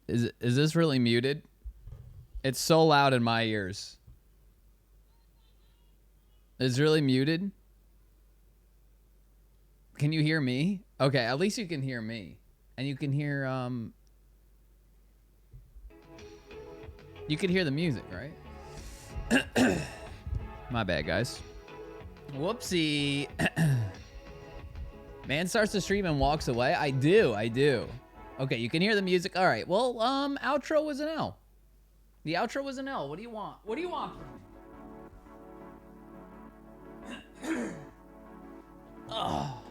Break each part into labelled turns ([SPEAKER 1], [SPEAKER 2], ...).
[SPEAKER 1] Is this really muted? It's so loud in my ears. It's really muted? Can you hear me? Okay, at least you can hear me. And you can hear you can hear the music, right? My bad, guys. Whoopsie. Man starts the stream and walks away. I do. Okay, you can hear the music. All right. Well, outro was an L. The outro was an L. What do you want? What do you want from me? Oh.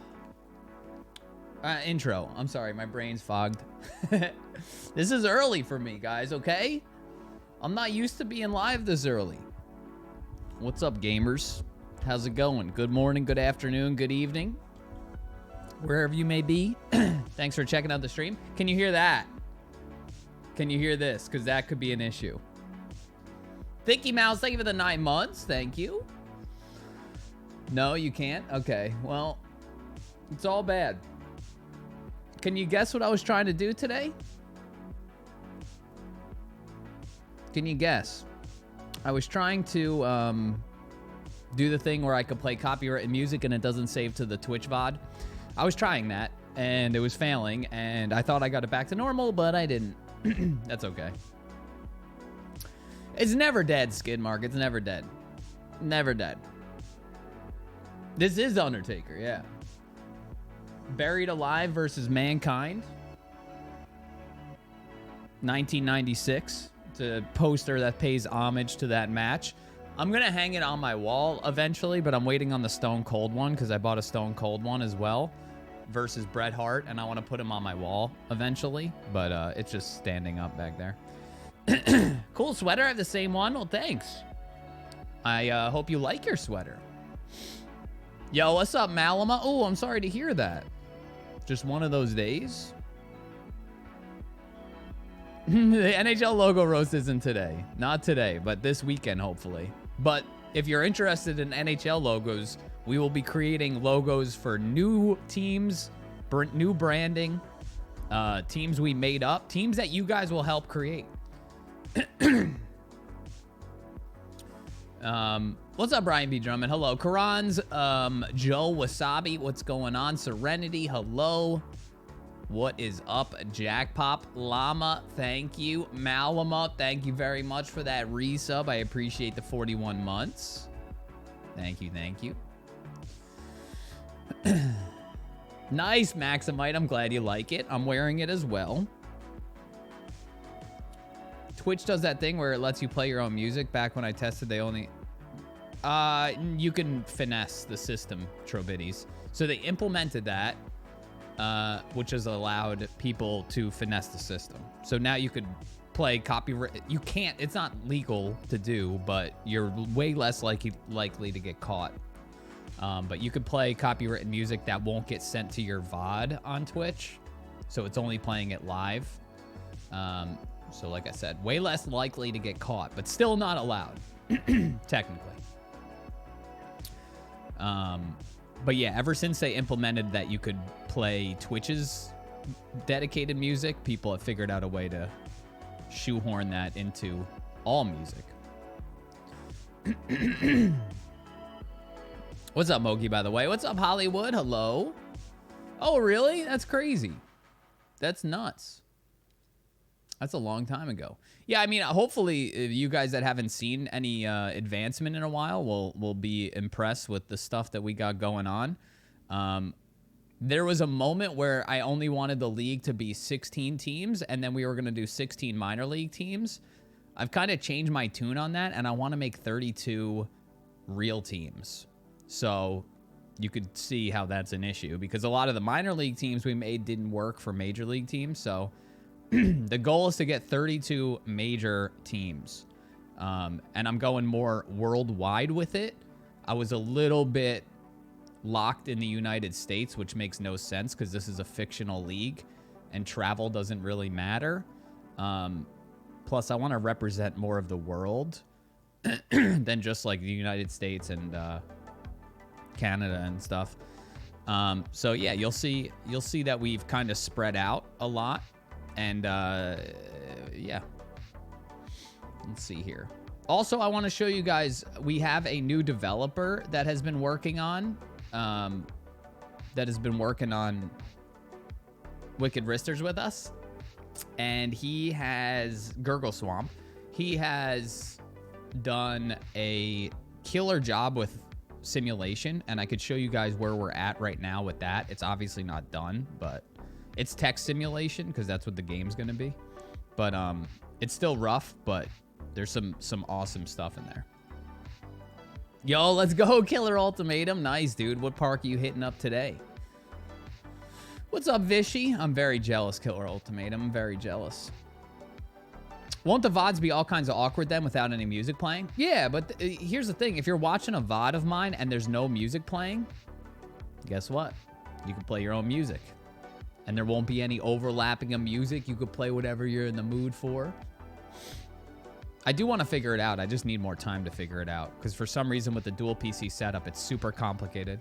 [SPEAKER 1] Intro. I'm sorry, my brain's fogged. This is early for me, guys, okay? I'm not used to being live this early. What's up, gamers? How's it going? Good morning, good afternoon, good evening. Wherever you may be. Thanks for checking out the stream. Can you hear that? Can you hear this? Because that could be an issue. Thicky Mouse, thank you for the 9 months. Thank you. No, you can't? Okay, well, it's all bad. Can you guess what I was trying to do today? Can you guess? I was trying to do the thing where I could play copyrighted music and it doesn't save to the Twitch VOD. I was trying that, and it was failing, and I thought I got it back to normal, but I didn't. That's okay. It's never dead, Skidmark. It's never dead. Never dead. This is Undertaker, yeah. Buried Alive versus Mankind. 1996. It's a poster that pays homage to that match. I'm going to hang it on my wall eventually, but I'm waiting on the Stone Cold one because I bought a Stone Cold one as well versus Bret Hart, and I want to put him on my wall eventually, but it's just standing up back there. Cool sweater. I have the same one. Well, thanks. I hope you like your sweater. Yo, what's up, Malama? Oh, I'm sorry to hear that. Just one of those days. The NHL logo roast isn't today. Not today, but this weekend, hopefully. But if you're interested in NHL logos, we will be creating logos for new teams, new branding, teams we made up, teams that you guys will help create. What's up, Brian B. Drummond? Hello. Karan's, Joe Wasabi, what's going on? Serenity, hello. What is up, Jackpop Llama? Thank you. Malama, thank you very much for that resub. I appreciate the 41 months. Thank you, thank you. Nice, Maximite. I'm glad you like it. I'm wearing it as well. Twitch does that thing where it lets you play your own music. Back when I tested, they only... you can finesse the system, Trobiddies. So they implemented that. Which has allowed people to finesse the system. So now you could play copyright. You can't, it's not legal to do, but you're way less likely to get caught. But you could play copyrighted music that won't get sent to your VOD on Twitch. So it's only playing it live. So like I said, way less likely to get caught, but still not allowed, technically. But yeah, ever since they implemented that you could play Twitch's dedicated music, people have figured out a way to shoehorn that into all music. What's up, Mogi, by the way? What's up, Hollywood? Hello. Oh, really? That's crazy. That's nuts. That's a long time ago. Yeah, I mean, hopefully you guys that haven't seen any advancement in a while will be impressed with the stuff that we got going on. There was a moment where I only wanted the league to be 16 teams, and then we were going to do 16 minor league teams. I've kind of changed my tune on that, and I want to make 32 real teams. So you could see how that's an issue, because a lot of the minor league teams we made didn't work for major league teams. So the goal is to get 32 major teams. And I'm going more worldwide with it. I was a little bit locked in the United States, which makes no sense because this is a fictional league and travel doesn't really matter. Plus, I want to represent more of the world than just like the United States and Canada and stuff. So yeah, you'll see that we've kind of spread out a lot. And yeah. Let's see here. Also, I want to show you guys, we have a new developer that has been working on Wicked Risters with us. And he has Gurgle Swamp. He has done a killer job with simulation, and I could show you guys where we're at right now with that. It's obviously not done, but it's text simulation because that's what the game's going to be. But it's still rough, but there's some awesome stuff in there. Yo, let's go, Killer Ultimatum. Nice, dude. What park are you hitting up today? What's up, Vishy? I'm very jealous, Killer Ultimatum. I'm very jealous. Won't the VODs be all kinds of awkward then without any music playing? Yeah, but here's the thing. If you're watching a VOD of mine and there's no music playing, guess what? You can play your own music. And there won't be any overlapping of music. You could play whatever you're in the mood for. I do want to figure it out. I just need more time to figure it out. Because for some reason with the dual PC setup, it's super complicated.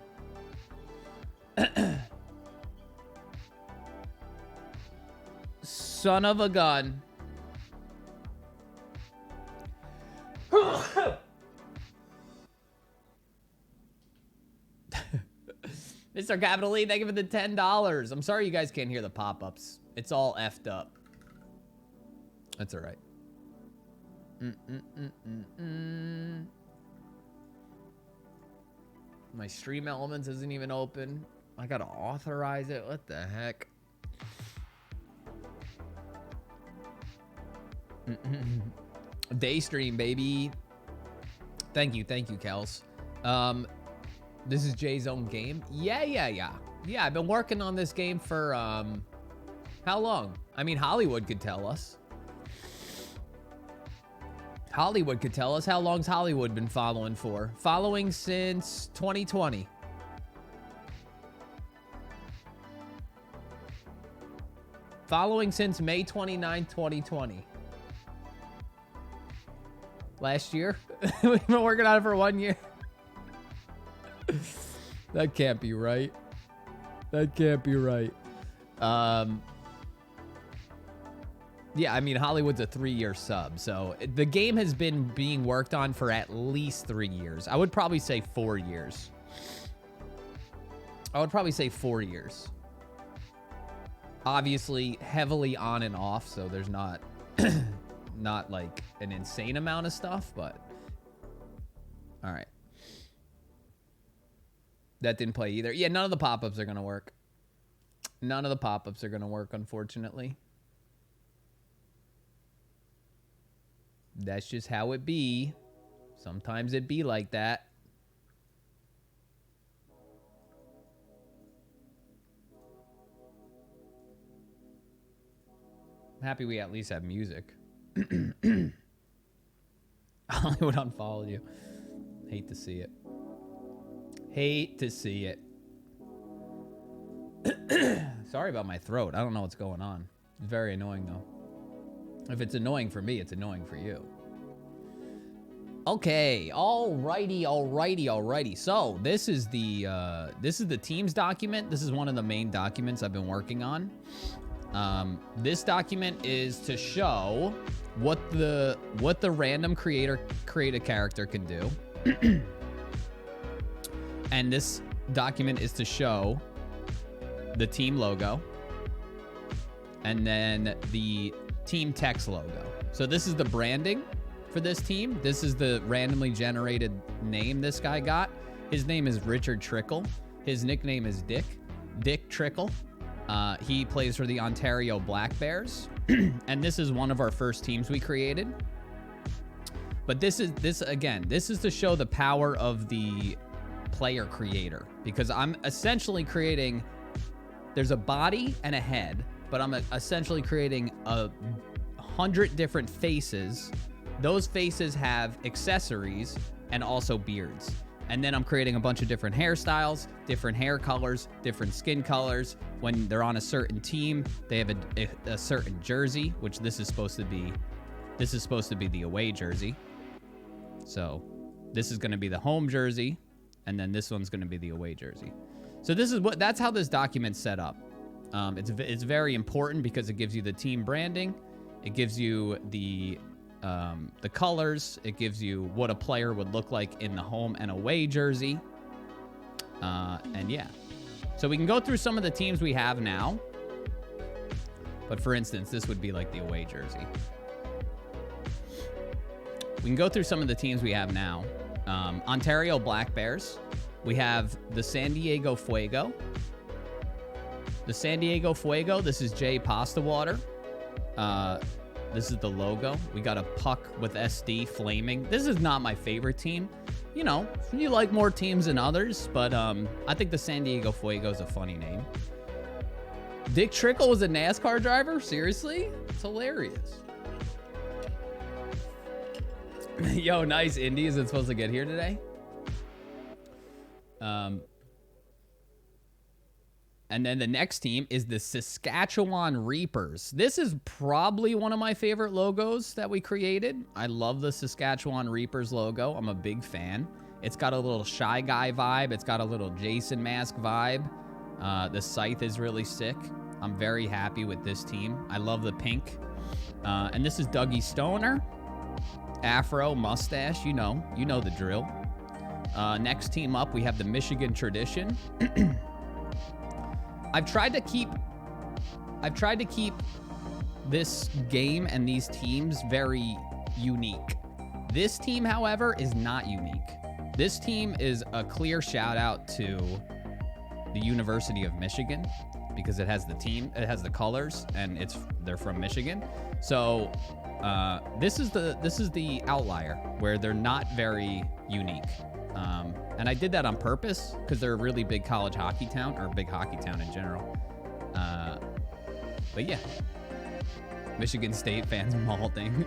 [SPEAKER 1] Son of a gun. Mr. Capital E, thank you for the $10. I'm sorry you guys can't hear the pop-ups. It's all effed up. That's all right. My Stream Elements isn't even open. I gotta authorize it. What the heck? Daystream, baby. Thank you, Kels. This is Jay's own game. Yeah. I've been working on this game for how long? I mean, Hollywood could tell us. Hollywood could tell us. How long's Hollywood been following for? Following since 2020. Following since May 29, 2020. Last year? We've been working on it for 1 year. That can't be right. That can't be right. Yeah, I mean, Hollywood's a 3-year sub, so the game has been being worked on for at least 3 years. I would probably say 4 years. Obviously, heavily on and off, so there's not not like an insane amount of stuff, but all right. That didn't play either. Yeah, none of the pop-ups are going to work. None of the pop-ups are going to work, unfortunately. That's just how it be. Sometimes it be like that. I'm happy we at least have music. Hollywood unfollowed you. Hate to see it. Hate to see it. Sorry about my throat. I don't know what's going on. It's very annoying, though. If it's annoying for me, it's annoying for you. Okay. Alrighty. So this is the Teams document. This is one of the main documents I've been working on. This document is to show what the random created character can do. And this document is to show the team logo and then the team text logo. So this is the branding for this team. This is the randomly generated name this guy got. His name is Richard Trickle. His nickname is Dick Trickle. He plays for the Ontario Black Bears. And this is one of our first teams we created. But this is to show the power of the player creator, because I'm essentially creating, there's a body and a head, but I'm essentially creating 100 different faces. Those faces have accessories and also beards. And then I'm creating a bunch of different hairstyles, different hair colors, different skin colors. When they're on a certain team, they have a certain jersey, which this is supposed to be the away jersey. So this is going to be the home jersey, and then this one's going to be the away jersey. So that's how this document's set up. It's very important because it gives you the team branding. It gives you the colors. It gives you what a player would look like in the home and away jersey. And yeah. So we can go through some of the teams we have now. But for instance, this would be like the away jersey. We can go through some of the teams we have now. Ontario Black Bears. We have the San Diego Fuego. The San Diego Fuego, this is Jay Pastawater. This is the logo. We got a puck with SD flaming. This is not my favorite team. You know, you like more teams than others, but I think the San Diego Fuego is a funny name. Dick Trickle was a NASCAR driver? Seriously? It's hilarious. Yo, nice. Indy, is it supposed to get here today? And then the next team is the Saskatchewan Reapers. This is probably one of my favorite logos that we created. I love the Saskatchewan Reapers logo. I'm a big fan. It's got a little Shy Guy vibe. It's got a little Jason Mask vibe. The scythe is really sick. I'm very happy with this team. I love the pink. And this is Dougie Stoner. Afro, mustache, you know the drill. Next team up, we have the Michigan Tradition. I've tried to keep this game and these teams very unique. This team, however, is not unique. This team is a clear shout out to the University of Michigan because it has the team, it has the colors, and they're from Michigan. So this is the outlier where they're not very unique. And I did that on purpose because they're a really big college hockey town, or a big hockey town in general. But yeah, Michigan State fans malding.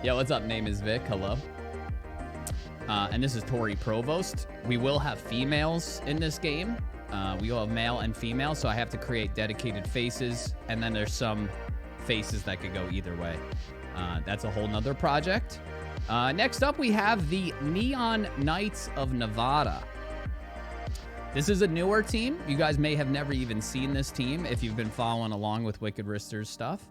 [SPEAKER 1] Yo, what's up? Name is Vic. Hello. And this is Tori Provost. We will have females in this game. We will have male and female, so I have to create dedicated faces, and then there's some faces that could go either way. That's a whole nother project. Next up, we have the Neon Knights of Nevada. This is a newer team. You guys may have never even seen this team if you've been following along with Wicked Rister's stuff.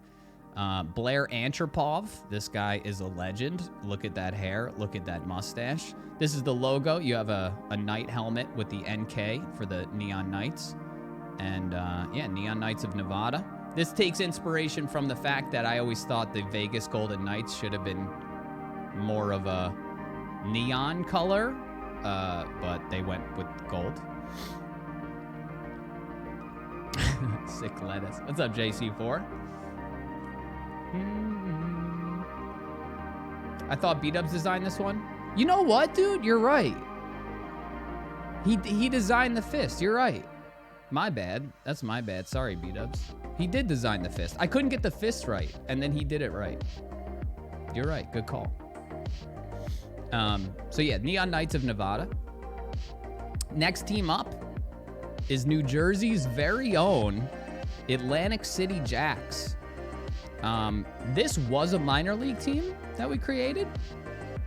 [SPEAKER 1] Blair Antropov. This guy is a legend. Look at that hair. Look at that mustache. This is the logo. You have a knight helmet with the NK for the Neon Knights. And yeah, Neon Knights of Nevada. This takes inspiration from the fact that I always thought the Vegas Golden Knights should have been more of a neon color, but they went with gold. Sick lettuce. What's up, JC4? I thought B-Dubs designed this one. You know what, dude? You're right. He designed the fist. You're right. My bad. That's my bad. Sorry, B-Dubs. He did design the fist. I couldn't get the fist right, and then he did it right. You're right. Good call. So yeah, Neon Knights of Nevada. Next team up is New Jersey's very own Atlantic City Jacks. This was a minor league team that we created,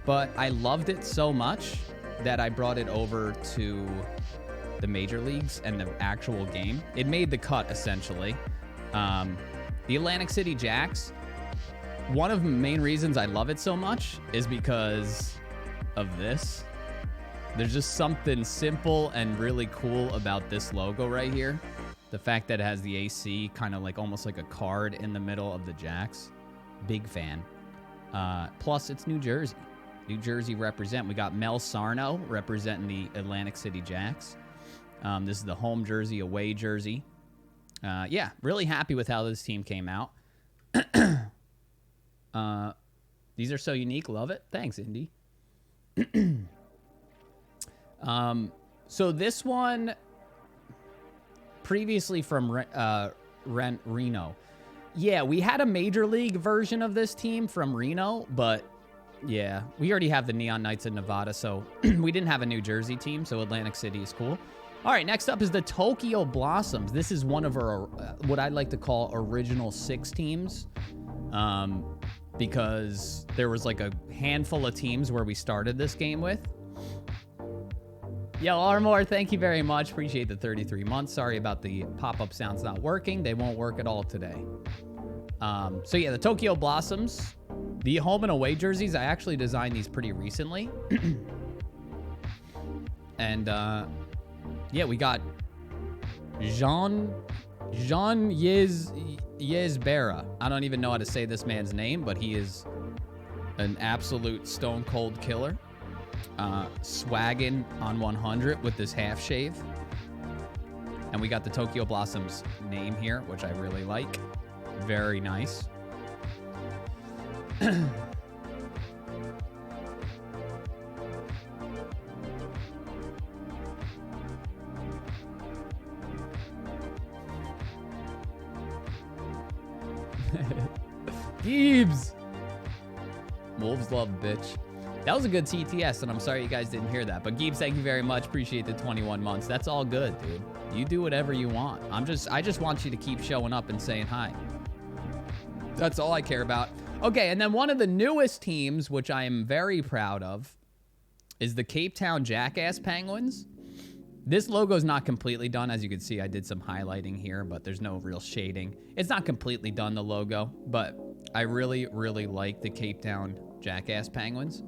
[SPEAKER 1] but I loved it so much that I brought it over to the major leagues and the actual game. It made the cut, essentially. The Atlantic City Jacks, one of the main reasons I love it so much is because of this. There's just something simple and really cool about this logo right here. The fact that it has the AC kind of like almost like a card in the middle of the Jacks. Big fan. Plus, it's New Jersey. New Jersey represent. We got Mel Sarno representing the Atlantic City Jacks. This is the home jersey, away jersey. Yeah, really happy with how this team came out. These are so unique. Love it. Thanks, Indy. So this one previously from Reno. Yeah, we had a major league version of this team from Reno, but yeah, we already have the Neon Knights of Nevada, so we didn't have a New Jersey team, so Atlantic City is cool. All right, next up is the Tokyo Blossoms. This is one of our, what I'd like to call original 6 teams, because there was like a handful of teams where we started this game with. Yo, Armor, thank you very much. Appreciate the 33 months. Sorry about the pop-up sounds not working. They won't work at all today. So yeah, the Tokyo Blossoms, the home and away jerseys, I actually designed these pretty recently. And yeah, we got Jean Yezbera. I don't even know how to say this man's name, but he is an absolute stone cold killer. Swaggin on 100 with this half shave. And we got the Tokyo Blossoms name here, which I really like. Very nice. Gibbs! Wolves love bitch. That was a good TTS, and I'm sorry you guys didn't hear that. But Gibbs, thank you very much. Appreciate the 21 months. That's all good, dude. You do whatever you want. I just want you to keep showing up and saying hi. That's all I care about. Okay, and then one of the newest teams, which I am very proud of, is the Cape Town Jackass Penguins. This logo is not completely done. As you can see, I did some highlighting here, but there's no real shading. It's not completely done, the logo, but I really, really like the Cape Town Jackass Penguins.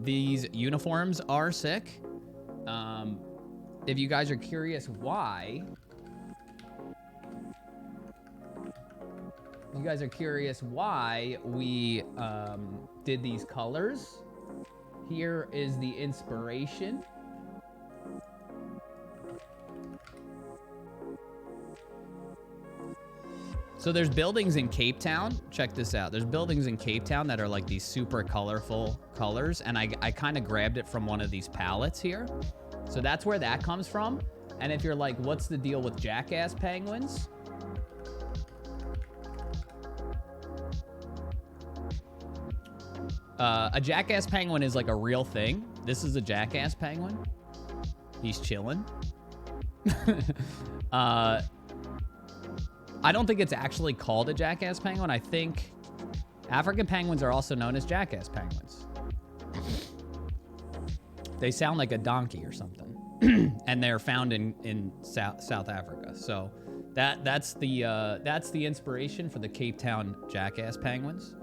[SPEAKER 1] These uniforms are sick. If you guys are curious why... You guys are curious why we did these colors. Here is the inspiration. So there's buildings in Cape Town. Check this out. There's buildings in Cape Town that are like these super colorful colors. And I kind of grabbed it from one of these palettes here. So that's where that comes from. And if you're like, what's the deal with Jackass Penguins? A Jackass Penguin is like a real thing. This is a Jackass Penguin. He's chilling. I don't think it's actually called a Jackass Penguin. I think African penguins are also known as Jackass Penguins. They sound like a donkey or something. And they're found in South Africa. So that's the inspiration for the Cape Town Jackass Penguins.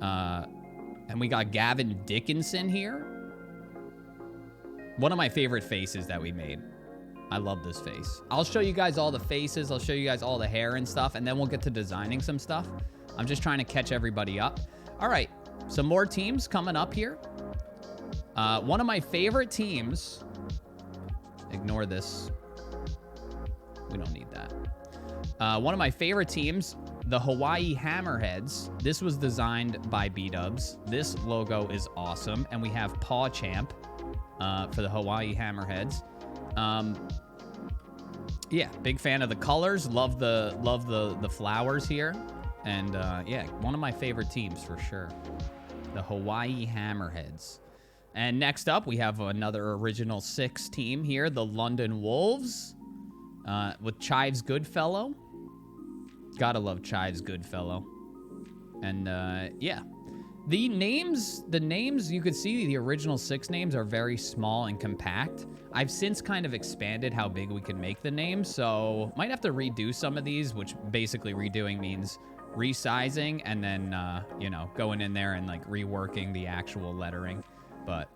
[SPEAKER 1] And we got Gavin Dickinson here. One of my favorite faces that we made. I love this face. I'll show you guys all the faces. I'll show you guys all the hair and stuff, and then we'll get to designing some stuff. I'm just trying to catch everybody up. All right, some more teams coming up here. One of my favorite teams. Ignore this. We don't need that. One of my favorite teams, the Hawaii Hammerheads. This was designed by B-Dubs. This logo is awesome, and we have Paw Champ for the Hawaii Hammerheads. Yeah, big fan of the colors. Love the flowers here, and yeah, one of my favorite teams for sure. The Hawaii Hammerheads. And next up, we have another Original Six team here, the London Wolves, with Chives Goodfellow. Gotta love Chives Goodfellow. And yeah, the names you could see the Original Six names are very small and compact. I've since kind of expanded how big we can make the names, so might have to redo some of these, which basically redoing means resizing and then, you know, going in there and like reworking the actual lettering. But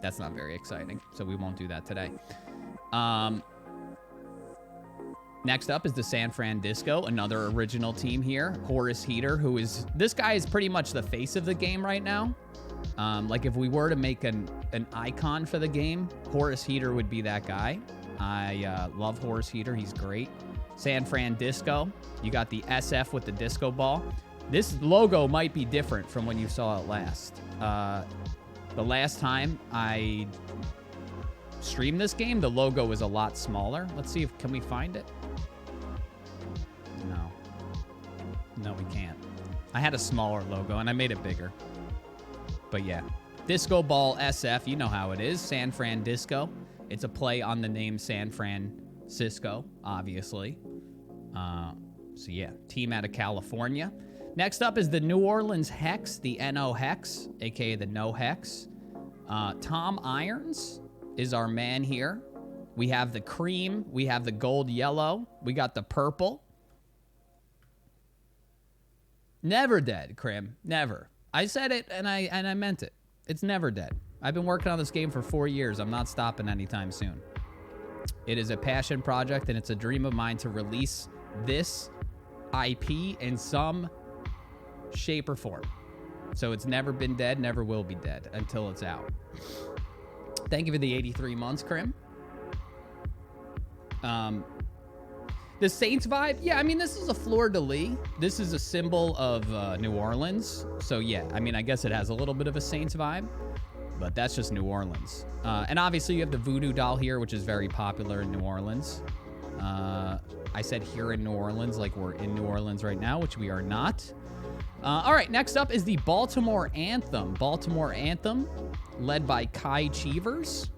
[SPEAKER 1] that's not very exciting, so we won't do that today. Next up is the San Fran Disco, another original team here. Horace Heater, this guy is pretty much the face of the game right now. Like if we were to make an icon for the game, Horace Heater would be that guy. I love Horace Heater. He's great. San Fran Disco. You got the SF with the disco ball. This logo might be different from when you saw it last. The last time I streamed this game, the logo was a lot smaller. Let's see can we find it? No, we can't. I had a smaller logo and I made it bigger. But yeah, Disco Ball SF, you know how it is. San Fran Disco. It's a play on the name San Francisco, obviously. So yeah, team out of California. Next up is the New Orleans Hex, the NO Hex, aka the No Hex. Tom Irons is our man here. We have the cream. We have the gold yellow. We got the purple. Never dead, Krim. Never. I said it and I meant it. It's never dead. I've been working on this game for 4 years. I'm not stopping anytime soon. It is a passion project, and it's a dream of mine to release this IP in some shape or form. So it's never been dead, never will be dead until it's out. Thank you for the 83 months, Krim. The Saints vibe, yeah, I mean, this is a fleur-de-lis. This is a symbol of New Orleans. So, yeah, I mean, I guess it has a little bit of a Saints vibe, but that's just New Orleans. And obviously, you have the voodoo doll here, which is very popular in New Orleans. I said here in New Orleans, like we're in New Orleans right now, which we are not. All right, next up is the Baltimore Anthem. Baltimore Anthem, led by Kai Cheevers.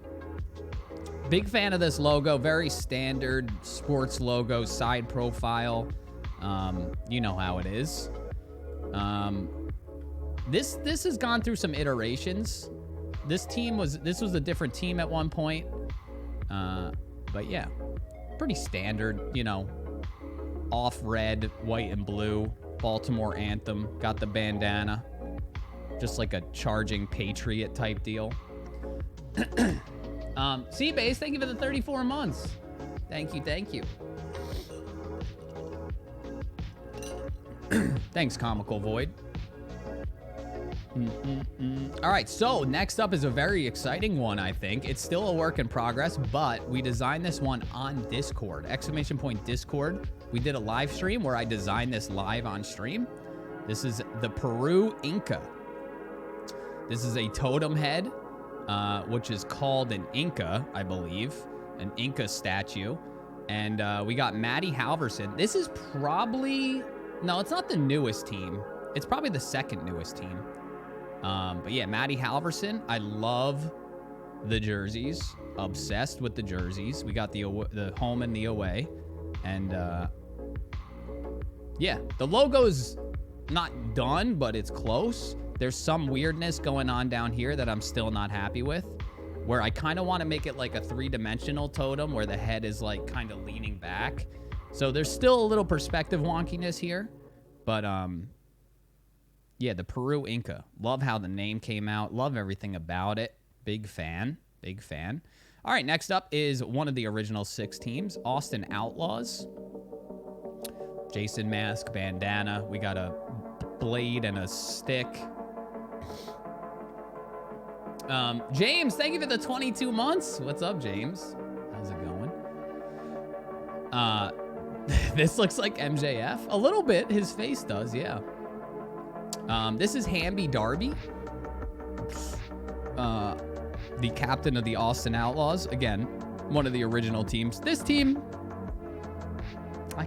[SPEAKER 1] Big fan of this logo. Very standard sports logo, side profile. You know how it is. This has gone through some iterations. This was a different team at one point. But yeah, pretty standard, you know, off red, white and blue. Baltimore Anthem. Got the bandana. Just like a charging patriot type deal. Seabase, thank you for the 34 months. Thank you. Thanks, Comical Void. All right, so next up is a very exciting one, I think. It's still a work in progress, but we designed this one on Discord. ! Discord. We did a live stream where I designed this live on stream. This is the Peru Inca. This is a totem head. Which is called an Inca, I believe. An Inca statue. And we got Maddie Halverson. This is probably... No, it's not the newest team. It's probably the second newest team. But yeah, Maddie Halverson. I love the jerseys. Obsessed with the jerseys. We got the home and the away. And yeah, the logo's not done, but it's close. There's some weirdness going on down here that I'm still not happy with, where I kind of want to make it like a 3-dimensional totem where the head is like kind of leaning back. So there's still a little perspective wonkiness here, but yeah, the Peru Inca. Love how the name came out. Love everything about it. Big fan. All right, next up is one of the original 6 teams, Austin Outlaws. Jason mask, bandana. We got a blade and a stick. James, thank you for the 22 months. What's up, James? How's it going? This looks like MJF. A little bit. His face does, yeah. This is Hamby Darby. The captain of the Austin Outlaws. Again, one of the original teams. This team, I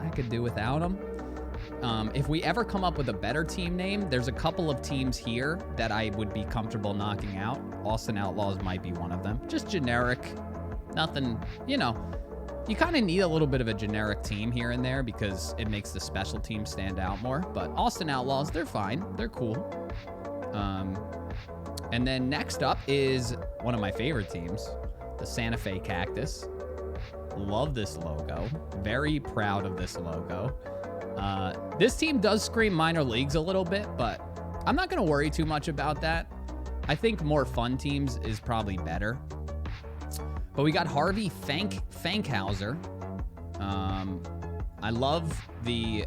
[SPEAKER 1] could do without him. If we ever come up with a better team name, there's a couple of teams here that I would be comfortable knocking out. Austin Outlaws might be one of them. Just generic. Nothing, you know. You kind of need a little bit of a generic team here and there because it makes the special teams stand out more. But Austin Outlaws, they're fine. They're cool. And then next up is one of my favorite teams, the Santa Fe Cactus. Love this logo. Very proud of this logo. This team does scream minor leagues a little bit, but I'm not going to worry too much about that. I think more fun teams is probably better. But we got Harvey Fankhauser. I love the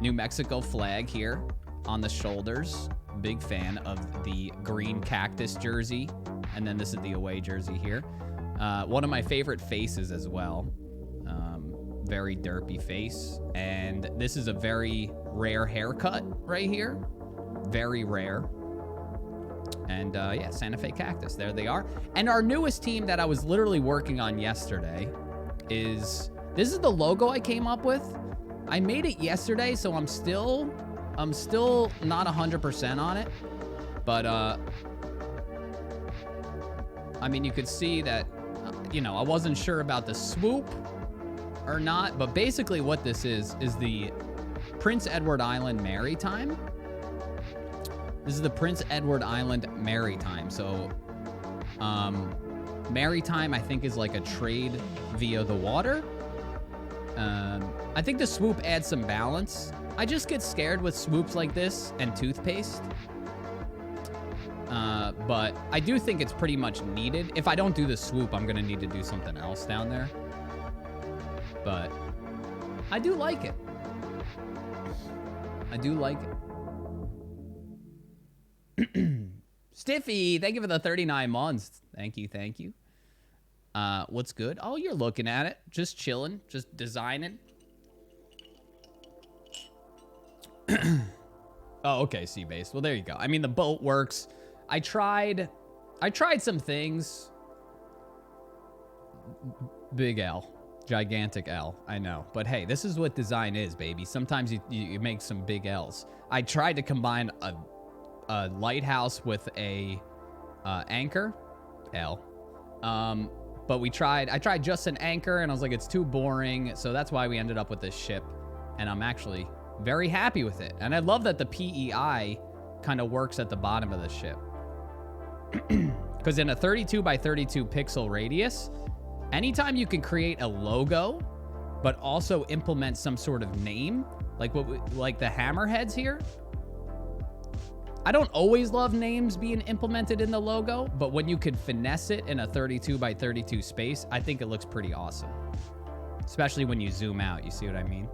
[SPEAKER 1] New Mexico flag here on the shoulders. Big fan of the green cactus jersey. And then this is the away jersey here. One of my favorite faces as well. Very derpy face. And this is a very rare haircut right here. Very rare. And yeah, Santa Fe Cactus. There they are. And our newest team that I was literally working on yesterday is... This is the logo I came up with. I made it yesterday, so I'm still not 100% on it. But, I mean, you could see that, you know, I wasn't sure about the swoop or not. But basically what this is the Prince Edward Island Maritime. This is the Prince Edward Island Maritime. So, Maritime, I think, is like a trade via the water. I think the swoop adds some balance. I just get scared with swoops like this and toothpaste. But I do think it's pretty much needed. If I don't do the swoop, I'm going to need to do something else down there. But I do like it. I do like it. Stiffy, thank you for the 39 months. Thank you, thank you. What's good? Oh, you're looking at it. Just chilling. Just designing. Oh, okay, sea-based. Well, there you go. I mean, the boat works. I tried some things. Big L. Gigantic L. I know. But hey, this is what design is, baby. Sometimes you make some big L's. I tried to combine a lighthouse with a anchor. L. But I tried just an anchor, and I was like, it's too boring. So that's why we ended up with this ship. And I'm actually very happy with it. And I love that the PEI kind of works at the bottom of the ship. Because in a 32 by 32 pixel radius, anytime you can create a logo, but also implement some sort of name, like like the hammerheads here. I don't always love names being implemented in the logo, but when you could finesse it in a 32 by 32 space, I think it looks pretty awesome. Especially when you zoom out, you see what I mean?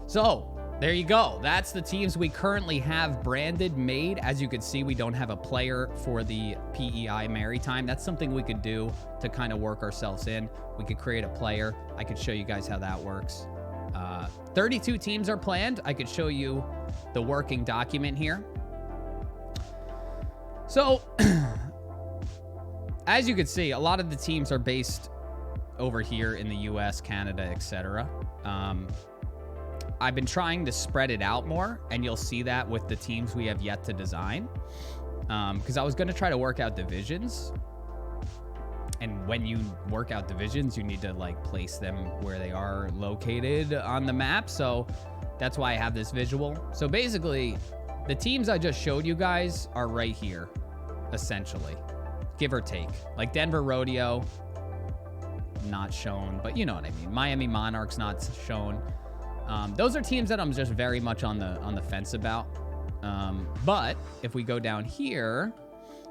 [SPEAKER 1] So, there you go. That's the teams we currently have branded, made. As you can see, we don't have a player for the PEI Maritime. That's something we could do to kind of work ourselves in. We could create a player. I could show you guys how that works. 32 teams are planned. I could show you the working document here. So, as you can see, a lot of the teams are based over here in the US, Canada, etc. I've been trying to spread it out more, and you'll see that with the teams we have yet to design. Because I was going to try to work out divisions. And when you work out divisions, you need to like place them where they are located on the map. So that's why I have this visual. So basically, the teams I just showed you guys are right here, essentially, give or take. Like Denver Rodeo, not shown, but you know what I mean. Miami Monarchs not shown. Those are teams that I'm just very much on the fence about. But if we go down here,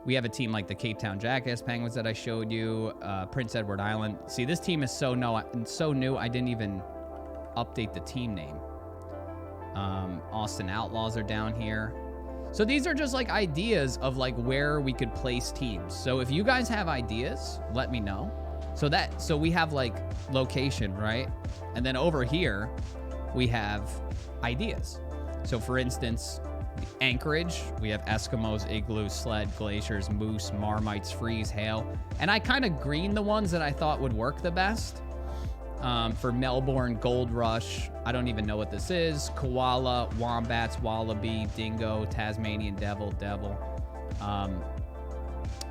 [SPEAKER 1] we have a team like the Cape Town Jackass Penguins that I showed you, Prince Edward Island. See, this team is so new, I didn't even update the team name. Austin Outlaws are down here. So these are just like ideas of like where we could place teams. So if you guys have ideas, let me know. So we have like location, right? And then over here, we have ideas. So for instance, Anchorage, we have Eskimos, Igloos, Sled, Glaciers, Moose, Marmites, Freeze, Hail. And I kind of greened the ones that I thought would work the best. For Melbourne, Gold Rush, I don't even know what this is. Koala, Wombats, Wallaby, Dingo, Tasmanian Devil.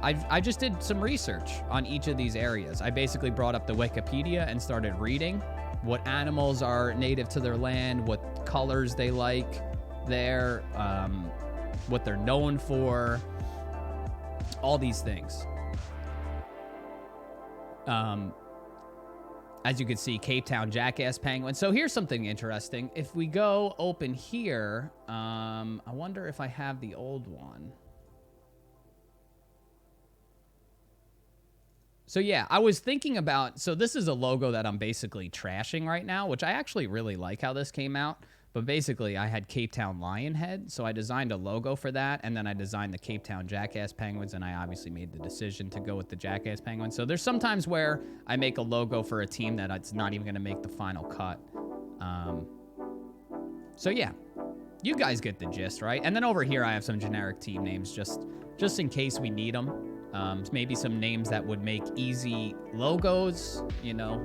[SPEAKER 1] I just did some research on each of these areas. I basically brought up the Wikipedia and started reading what animals are native to their land, what colors they like there, what they're known for, all these things. As you can see, Cape Town Jackass Penguin. So here's something interesting. If we go open here, I wonder if I have the old one. So yeah, I was thinking about, so this is a logo that I'm basically trashing right now, which I actually really like how this came out. But basically, I had Cape Town Lionhead, so I designed a logo for that, and then I designed the Cape Town Jackass Penguins, and I obviously made the decision to go with the Jackass Penguins. So there's sometimes where I make a logo for a team that it's not even going to make the final cut. So yeah, you guys get the gist, right? And then over here, I have some generic team names just in case we need them. Maybe some names that would make easy logos, you know.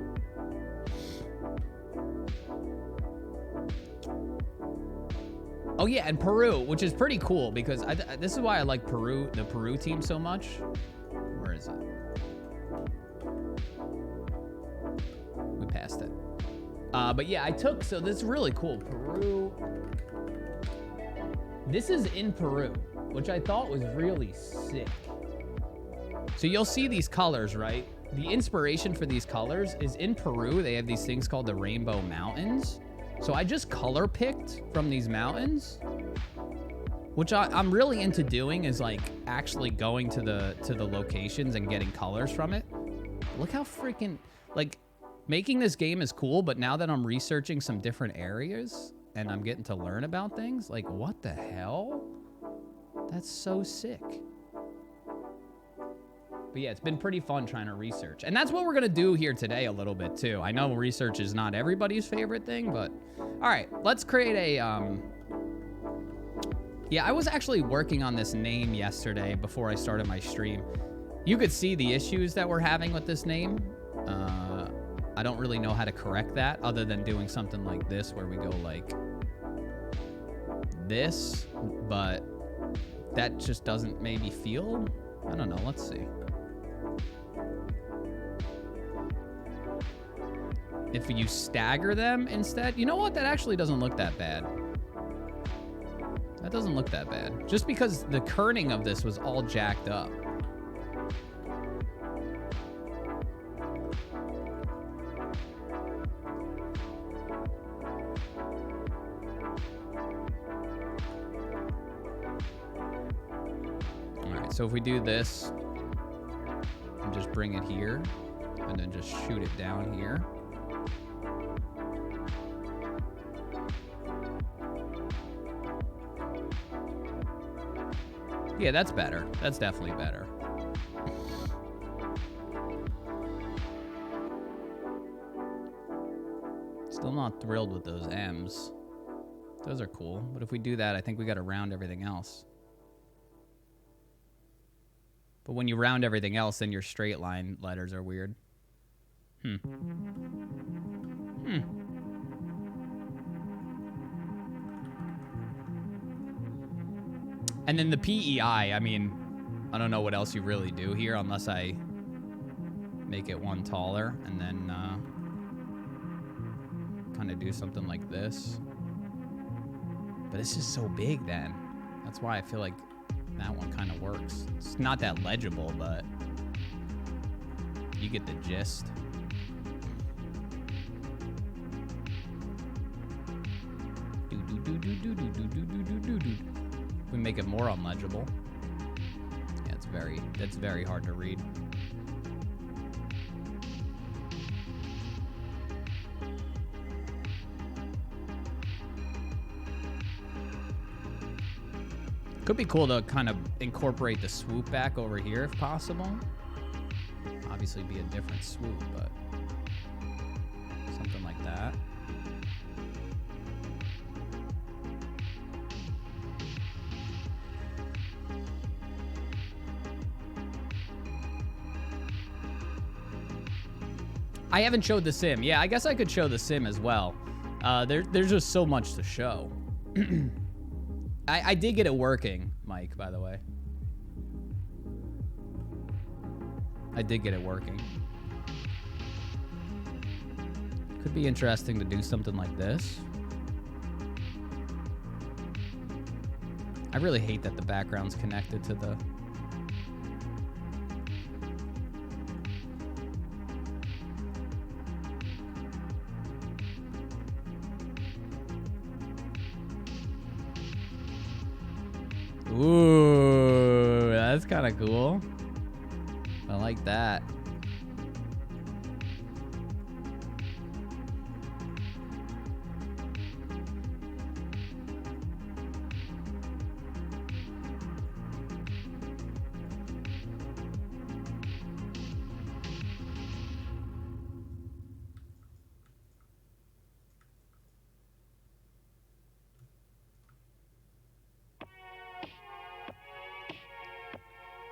[SPEAKER 1] Oh yeah, and Peru, which is pretty cool because this is why I like Peru, the Peru team so much. Where is it? We passed it. But yeah, so this is really cool. Peru. This is in Peru, which I thought was really sick. So you'll see these colors, right? The inspiration for these colors is in Peru. They have these things called the Rainbow Mountains. So I just color picked from these mountains, which I'm really into doing, is like actually going to the locations and getting colors from it. Look how freaking, like, making this game is cool, but now that I'm researching some different areas and I'm getting to learn about things, like, what the hell? That's so sick. But yeah, it's been pretty fun trying to research. And that's what we're gonna do here today a little bit too. I know research is not everybody's favorite thing, but all right, let's create a, yeah, I was actually working on this name yesterday before I started my stream. You could see the issues that we're having with this name. I don't really know how to correct that other than doing something like this where we go like this, but that just doesn't maybe feel, I don't know, let's see. If you stagger them instead, you know what? That actually doesn't look that bad. That doesn't look that bad. Just because the kerning of this was all jacked up. All right, so if we do this and just bring it here and then just shoot it down here. Yeah, that's better. That's definitely better. Still not thrilled with those M's. Those are cool. But if we do that, I think we got to round everything else. But when you round everything else, then your straight line letters are weird. And then the PEI, I mean, I don't know what else you really do here unless I make it one taller and then kind of do something like this. But this is so big then. That's why I feel like that one kind of works. It's not that legible, but you get the gist. We make it more unlegible. Yeah, that's very hard to read. Could be cool to kind of incorporate the swoop back over here if possible. Obviously be a different swoop, but something like that. I haven't showed the sim. Yeah, I guess I could show the sim as well. There's just so much to show. I did get it working, Mike, by the way. I did get it working. Could be interesting to do something like this. I really hate that the background's connected to the... Ooh, that's kind of cool. I like that.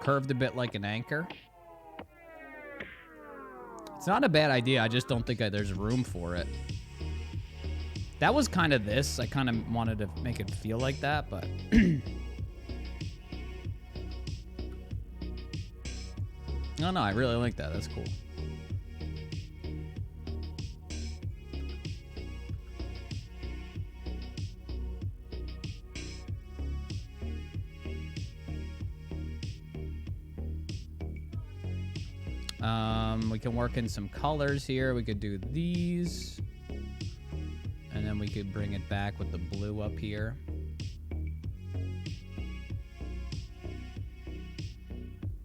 [SPEAKER 1] Curved a bit like an anchor. It's not a bad idea. I just don't think there's room for it. That was kind of this. I kind of wanted to make it feel like that, but... No, I really like that. That's cool. We can work in some colors here. We could do these. And then we could bring it back with the blue up here.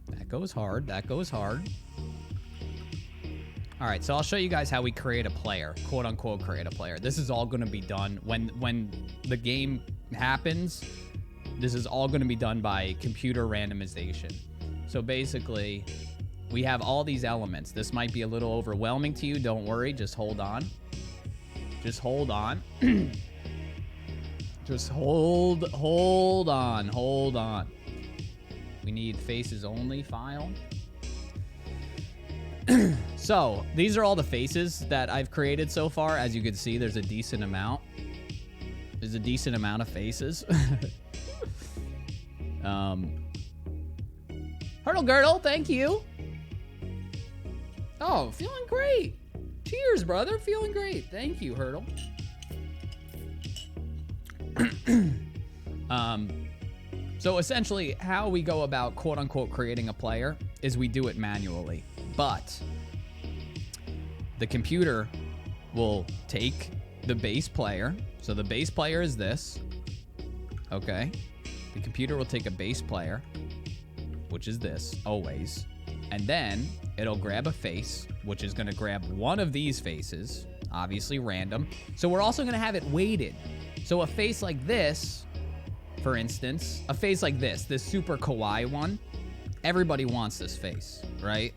[SPEAKER 1] That goes hard. That goes hard. All right, so I'll show you guys how we create a player, quote unquote create a player. This is all going to be done when the game happens. This is all going to be done by computer randomization. So basically, we have all these elements. This might be a little overwhelming to you. Don't worry, just hold on. Just hold on. Just hold on. We need faces only file. So, these are all the faces that I've created so far. As you can see, there's a decent amount. There's a decent amount of faces. Hurdle Girdle, thank you. Oh, feeling great. Cheers, brother. Feeling great. Thank you, Hurdle. So essentially, how we go about quote-unquote creating a player is we do it manually. But the computer will take the base player. So the base player is this. Okay. The computer will take a base player, which is this, always. And then it'll grab a face, which is going to grab one of these faces, obviously random. So we're also going to have it weighted. So a face like this, for instance, a face like this super kawaii one, everybody wants this face, right?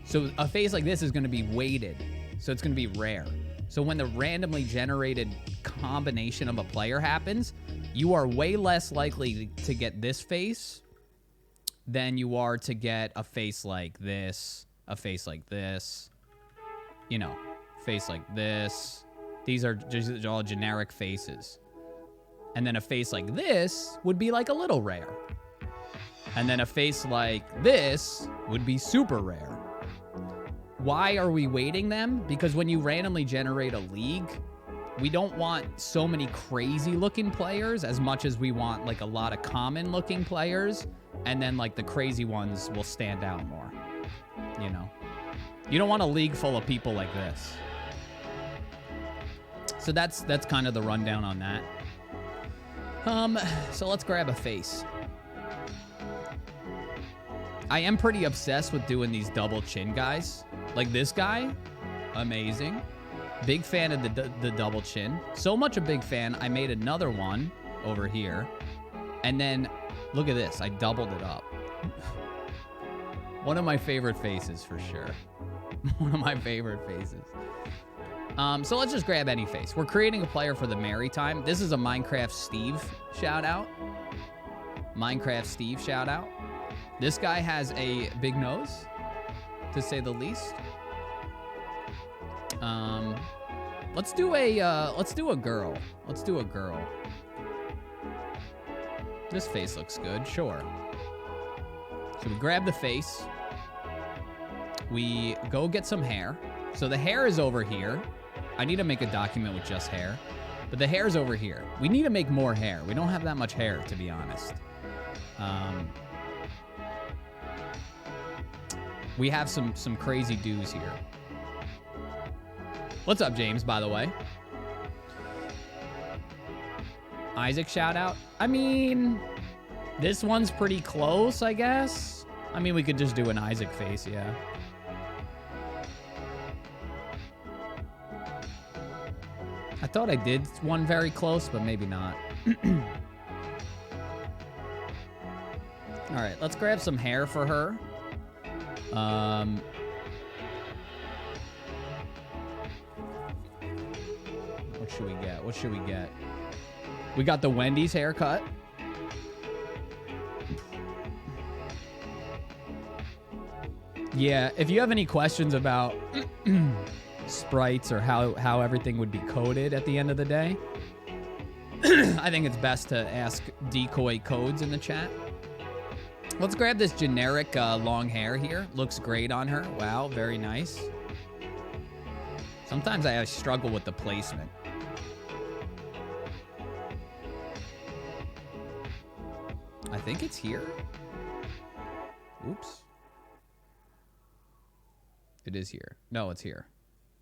[SPEAKER 1] So a face like this is going to be weighted. So it's going to be rare. So when the randomly generated combination of a player happens, you are way less likely to get this face than you are to get a face like this, a face like this, you know, face like this. These are just all generic faces. And then a face like this would be like a little rare. And then a face like this would be super rare. Why are we weighting them? Because when you randomly generate a league, we don't want so many crazy looking players as much as we want like a lot of common looking players. And then like the crazy ones will stand out more, you know? You don't want a league full of people like this. So that's kind of the rundown on that. So let's grab a face. I am pretty obsessed with doing these double chin guys. Like this guy, amazing. Big fan of the double chin. So much a big fan, I made another one over here. And then, look at this, I doubled it up. One of my favorite faces for sure. One of my favorite faces. So let's just grab any face. We're creating a player for the Merry Time. This is a Minecraft Steve shout out. Minecraft Steve shout out. This guy has a big nose, to say the least. Let's do a girl. Let's do a girl. This face looks good, sure. So we grab the face. We go get some hair. So the hair is over here. I need to make a document with just hair. But the hair's over here. We need to make more hair. We don't have that much hair, to be honest. We have some crazy dudes here. What's up, James, by the way? Isaac shout out. I mean, this one's pretty close, I guess. I mean, we could just do an Isaac face, yeah. I thought I did one very close, but maybe not. All right, let's grab some hair for her. What should we get? What should we get? We got the Wendy's haircut. Yeah, if you have any questions about sprites or how everything would be coded at the end of the day, I think it's best to ask Decoy Codes in the chat. Let's grab this generic long hair here. Looks great on her. Wow, very nice. Sometimes I struggle with the placement. I think it's here. Oops. It is here. No, it's here.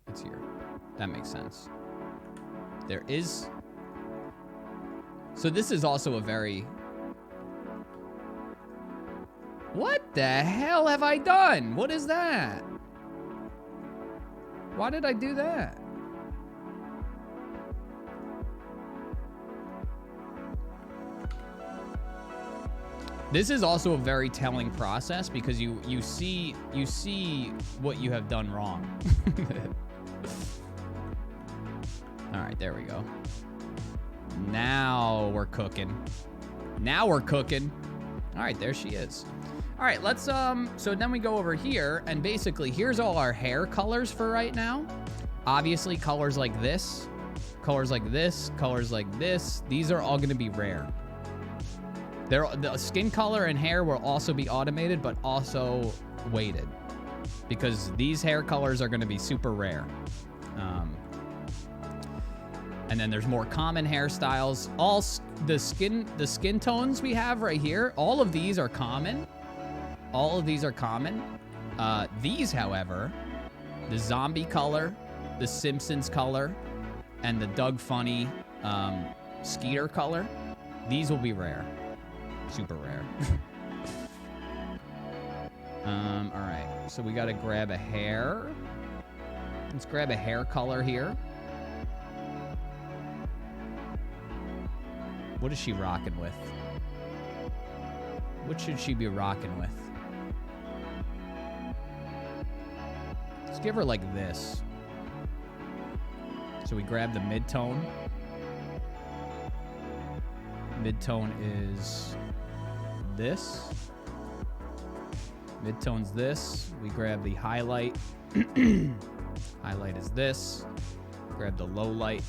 [SPEAKER 1] It's here. That makes sense. There is... So this is also a very... What the hell have I done? What is that? Why did I do that? This is also a very telling process because you see what you have done wrong. All right, there we go. Now we're cooking. Now we're cooking. All right, there she is. All right, let's so then we go over here and basically here's all our hair colors for right now. Obviously colors like this, colors like this, colors like this. These are all going to be rare. The skin color and hair will also be automated, but also weighted because these hair colors are going to be super rare. And then there's more common hairstyles. All the skin tones we have right here, all of these are common. All of these are common. These, however, the zombie color, the Simpsons color, and the Doug Funny Skeeter color, these will be rare. Super rare. All right, so we got to grab a hair. Let's grab a hair color here. What is she rocking with? What should she be rocking with? Let's give her like this. So we grab the mid-tone. Mid-tone is this. Mid-tone's this. We grab the highlight. Highlight is this. Grab the low light.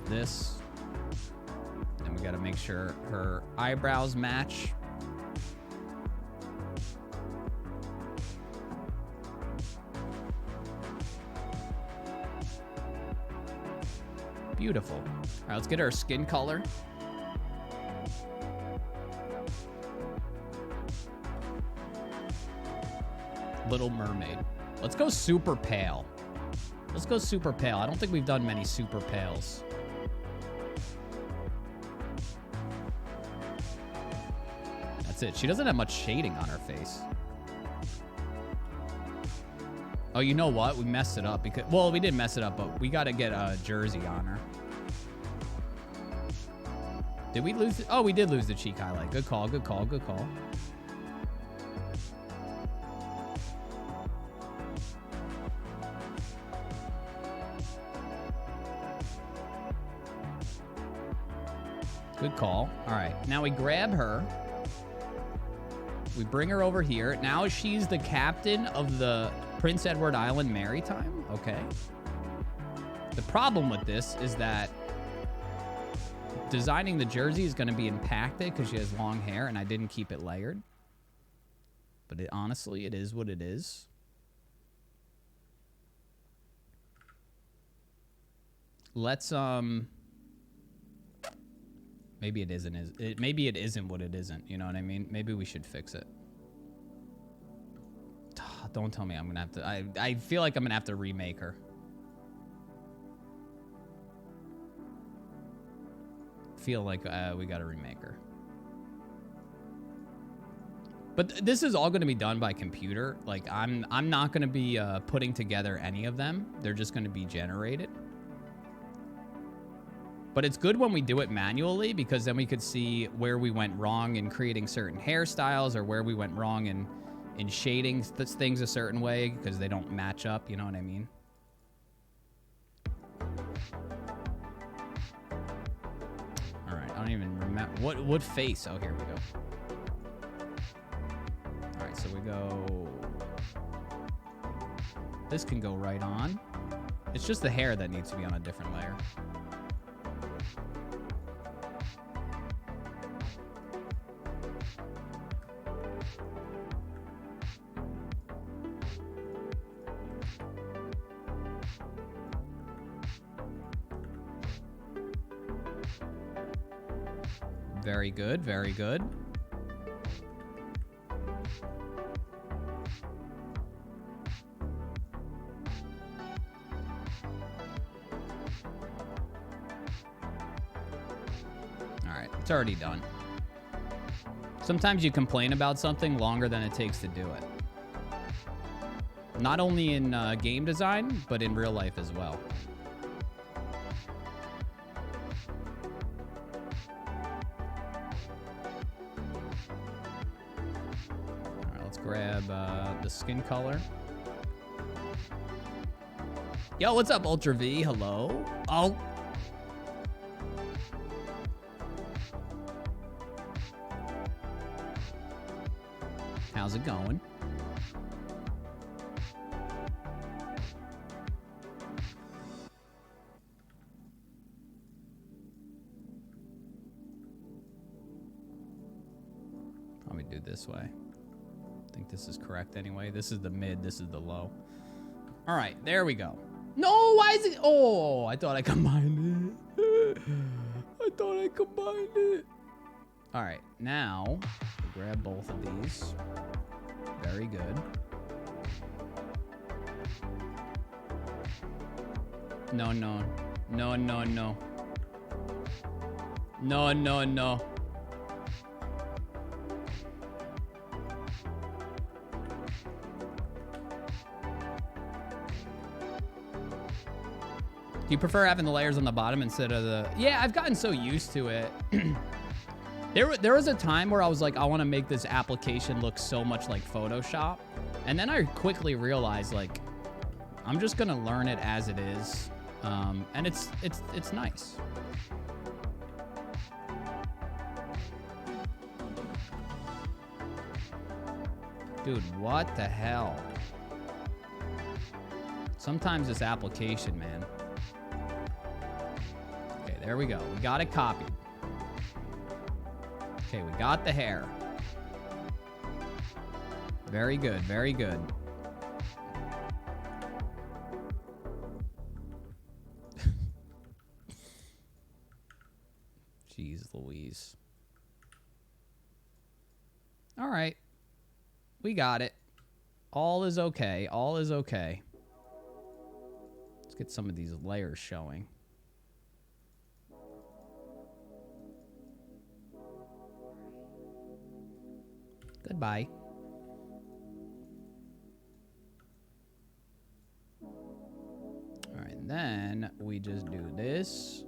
[SPEAKER 1] This. And we got to make sure her eyebrows match. Beautiful. All right, let's get her skin color. Little Mermaid. Let's go super pale. Let's go super pale. I don't think we've done many super pales. That's it. She doesn't have much shading on her face. Oh, you know what? We messed it up because... Well, we didn't mess it up, but we got to get a jersey on her. Did we lose... Oh, we did lose the cheek highlight. Good call, good call, good call. Good call. All right. Now we grab her. We bring her over here. Now she's the captain of the Prince Edward Island Maritime. Okay. The problem with this is that designing the jersey is going to be impacted because she has long hair and I didn't keep it layered. But honestly, it is what it is. Let's, maybe it isn't. Maybe it isn't what it isn't. You know what I mean? Maybe we should fix it. Don't tell me I'm going to have to... I feel like I'm going to have to remake her. Feel like we got to remake her. But this is all going to be done by computer. Like, I'm not going to be putting together any of them. They're just going to be generated. But it's good when we do it manually because then we could see where we went wrong in creating certain hairstyles or where we went wrong in shading things a certain way because they don't match up. You know what I mean? All right. I don't even remember. What face? Oh, here we go. All right. So we go... This can go right on. It's just the hair that needs to be on a different layer. Very good, very good. It's already done. Sometimes you complain about something longer than it takes to do it. Not only in game design, but in real life as well. All right, let's grab the skin color. Yo, what's up, Ultra V? Hello. Oh. How's it going? Probably do this way. I think this is correct anyway. This is the mid, this is the low. All right, there we go. No, why is it? Oh, I thought I combined it. I thought I combined it. All right, now we'll grab both of these. Very good. No, no. No, no, no. No, no, no. Do you prefer having the layers on the bottom instead of the... Yeah, I've gotten so used to it. There was a time where I was like, I want to make this application look so much like Photoshop. And then I quickly realized, like, I'm just going to learn it as it is. And it's nice. Dude, what the hell? Sometimes this application, man. Okay, there we go. We got it copied. Okay, we got the hair. Very good, very good. Jeez Louise. All right. We got it. All is okay. All is okay. Let's get some of these layers showing. Goodbye. All right, and then we just do this.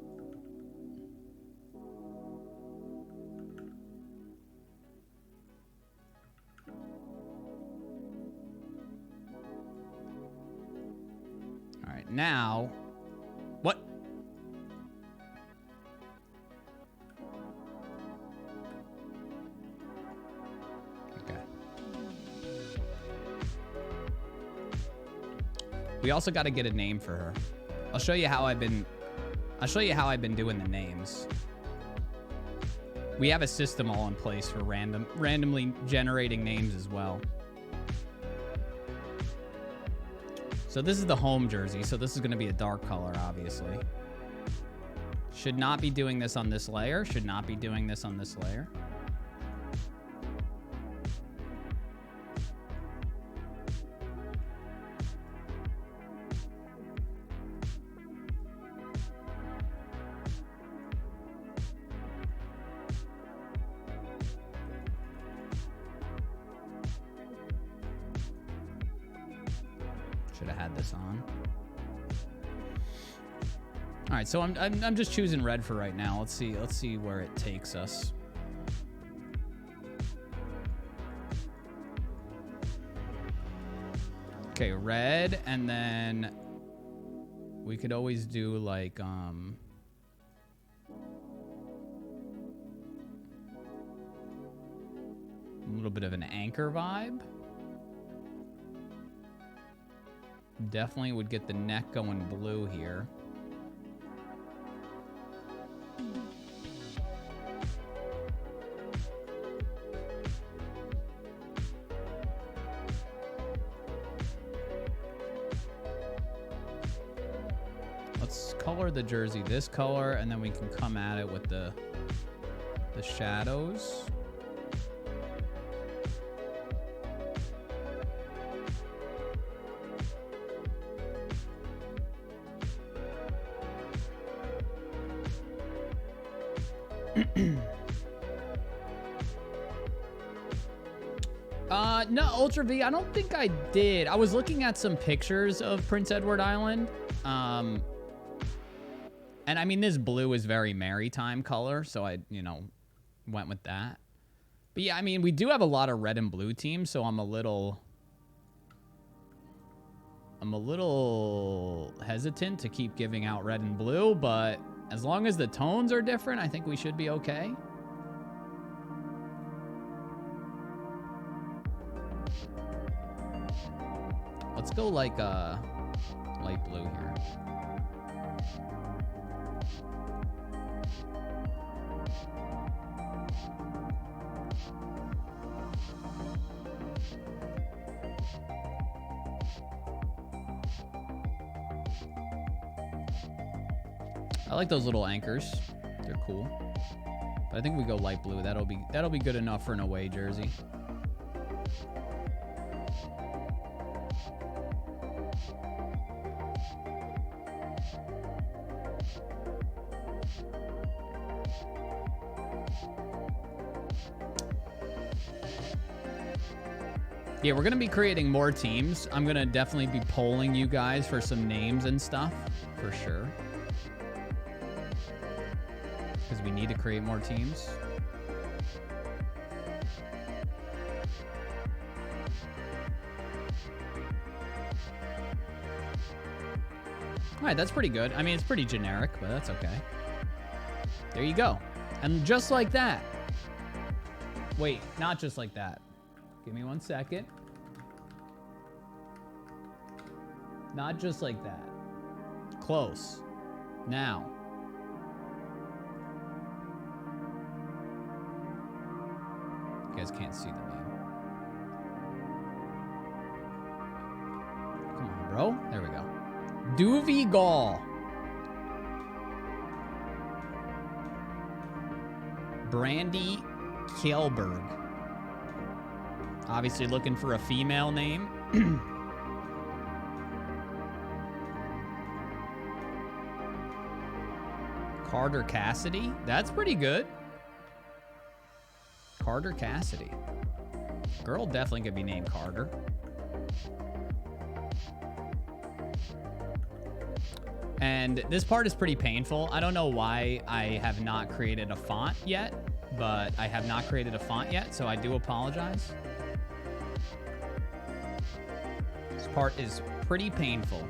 [SPEAKER 1] All right, now, what? Okay. We also got to get a name for her. I'll show you how I've been doing the names. We have a system all in place for randomly generating names as well. So this is the home jersey, so this is going to be a dark color, obviously. Should not be doing this on this layer. Should not be doing this on this layer. Should have had this on. All right, so I'm just choosing red for right now. Let's see where it takes us. Okay, red, and then we could always do like a little bit of an anchor vibe. Definitely would get the neck going blue here. Let's color the jersey this color, and then we can come at it with the shadows. No, Ultra V, I don't think I did. I was looking at some pictures of Prince Edward Island. And I mean, this blue is very maritime color, so I, went with that. But yeah, I mean, we do have a lot of red and blue teams, so I'm a little hesitant to keep giving out red and blue, but as long as the tones are different, I think we should be okay. Let's go like light blue here. I like those little anchors. They're cool. But I think we go light blue. That'll be good enough for an away jersey. Yeah, we're going to be creating more teams. I'm going to definitely be polling you guys for some names and stuff, for sure. Because we need to create more teams. All right, that's pretty good. I mean, it's pretty generic, but that's okay. There you go. And just like that. Wait, not just like that. Give me 1 second. Not just like that. Close. Now. You guys can't see the name. Come on, bro. There we go. Duvigal. Brandy Kjellberg. Obviously looking for a female name. Carter Cassidy. That's pretty good. Carter Cassidy. Girl definitely could be named Carter. And this part is pretty painful. I don't know why I have not created a font yet, but I have not created a font yet, so I do apologize. This part is pretty painful.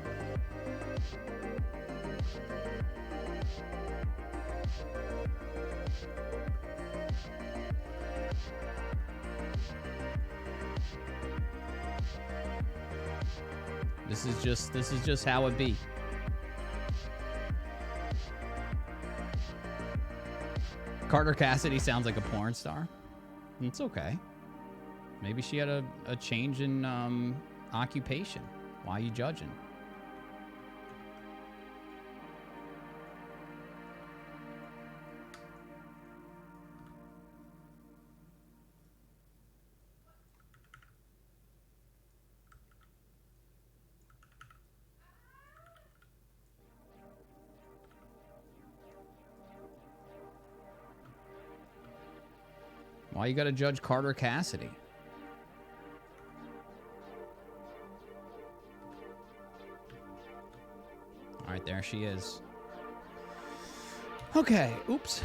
[SPEAKER 1] This is just how it be. Carter Cassidy sounds like a porn star. It's okay. Maybe she had a change in occupation. Why are you judging? Why you gotta judge Carter Cassidy? All right, there she is. Okay, oops.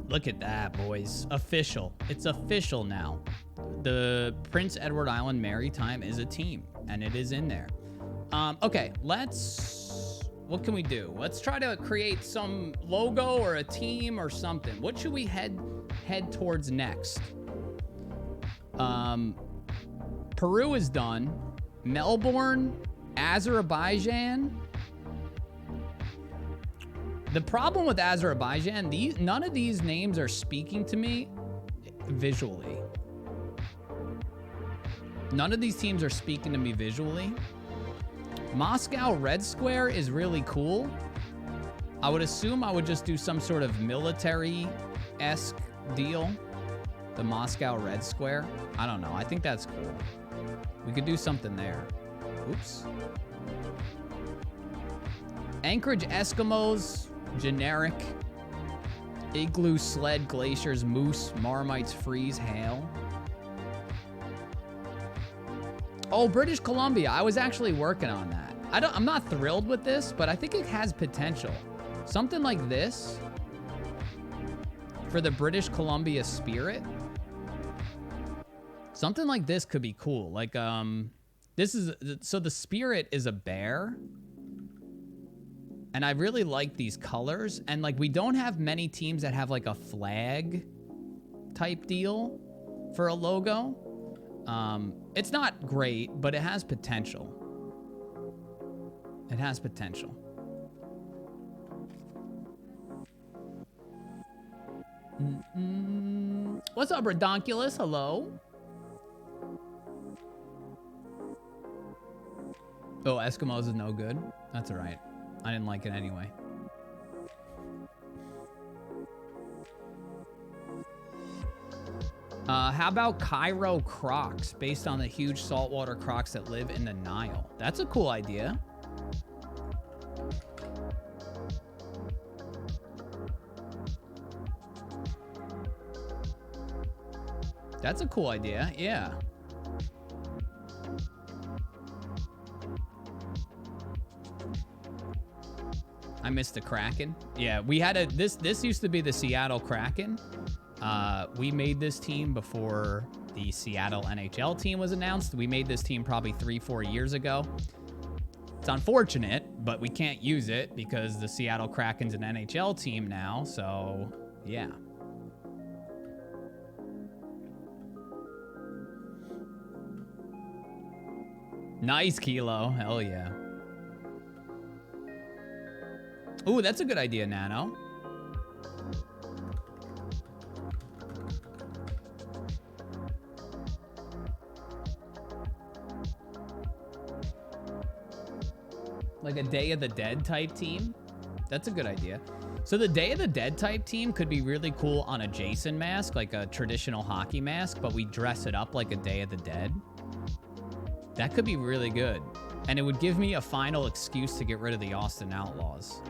[SPEAKER 1] Look at that, boys. Official. It's official now. The Prince Edward Island Maritime is a team, and it is in there. Okay, what can we do? Let's try to create some logo or a team or something. What should we head towards next? Peru is done. Melbourne, Azerbaijan. The problem with Azerbaijan, none of these names are speaking to me visually. None of these teams are speaking to me visually. Moscow Red Square is really cool. I would assume I would just do some sort of military-esque deal. The Moscow Red Square. I don't know. I think that's cool. We could do something there. Oops. Anchorage Eskimos, generic. Igloo, sled, glaciers, moose, marmites, freeze, hail. Oh, British Columbia. I was actually working on that. I'm not thrilled with this, but I think it has potential. Something like this for the British Columbia Spirit. Something like this could be cool. Like, this is, so the Spirit is a bear. And I really like these colors. And like, we don't have many teams that have like a flag type deal for a logo. It's not great, but it has potential. It has potential. What's up, Redonkulous? Hello. Oh, Eskimos is no good. That's all right. I didn't like it anyway. How about Cairo crocs, based on the huge saltwater crocs that live in the Nile? That's a cool idea. That's a cool idea, yeah. I missed the Kraken. Yeah, we had a, this used to be the Seattle Kraken. We made this team before the Seattle NHL team was announced. We made this team probably 3-4 years ago. It's unfortunate, but we can't use it because the Seattle Kraken's an NHL team now, so yeah. Nice, Kilo. Hell yeah. Ooh, that's a good idea, Nano. Like a Day of the Dead type team. That's a good idea. So the Day of the Dead type team could be really cool on a Jason mask, like a traditional hockey mask, but we dress it up like a Day of the Dead. That could be really good. And it would give me a final excuse to get rid of the Austin Outlaws.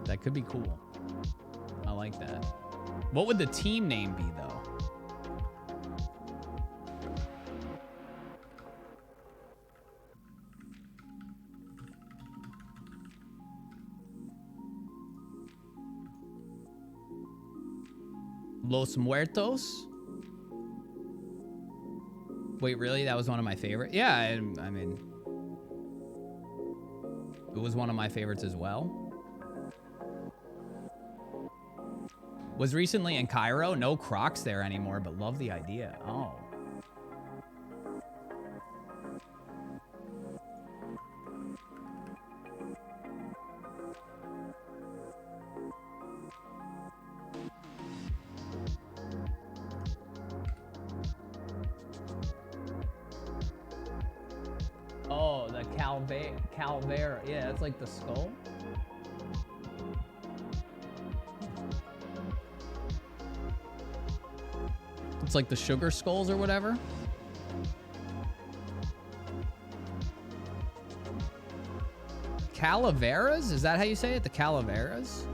[SPEAKER 1] That could be cool. I like that. What would the team name be, though? Los Muertos? Wait, really? That was one of my favorites? Yeah, I mean... It was one of my favorites as well. Was recently in Cairo. No Crocs there anymore, but love the idea. Oh. Oh, the Calvera. Yeah, that's like the skull. It's like the sugar skulls or whatever. Calaveras? Is that how you say it? The Calaveras?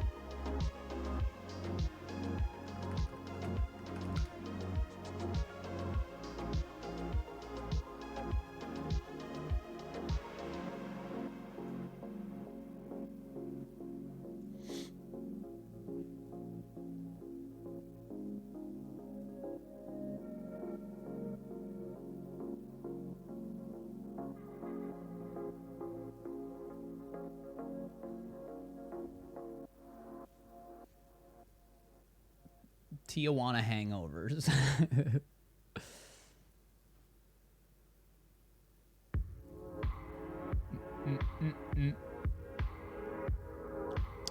[SPEAKER 1] Tijuana hangovers.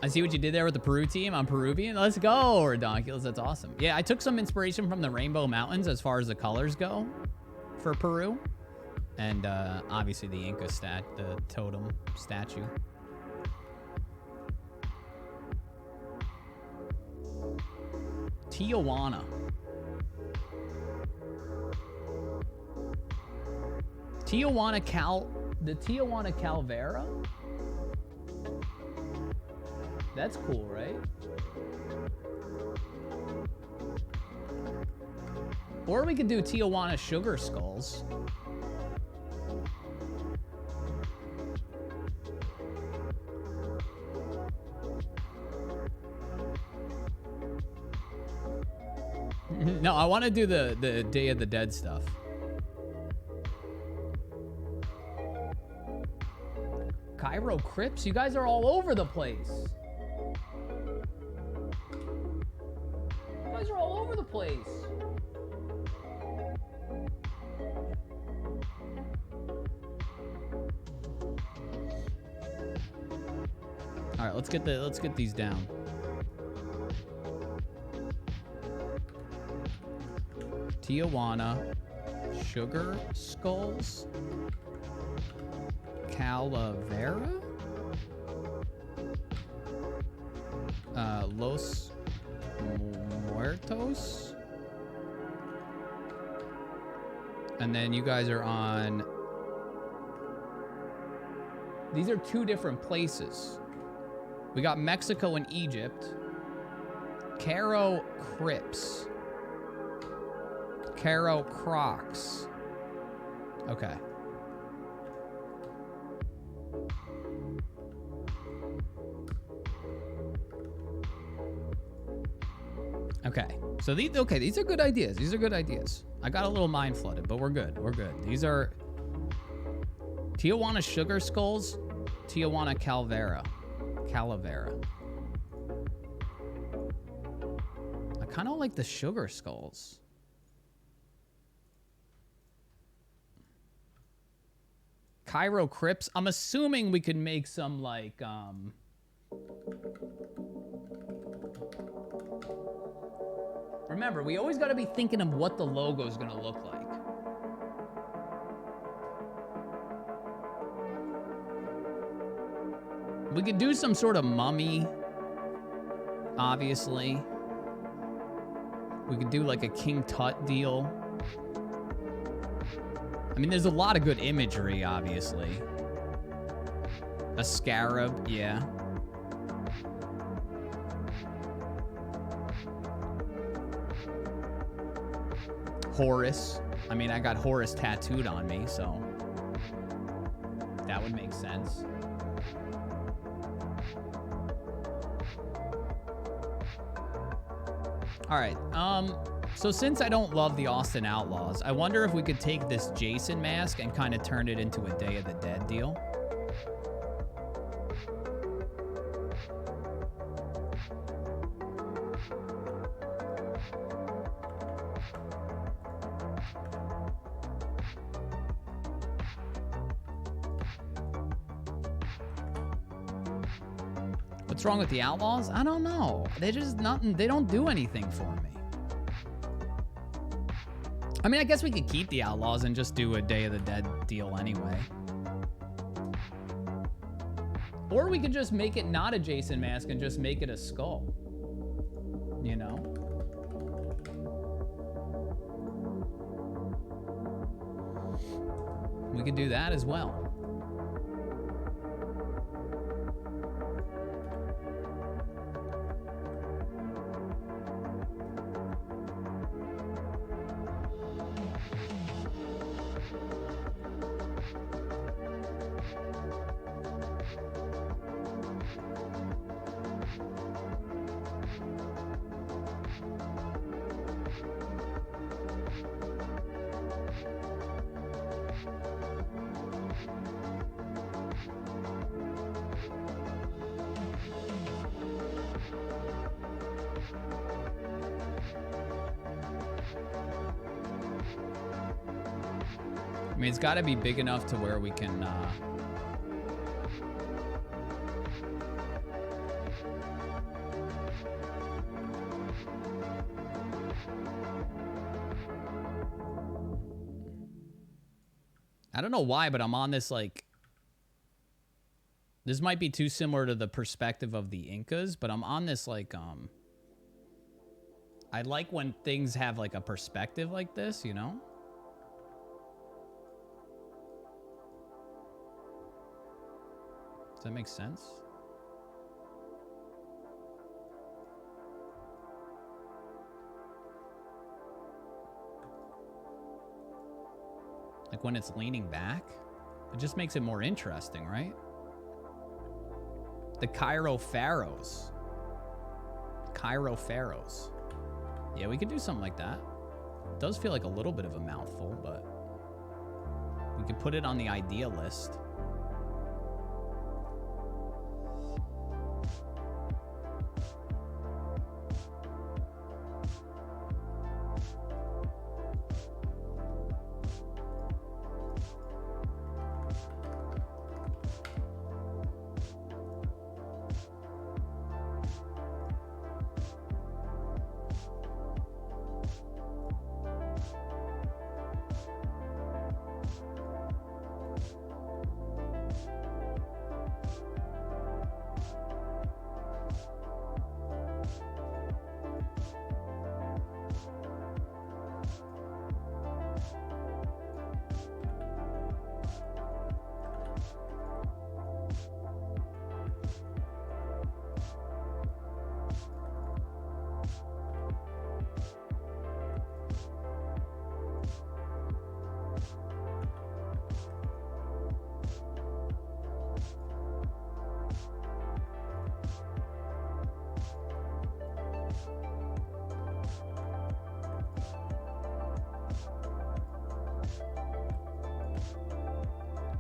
[SPEAKER 1] I see what you did there with the Peru team. I'm Peruvian. Let's go, Redonkulous. That's awesome. Yeah, I took some inspiration from the Rainbow Mountains as far as the colors go for Peru. And obviously the Inca the totem statue. Tijuana. The Tijuana Calvera? That's cool, right? Or we could do Tijuana Sugar Skulls. No, I want to do the Day of the Dead stuff. Cairo Crips? You guys are all over the place. You guys are all over the place. All right, let's get these down. Tijuana Sugar Skulls, Calavera, Los Muertos, and then you guys are on. These are two different places. We got Mexico and Egypt. Cairo Crips. Caro Crocs. Okay. Okay. So these are good ideas. These are good ideas. I got a little mind flooded, but we're good. We're good. These are Tijuana Sugar Skulls, Tijuana Calavera. I kind of like the Sugar Skulls. Cairo Crips. I'm assuming we could make some like remember, we always got to be thinking of what the logo is going to look like. We could do some sort of mummy, obviously. We could do like a King Tut deal. I mean, there's a lot of good imagery, obviously. A scarab, yeah. Horus. I mean, I got Horus tattooed on me, so that would make sense. All right, so since I don't love the Austin Outlaws, I wonder if we could take this Jason mask and kind of turn it into a Day of the Dead deal. What's wrong with the Outlaws? I don't know. They just nothing. They don't do anything for me. I mean, I guess we could keep the Outlaws and just do a Day of the Dead deal anyway. Or we could just make it not a Jason mask and just make it a skull. You know? We could do that as well. I mean, it's got to be big enough to where we can... I don't know why, but I'm on this, like... This might be too similar to the perspective of the Incas, but I'm on this, like, I like when things have, like, a perspective like this, you know? Does that make sense? Like when it's leaning back, it just makes it more interesting, right? The Cairo Pharaohs. Cairo Pharaohs. Yeah, we could do something like that. It does feel like a little bit of a mouthful, but we could put it on the idea list.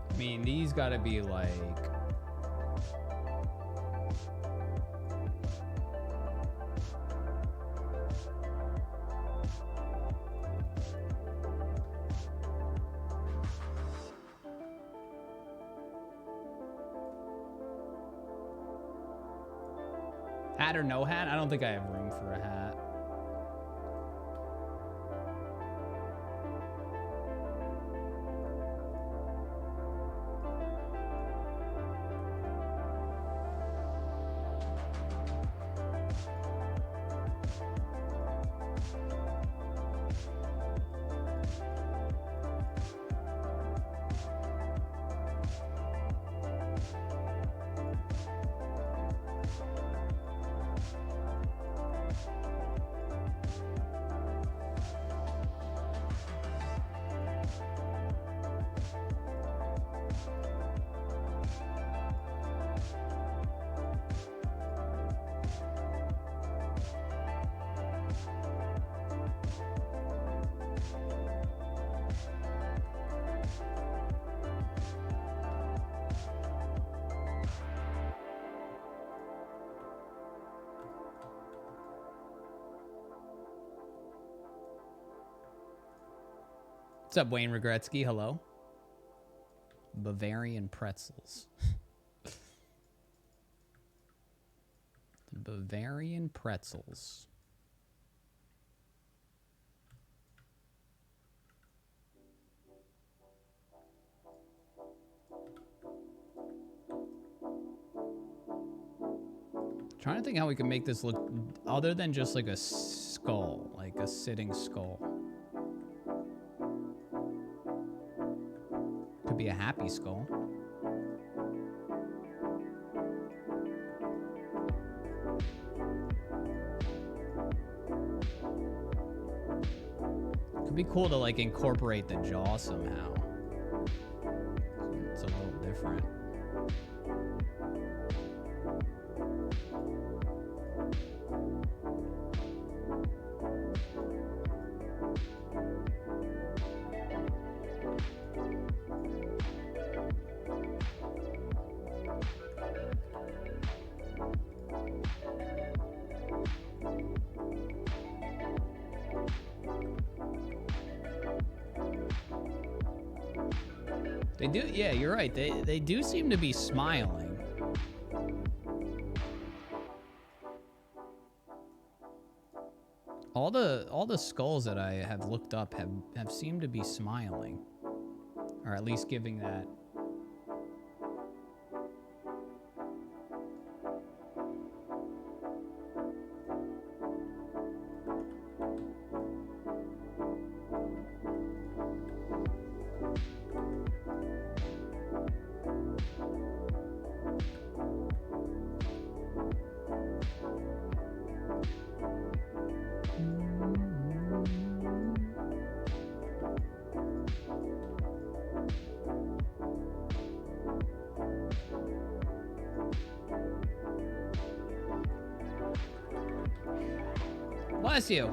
[SPEAKER 1] I mean, these gotta be like... Hat or no hat? I don't think I have room for a hat. What's up, Wayne Regretsky? Hello. Bavarian pretzels. The Bavarian pretzels. Trying to think how we can make this look other than just like a skull, like a sitting skull. Could be a happy skull. Could be cool to like incorporate the jaw somehow. It's a little different. They do, yeah, you're right. They do seem to be smiling. All the skulls that I have looked up have seemed to be smiling, or at least giving that. bless you.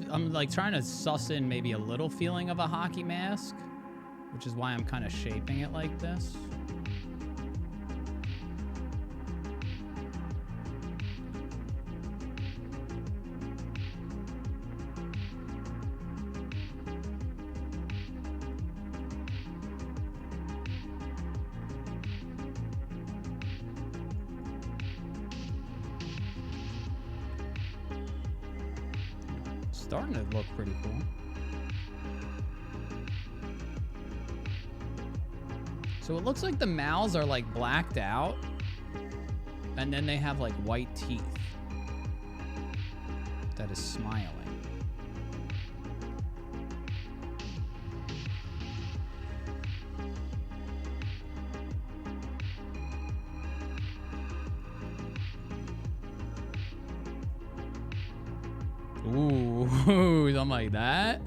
[SPEAKER 1] I'm like trying to suss in maybe a little feeling of a hockey mask, which is why I'm kind of shaping it like this. Starting to look pretty cool. So it looks like the mouths are like blacked out, and then they have like white teeth that is smiling. Ooh, something like that.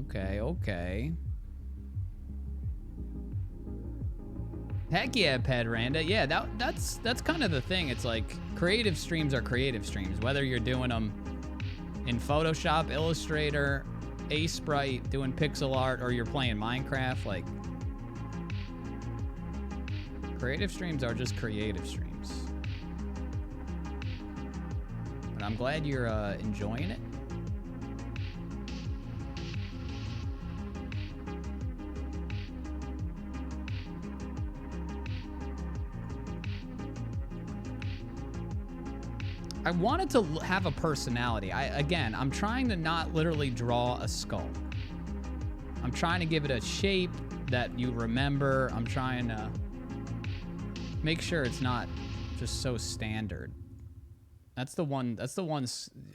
[SPEAKER 1] Okay, okay. Heck yeah, Pedranda. Yeah, that's kind of the thing. It's like creative streams are creative streams. Whether you're doing them in Photoshop, Illustrator, Sprite, doing pixel art, or you're playing Minecraft, like creative streams are just creative streams. But I'm glad you're enjoying it. I wanted to have a personality. I'm trying to not literally draw a skull. I'm trying to give it a shape that you remember. I'm trying to make sure it's not just so standard. That's the one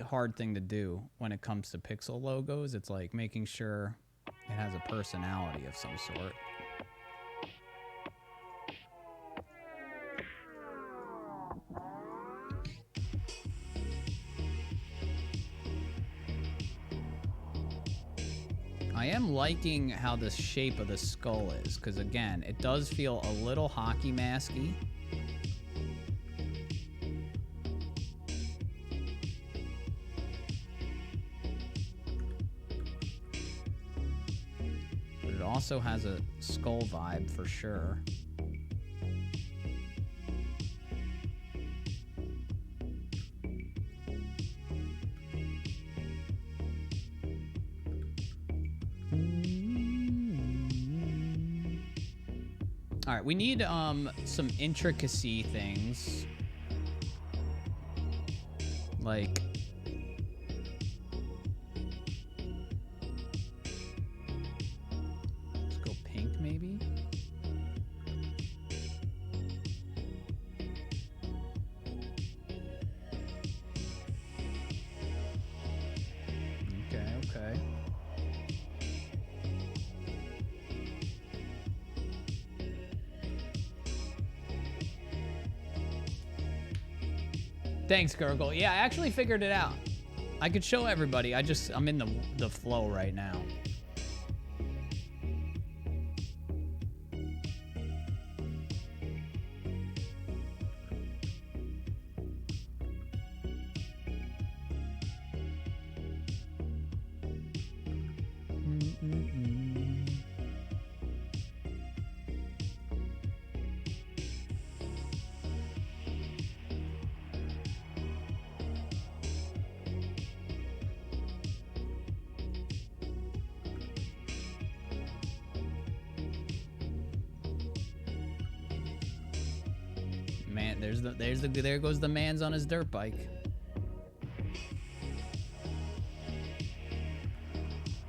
[SPEAKER 1] hard thing to do when it comes to Pixel logos. It's like making sure it has a personality of some sort. I am liking how the shape of the skull is, because again, it does feel a little hockey masky. But it also has a skull vibe for sure. All right, we need some intricacy things. Like let's go pink maybe. Okay. Thanks, Gurgle. Yeah, I actually figured it out. I could show everybody. I'm in the flow right now. Man, there goes the man's on his dirt bike.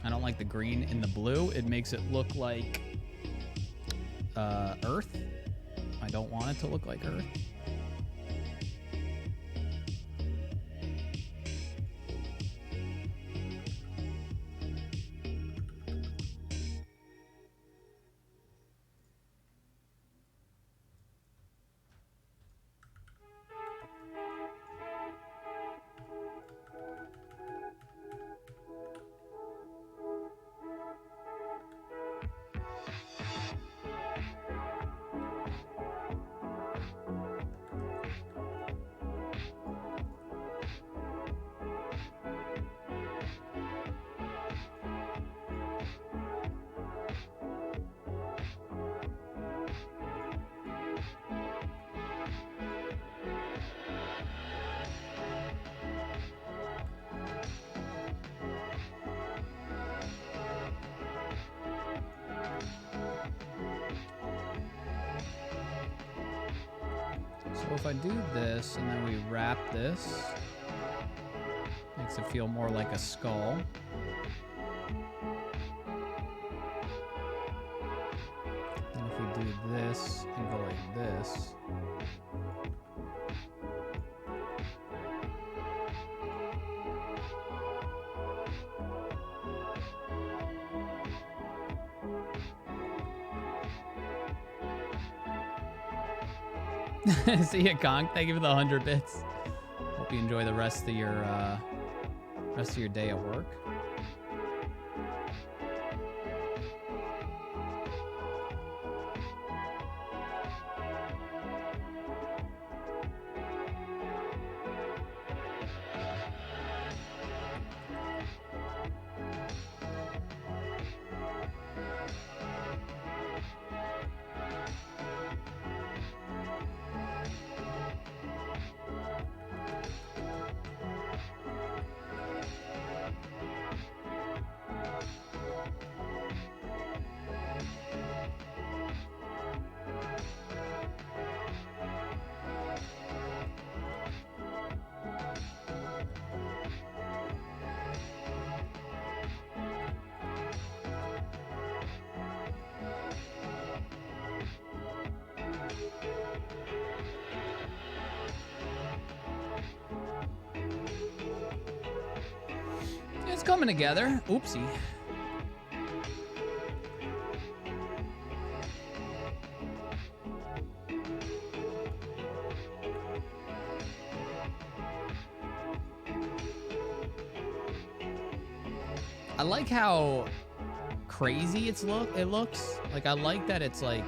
[SPEAKER 1] I don't like the green in the blue. It makes it look like Earth. I don't want it to look like Earth. So if I do this and then we wrap this, makes it feel more like a skull. And if we do this and go like this, see ya, Kong. Thank you for the 100 bits. Hope you enjoy the rest of your day at work. It's coming together. Oopsie. I like how crazy it looks. Like, I like that it's like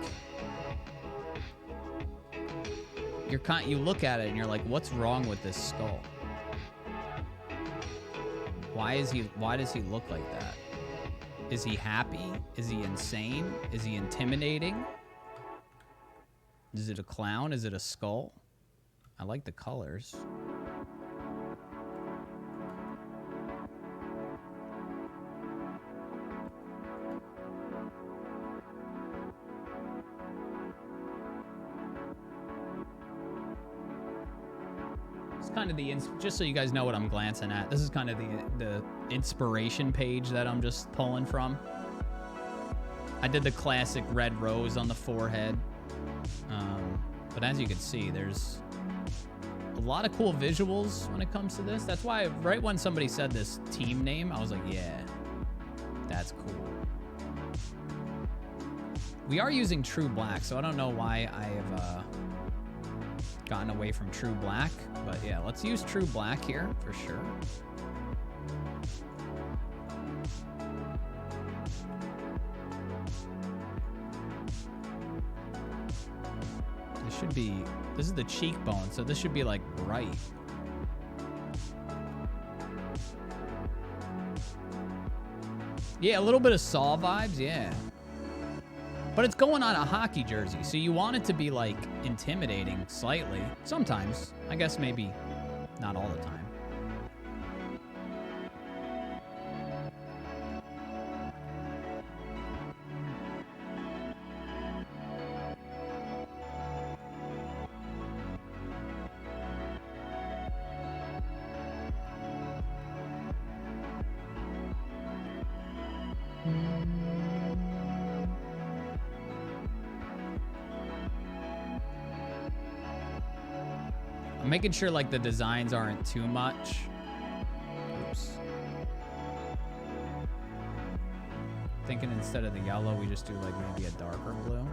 [SPEAKER 1] you look at it and you're like, what's wrong with this skull? Why does he look like that? Is he happy? Is he insane? Is he intimidating? Is it a clown? Is it a skull? I like the colors. Kind of just so you guys know what I'm glancing at. This is kind of the inspiration page that I'm just pulling from. I did the classic red rose on the forehead, but as you can see, there's a lot of cool visuals when it comes to this. That's why right when somebody said this team name, I was like, yeah, that's cool. We are using True Black, so I don't know why I have gotten away from True Black, but yeah, let's use True Black here for sure. This is the cheekbone, so this should be like bright. Yeah, a little bit of Saw vibes, yeah. But it's going on a hockey jersey, so you want it to be, like, intimidating slightly. Sometimes. I guess maybe not all the time. I'm making sure like the designs aren't too much. Oops. Thinking instead of the yellow, we just do like maybe a darker blue.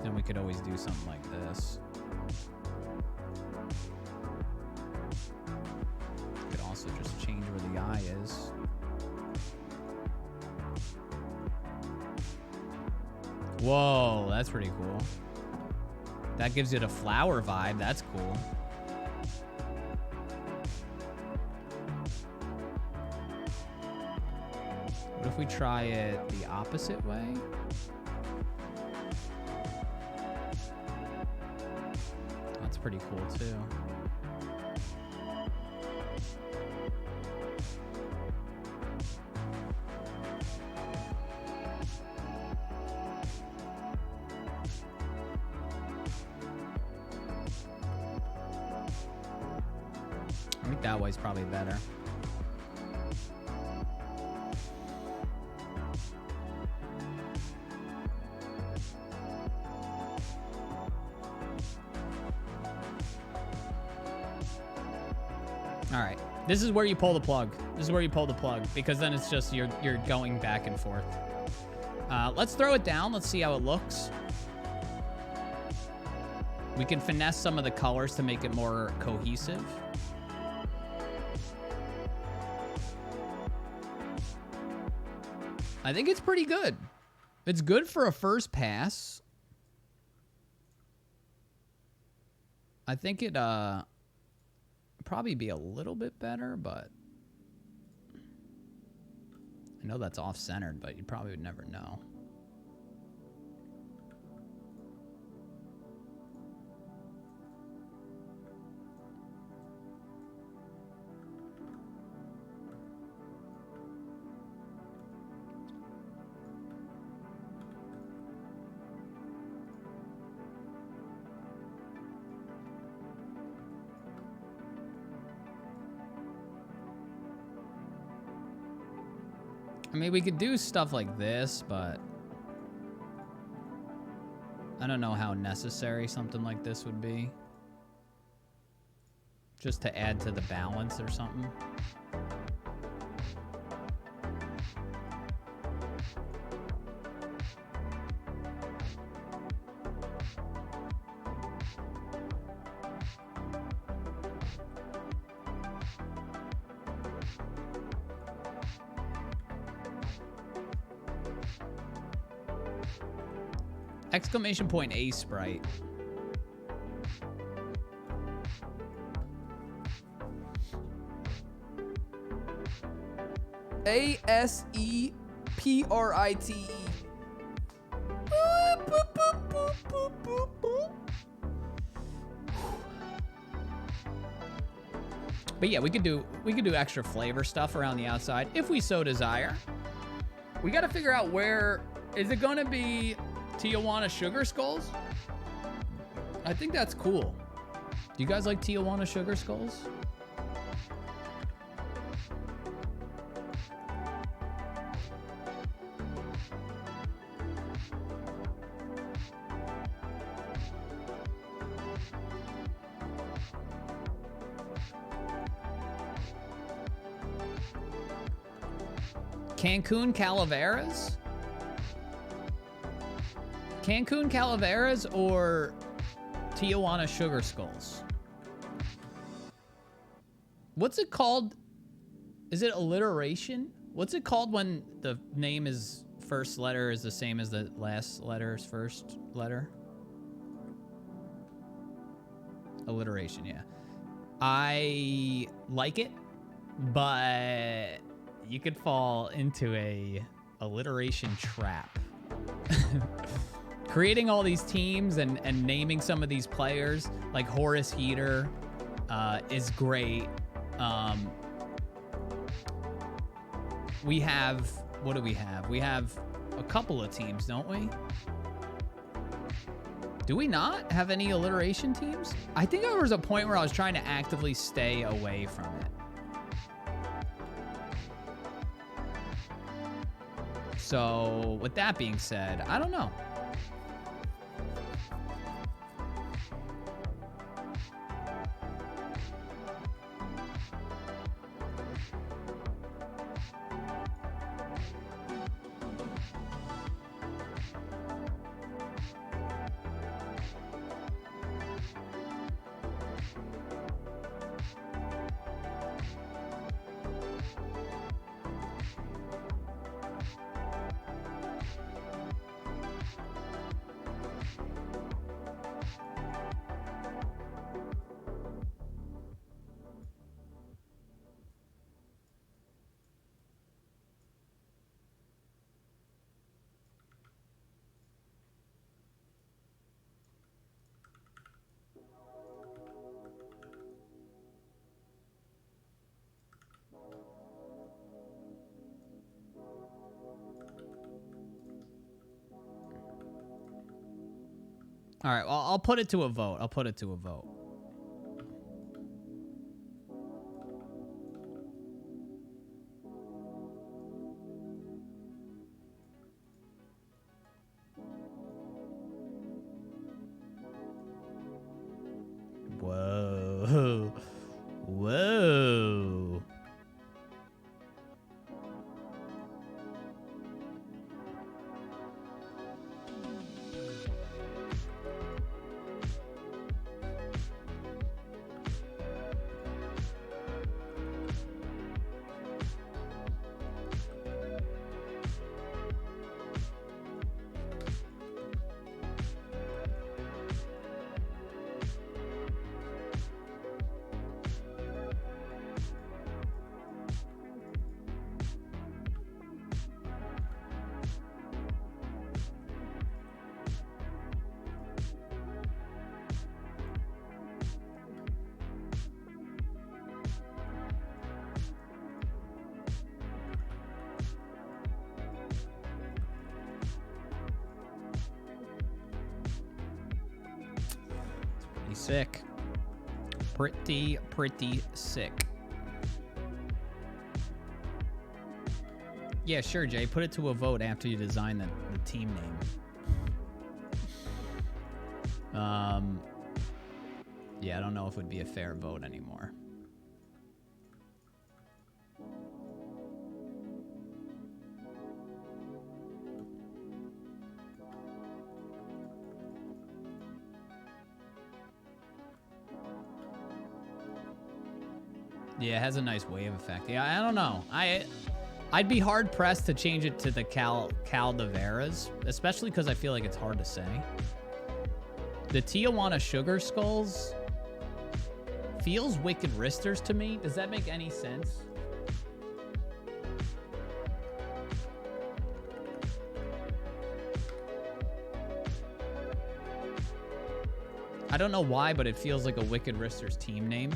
[SPEAKER 1] Then we could always do something like this. Could also just change where the eye is. Whoa, that's pretty cool. That gives it a flower vibe. That's cool. What if we try it the opposite way? That's pretty cool too. I think that way's probably better. All right, this is where you pull the plug. This is where you pull the plug because then it's just you're going back and forth. Let's throw it down. Let's see how it looks. We can finesse some of the colors to make it more cohesive. I think it's pretty good. It's good for a first pass. I think it probably be a little bit better, but I know that's off-centered, but you probably would never know. I mean, we could do stuff like this, but I don't know how necessary something like this would be. Just to add to the balance or something. Exclamation point A sprite.
[SPEAKER 2] ASEPRITE.
[SPEAKER 1] But yeah, we could do extra flavor stuff around the outside if we so desire. We got to figure out where is it going to be. Tijuana Sugar Skulls? I think that's cool. Do you guys like Tijuana Sugar Skulls? Cancun Calaveras? Cancun Calaveras or Tijuana Sugar Skulls? What's it called? Is it alliteration? What's it called when the name is first letter is the same as the last letter's first letter? Alliteration, yeah. I like it, but You could fall into a alliteration trap. Creating all these teams and naming some of these players, like Horace Heater, is great. We have, what do we have? We have a couple of teams, don't we? Do we not have any alliteration teams? I think there was a point where I was trying to actively stay away from it. So, with that being said, I don't know. All right, well, I'll put it to a vote. I'll put it to a vote. Whoa. Whoa. Sick. Pretty sick. Yeah, sure, Jay. Put it to a vote after you design the team name. Yeah, I don't know if it would be a fair vote anymore. Yeah, it has a nice wave effect. Yeah, I don't know. I'd be hard pressed to change it to the Caldeveras, especially because I feel like it's hard to say. The Tijuana Sugar Skulls feels Wicked Wristers to me. Does that make any sense? I don't know why, but it feels like a Wicked Wristers team name.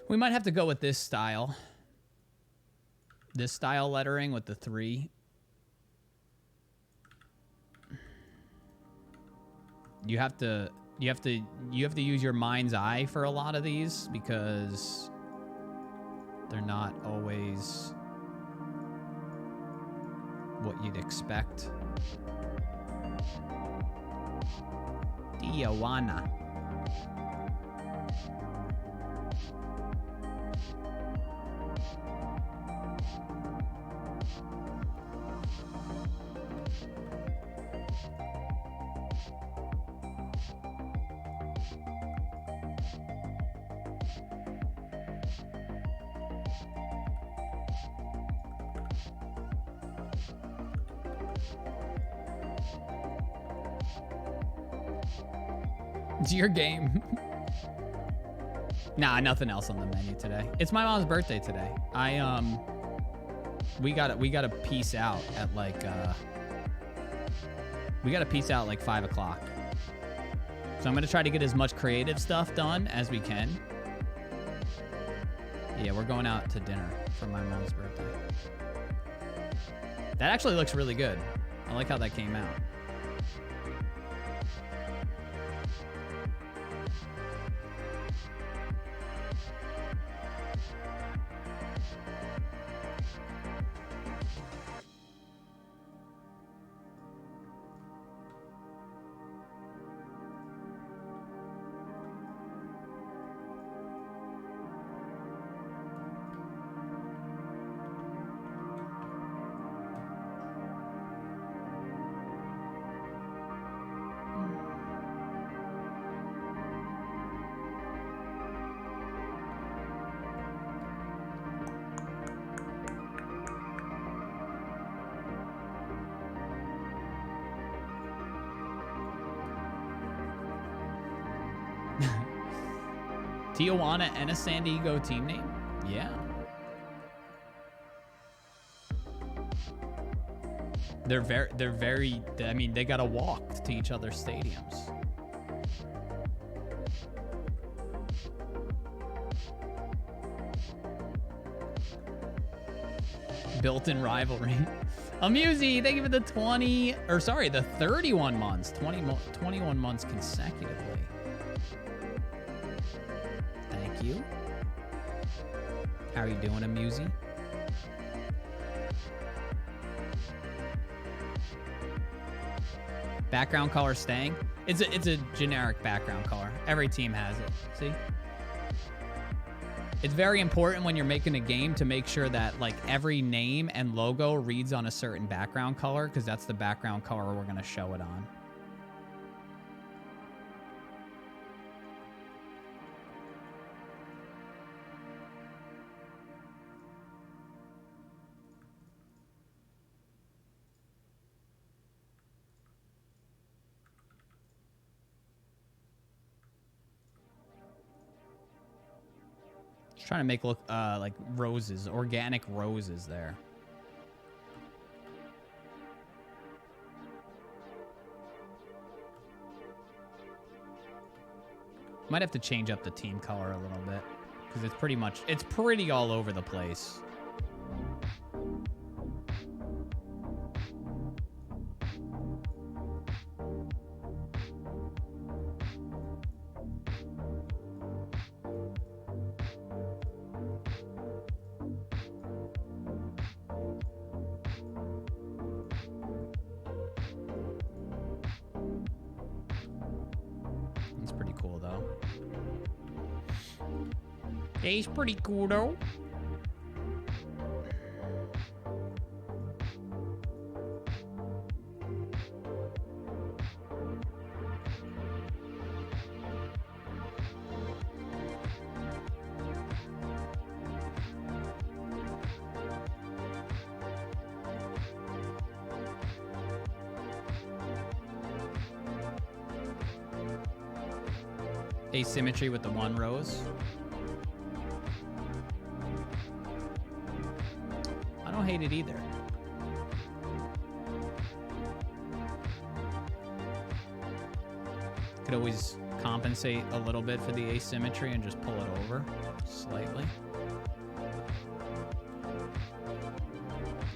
[SPEAKER 1] We might have to go with this style. This style lettering with the 3. You have to use your mind's eye for a lot of these because they're not always what you'd expect. Tijuana. It's your game. Nah, nothing else on the menu today. It's my mom's birthday today. We gotta peace out at like we gotta peace out like 5 o'clock. So I'm gonna try to get as much creative stuff done as we can. Yeah, we're going out to dinner for my mom's birthday. That actually looks really good. I like how that came out. Tijuana and a San Diego team name? Yeah. They're very, I mean, they gotta walk to each other's stadiums. Built-in rivalry. Amusey, thank you for the 31 months. 21 months consecutively. Thank you. How are you doing, Amusey? Background color staying. It's a generic background color. Every team has it. See? It's very important when you're making a game to make sure that like every name and logo reads on a certain background color, because that's the background color we're going to show it on. Trying to make look like roses, organic roses there. Might have to change up the team color a little bit because it's pretty all over the place. He's pretty cool though. Asymmetry with the one rose. I don't hate it either. Could always compensate a little bit for the asymmetry and just pull it over slightly.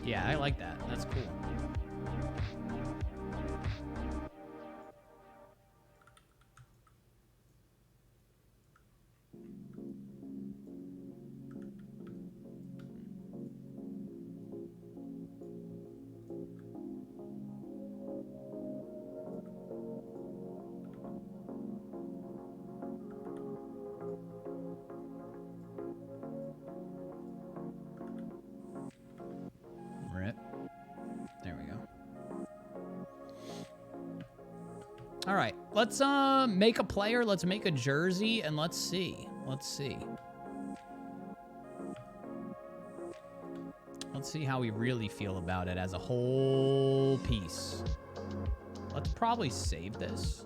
[SPEAKER 1] Yeah, I like that. That's cool. All right, let's make a player. Let's make a jersey, and let's see. Let's see how we really feel about it as a whole piece. Let's probably save this.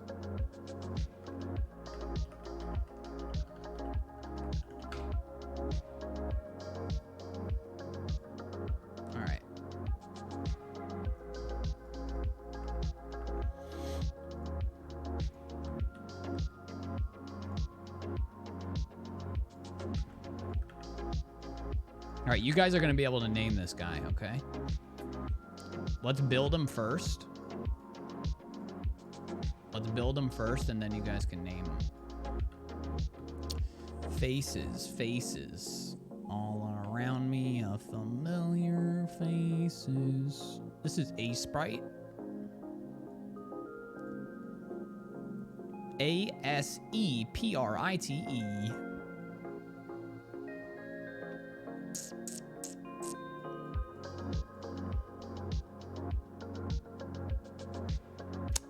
[SPEAKER 1] All right, you guys are going to be able to name this guy, okay? Let's build him first. Let's build him first, and then you guys can name him. Faces, faces. All around me are familiar faces. This is A Sprite. A-S-E-P-R-I-T-E.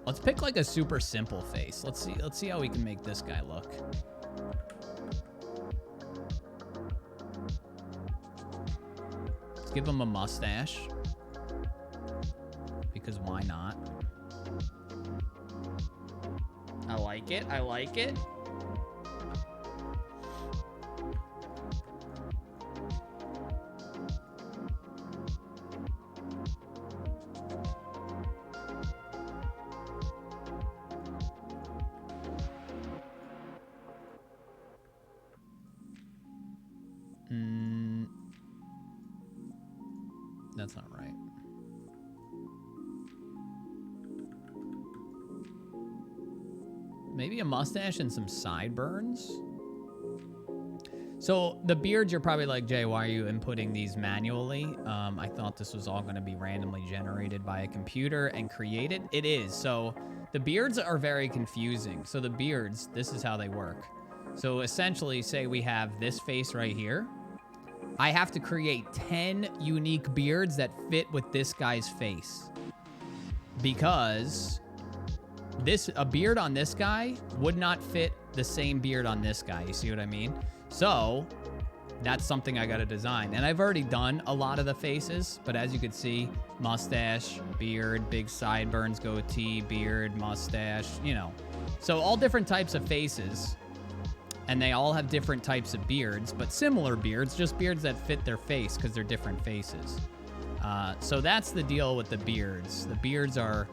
[SPEAKER 1] Let's pick like a super simple face. Let's see how we can make this guy look. Let's give him a mustache. Because why not? I like it. I like it. That's not right. Maybe a mustache and some sideburns. So the beards, you're probably like, Jay, why are you inputting these manually? I thought this was all going to be randomly generated by a computer and created. It is. So the beards are very confusing. So the beards, this is how they work. So essentially, say we have this face right here. I have to create 10 unique beards that fit with this guy's face. Because a beard on this guy would not fit the same beard on this guy. You see what I mean? So that's something I got to design. And I've already done a lot of the faces, but as you can see, mustache, beard, big sideburns, goatee, beard, mustache, you know. So all different types of faces. And they all have different types of beards, but similar beards, just beards that fit their face because they're different faces. So that's the deal with the beards. The beards are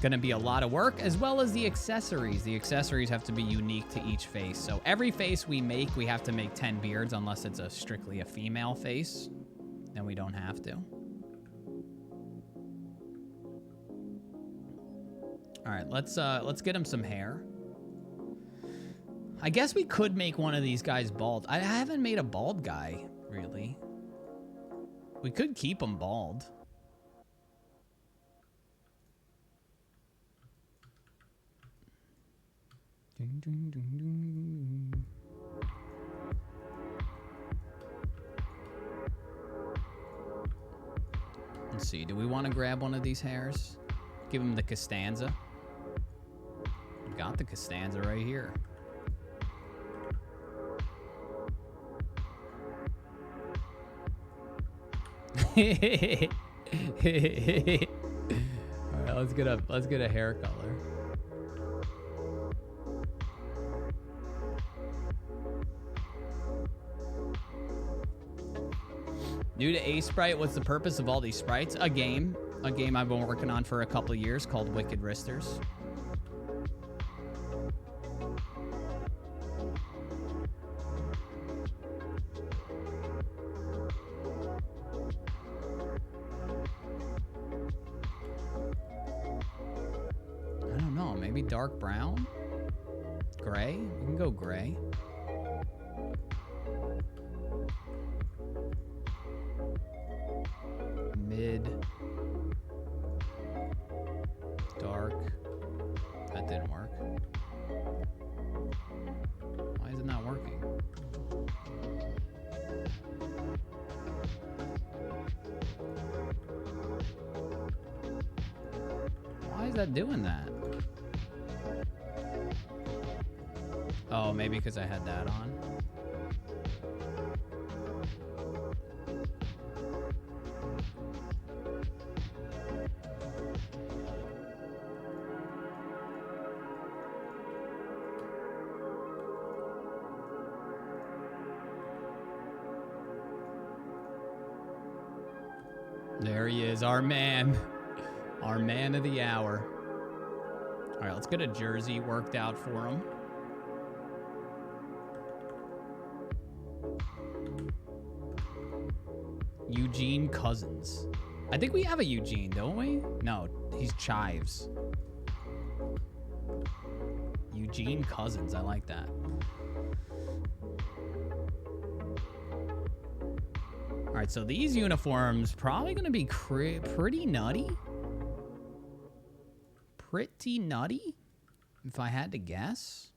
[SPEAKER 1] going to be a lot of work, as well as the accessories. The accessories have to be unique to each face. So every face we make, we have to make 10 beards, unless it's strictly a female face. Then we don't have to. All right, let's get him some hair. I guess we could make one of these guys bald. I haven't made a bald guy, really. We could keep him bald. Let's see. Do we want to grab one of these hairs? Give him the Costanza. Got the Costanza right here. All right, let's get a hair color. New to A Sprite, what's the purpose of all these sprites? A game I've been working on for a couple of years called Wicked Wristers. Dark brown? Gray? We can go gray. Mid. Dark. That didn't work. Why is it not working? Why is that doing that? Oh, maybe because I had that on. There he is, our man. Our man of the hour. All right, let's get a jersey worked out for him. Eugene Cousins. I think we have a Eugene, don't we? No, he's Chives. Eugene Cousins, I like that. All right, so these uniforms probably going to be pretty nutty. Pretty nutty, if I had to guess.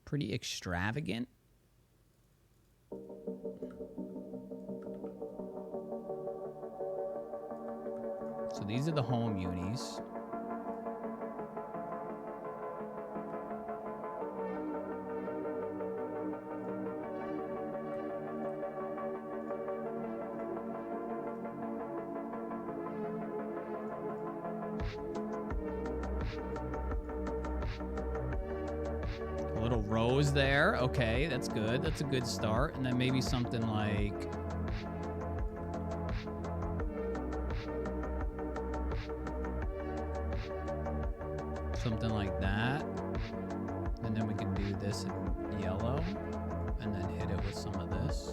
[SPEAKER 1] Pretty extravagant. So these are the home unis. A little rose there. Okay, that's good. That's a good start. And then maybe something like... something like that. And then we can do this in yellow. And then hit it with some of this.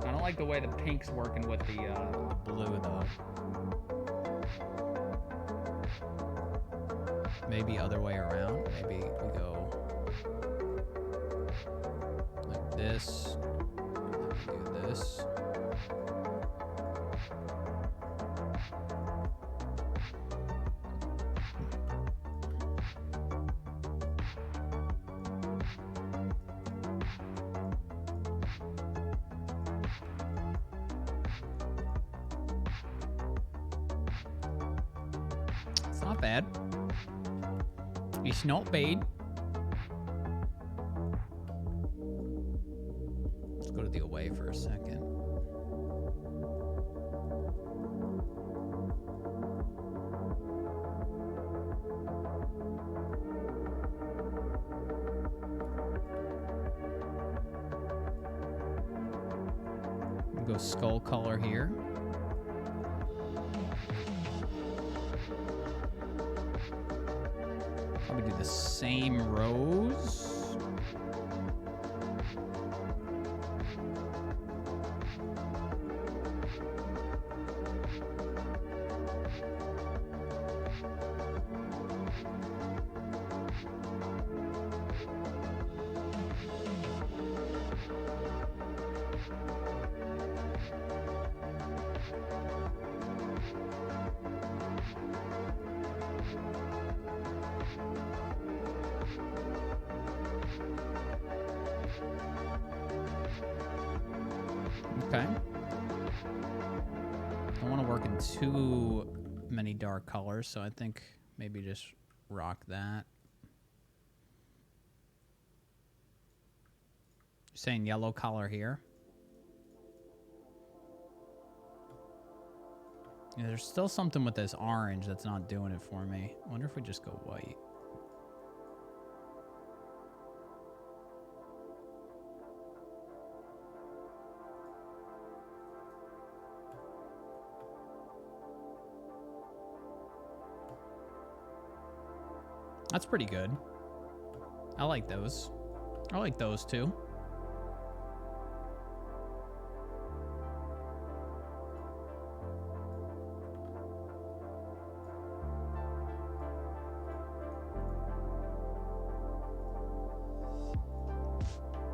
[SPEAKER 1] I don't like the way the pink's working with the blue, though. Maybe other way around. Maybe we go like this. And then we do this. It's not bad. It's not bad. Let's go to the away for a second. We'll go skull color here. Probably do the same rows. Okay. I don't want to work in too many dark colors, so I think maybe just rock that. You're saying yellow color here? Yeah, there's still something with this orange that's not doing it for me. I wonder if we just go white. That's pretty good. I like those. I like those too.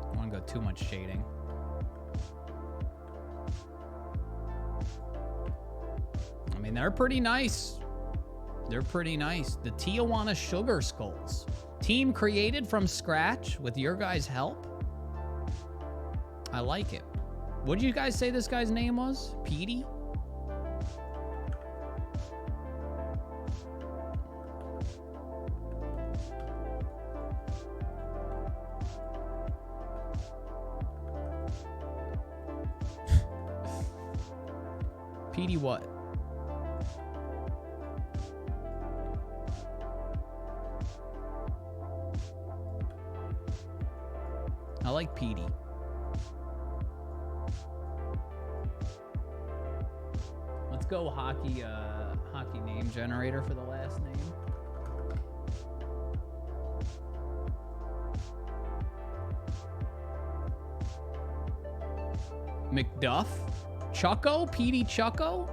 [SPEAKER 1] I don't want to go too much shading. I mean, they're pretty nice. They're pretty nice. The Tijuana Sugar Skulls. Team created from scratch with your guys' help. I like it. What did you guys say this guy's name was? Petey? Petey what? I like Petey. Let's go hockey name generator for the last name. McDuff? Chucko? Petey Chucko?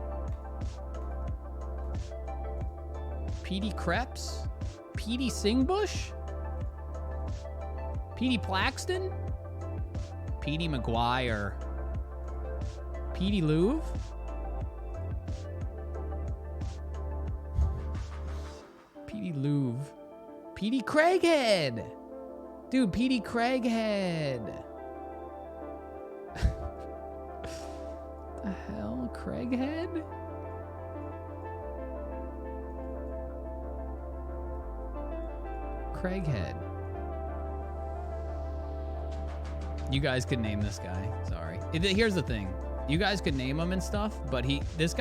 [SPEAKER 1] Petey Kreps? Petey Singbush? Petey Plaxton? Petey McGuire? Petey Louvre? Petey Louvre. Petey Craighead! Dude, Petey Craighead. The hell? Craighead? Craighead. You guys could name this guy. Sorry. Here's the thing. You guys could name him and stuff, but this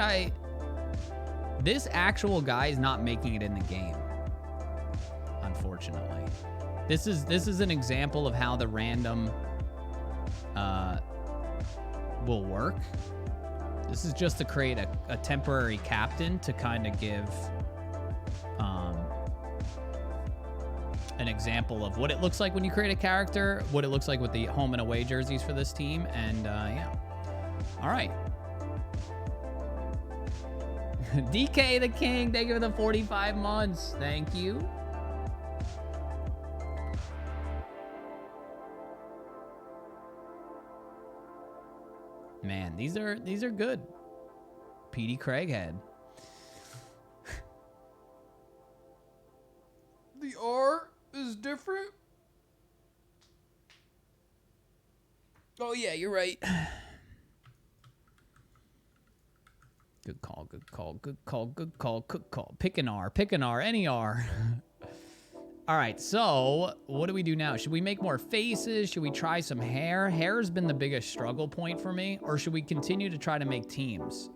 [SPEAKER 1] actual guy is not making it in the game. Unfortunately. This is an example of how the random will work. This is just to create a temporary captain to kind of give an example of what it looks like when you create a character, what it looks like with the home and away jerseys for this team, and yeah. All right. DK the King, thank you for the 45 months. Thank you. Man, these are good. Petey Craighead.
[SPEAKER 2] The R is different.
[SPEAKER 1] Oh yeah, you're right. Good call, good call, good call, good call, good call. Pick an R, any R. All right, so what do we do now? Should we make more faces? Should we try some hair? Hair has been the biggest struggle point for me. Or should we continue to try to make teams?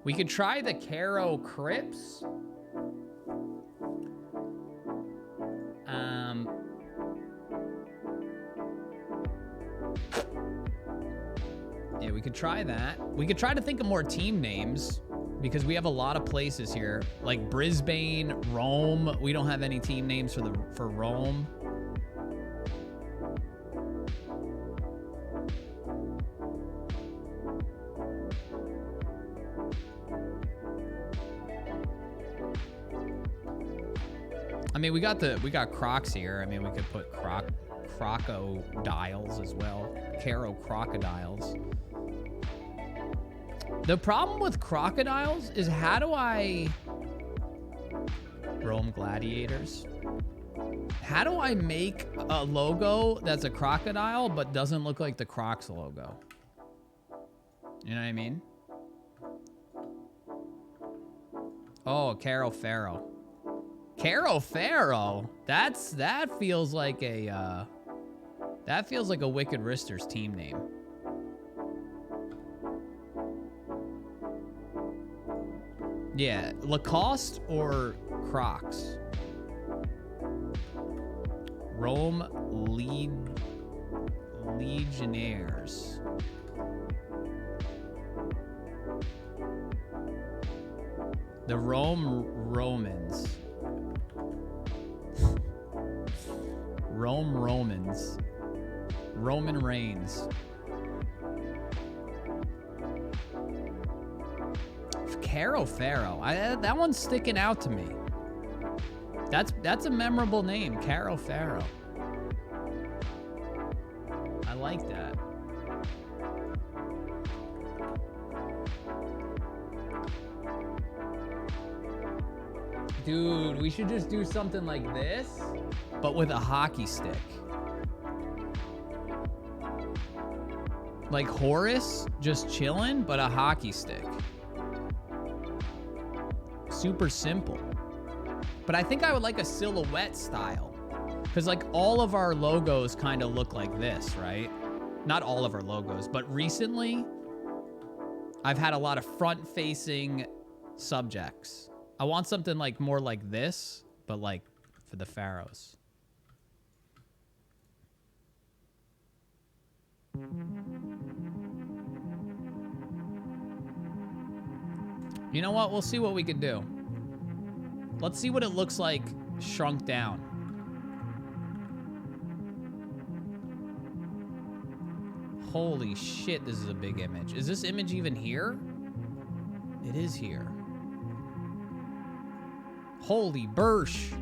[SPEAKER 1] We could try the Caro Crips. Yeah, we could try that. We could try to think of more team names because we have a lot of places here, like Brisbane, Rome. We don't have any team names for Rome. I mean, we got Crocs here. I mean, we could put Crocodiles as well. Caro Crocodiles. The problem with crocodiles is how do I... Rome Gladiators. How do I make a logo that's a crocodile but doesn't look like the Crocs logo? You know what I mean? Oh, Caro Faro. Caro Faro? That feels like a Wicked Wristers team name. Yeah, Lacoste or Crocs? Rome Legionnaires. The Rome Romans. Rome Romans. Roman Reigns. Caro Faro. That one's sticking out to me. That's a memorable name, Caro Faro. I like that. Dude, we should just do something like this, but with a hockey stick. Like Horace, just chilling, but a hockey stick. Super simple. But I think I would like a silhouette style. Because like all of our logos kind of look like this, right? Not all of our logos, but recently I've had a lot of front-facing subjects. I want something like more like this, but like for the pharaohs. You know what? We'll see what we can do. Let's see what it looks like shrunk down. Holy shit, this is a big image. Is this image even here? It is here. Holy bursh.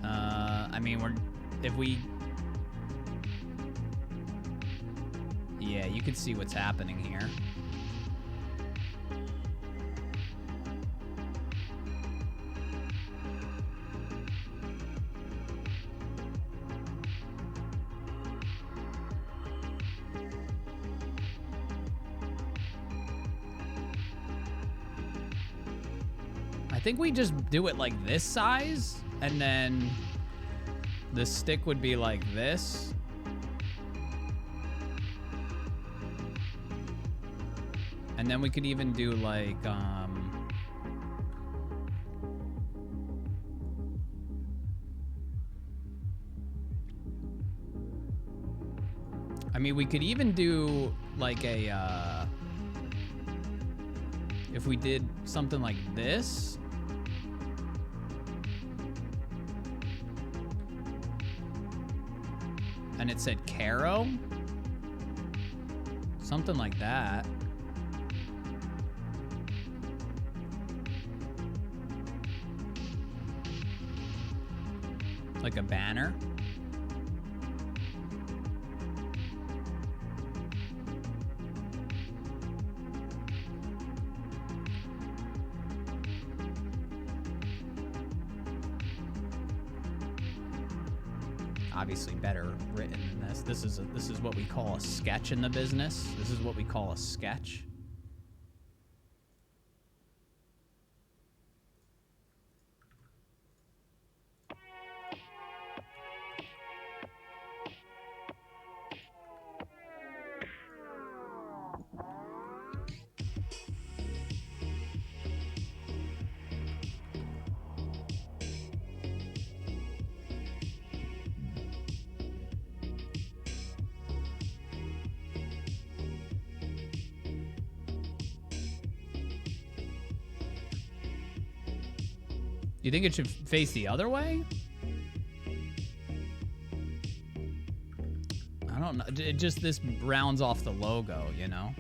[SPEAKER 1] I mean, yeah, you can see what's happening here. I think we just do it like this size, and then the stick would be like this. And then we could even do like, I mean, we could even do like a, if we did something like this. And it said Caro. Something like that. Like a banner. Obviously better written than this. This is what we call a sketch in the business. This is what we call a sketch. Do you think it should face the other way? I don't know. It just, this rounds off the logo, you know?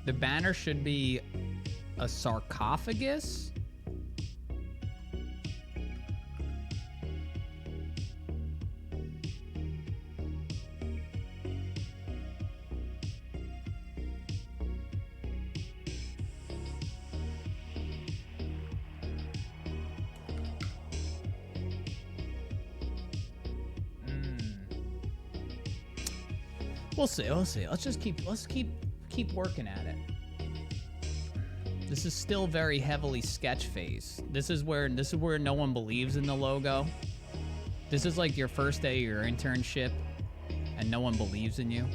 [SPEAKER 1] The banner should be a sarcophagus. We'll see. We'll see. Let's keep working at it. This is still very heavily sketch phase. This is where no one believes in the logo. This is like your first day of your internship and no one believes in you.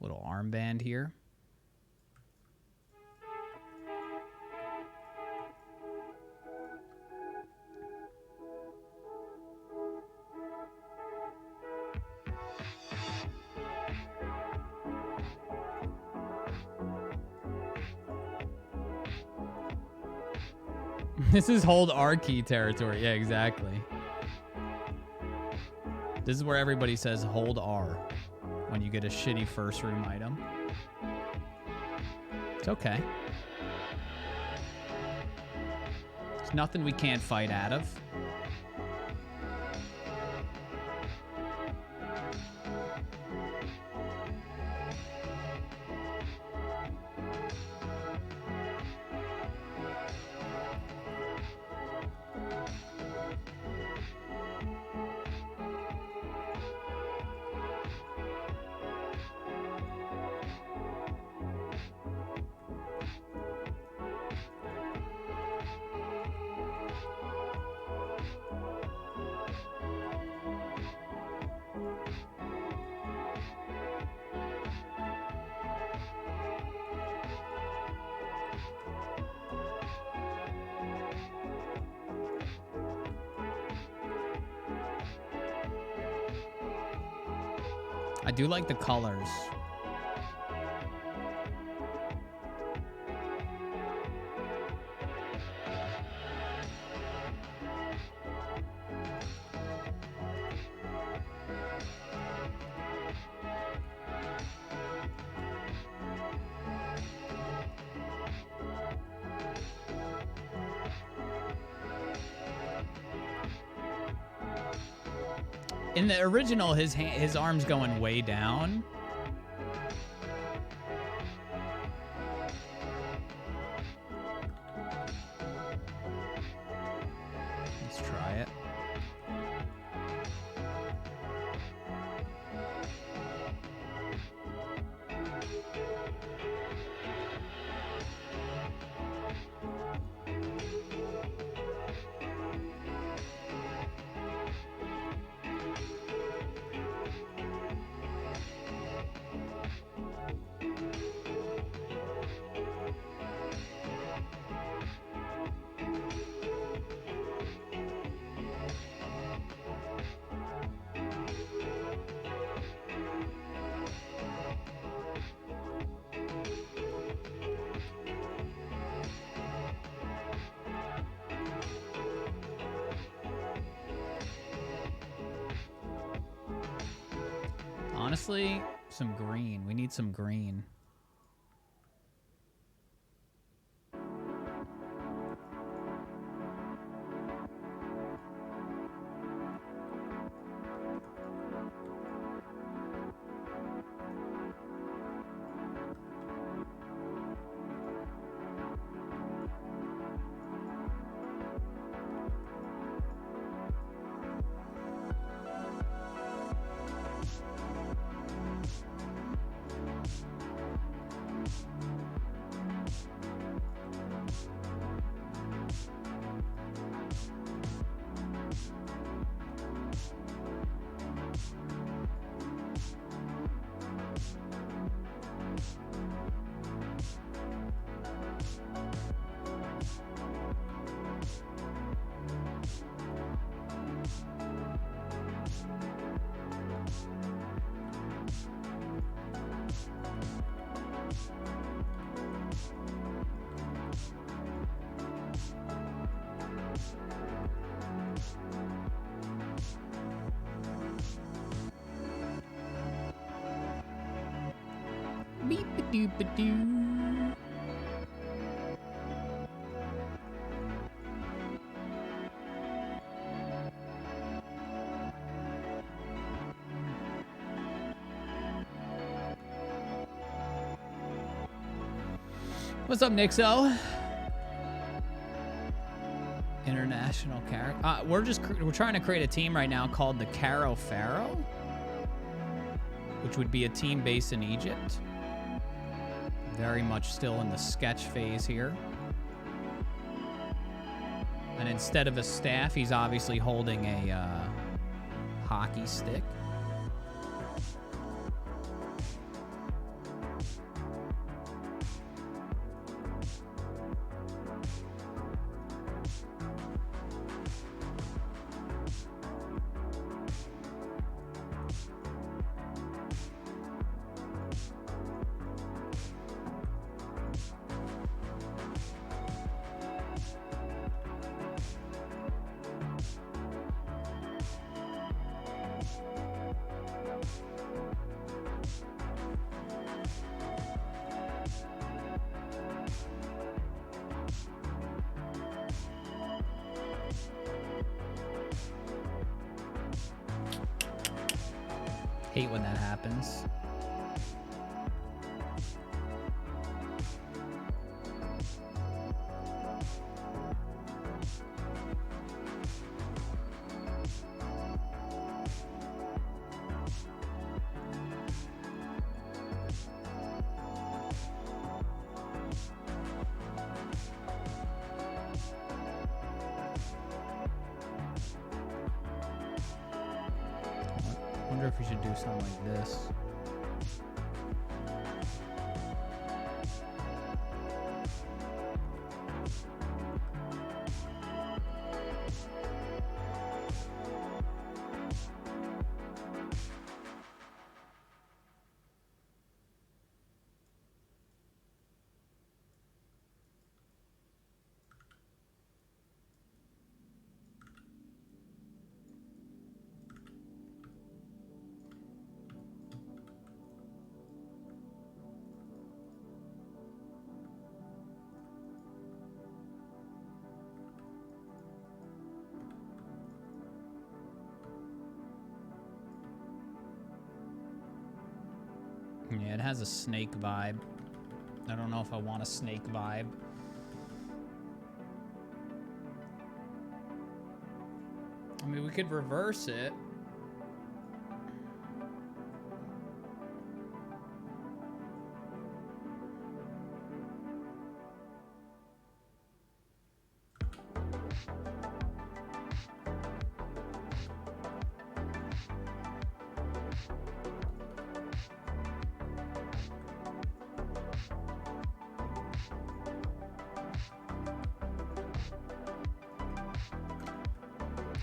[SPEAKER 1] Little armband here. This is hold R key territory. Yeah, exactly. This is where everybody says hold R when you get a shitty first room item. It's okay. There's nothing we can't fight out of. I do like the colors. In the original, his arm's going way down. Let's try it. Honestly, some green. We need some green. Beep-a-doop-a-doo. What's up, Nixo? International character. We're trying to create a team right now called the Caro Pharaoh, which would be a team based in Egypt. Very much still in the sketch phase here. And instead of a staff, he's obviously holding a hockey stick. Hate when that happens. I wonder if we should do something like this. Yeah, it has a snake vibe. I don't know if I want a snake vibe. I mean, we could reverse it.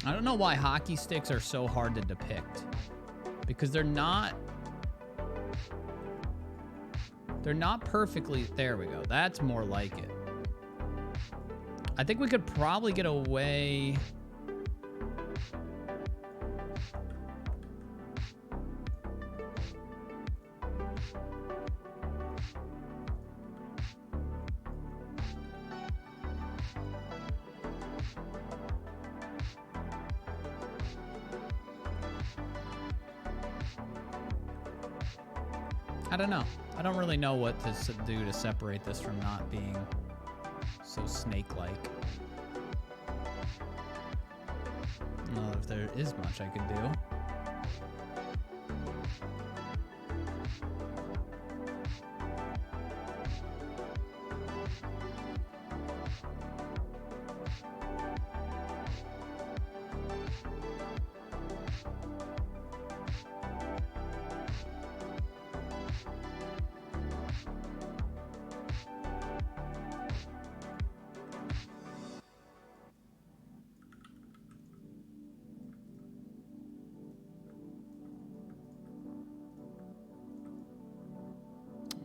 [SPEAKER 1] I don't know why hockey sticks are so hard to depict. Because they're not perfectly... There we go. That's more like it. I think we could probably get away... I don't know. I don't really know what to do to separate this from not being so snake-like. I don't know if there is much I could do.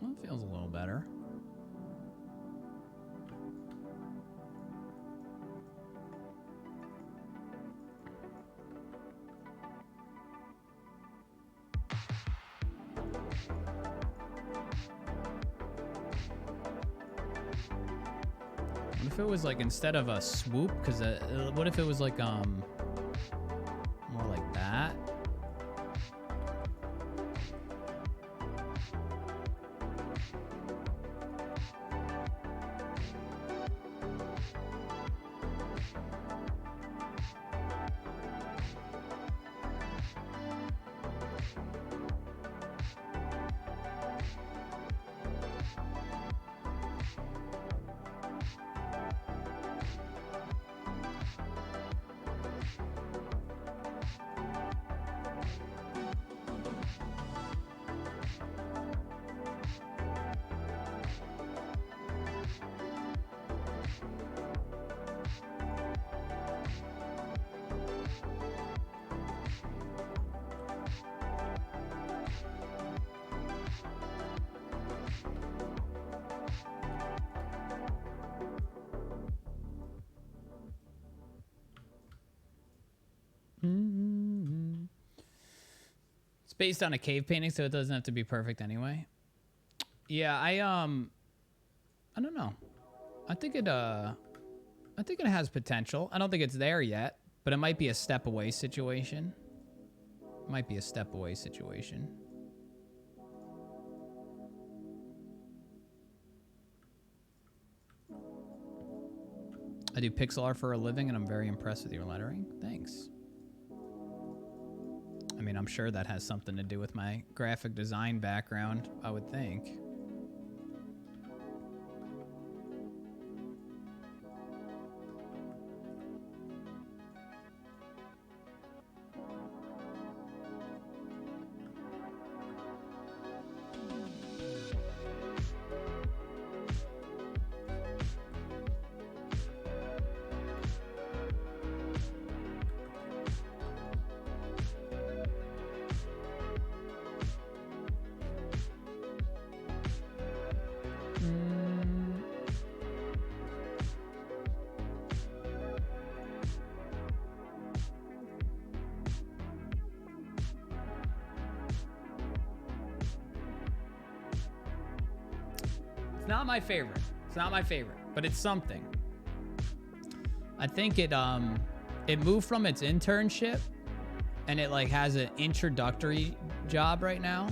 [SPEAKER 1] Well, it feels a little better. What if it was like instead of a swoop? Because what if it was like more like that? based on a cave painting, so it doesn't have to be perfect anyway. Yeah, I don't know. I think it has potential. I don't think it's there yet, but it might be a step away situation. Might be a step away situation. I do pixel art for a living, and I'm very impressed with your lettering. Thanks. I mean, I'm sure that has something to do with my graphic design background, I would think. Not my favorite. It's not my favorite, but it's something. I think it moved from its internship, and it like has an introductory job right now.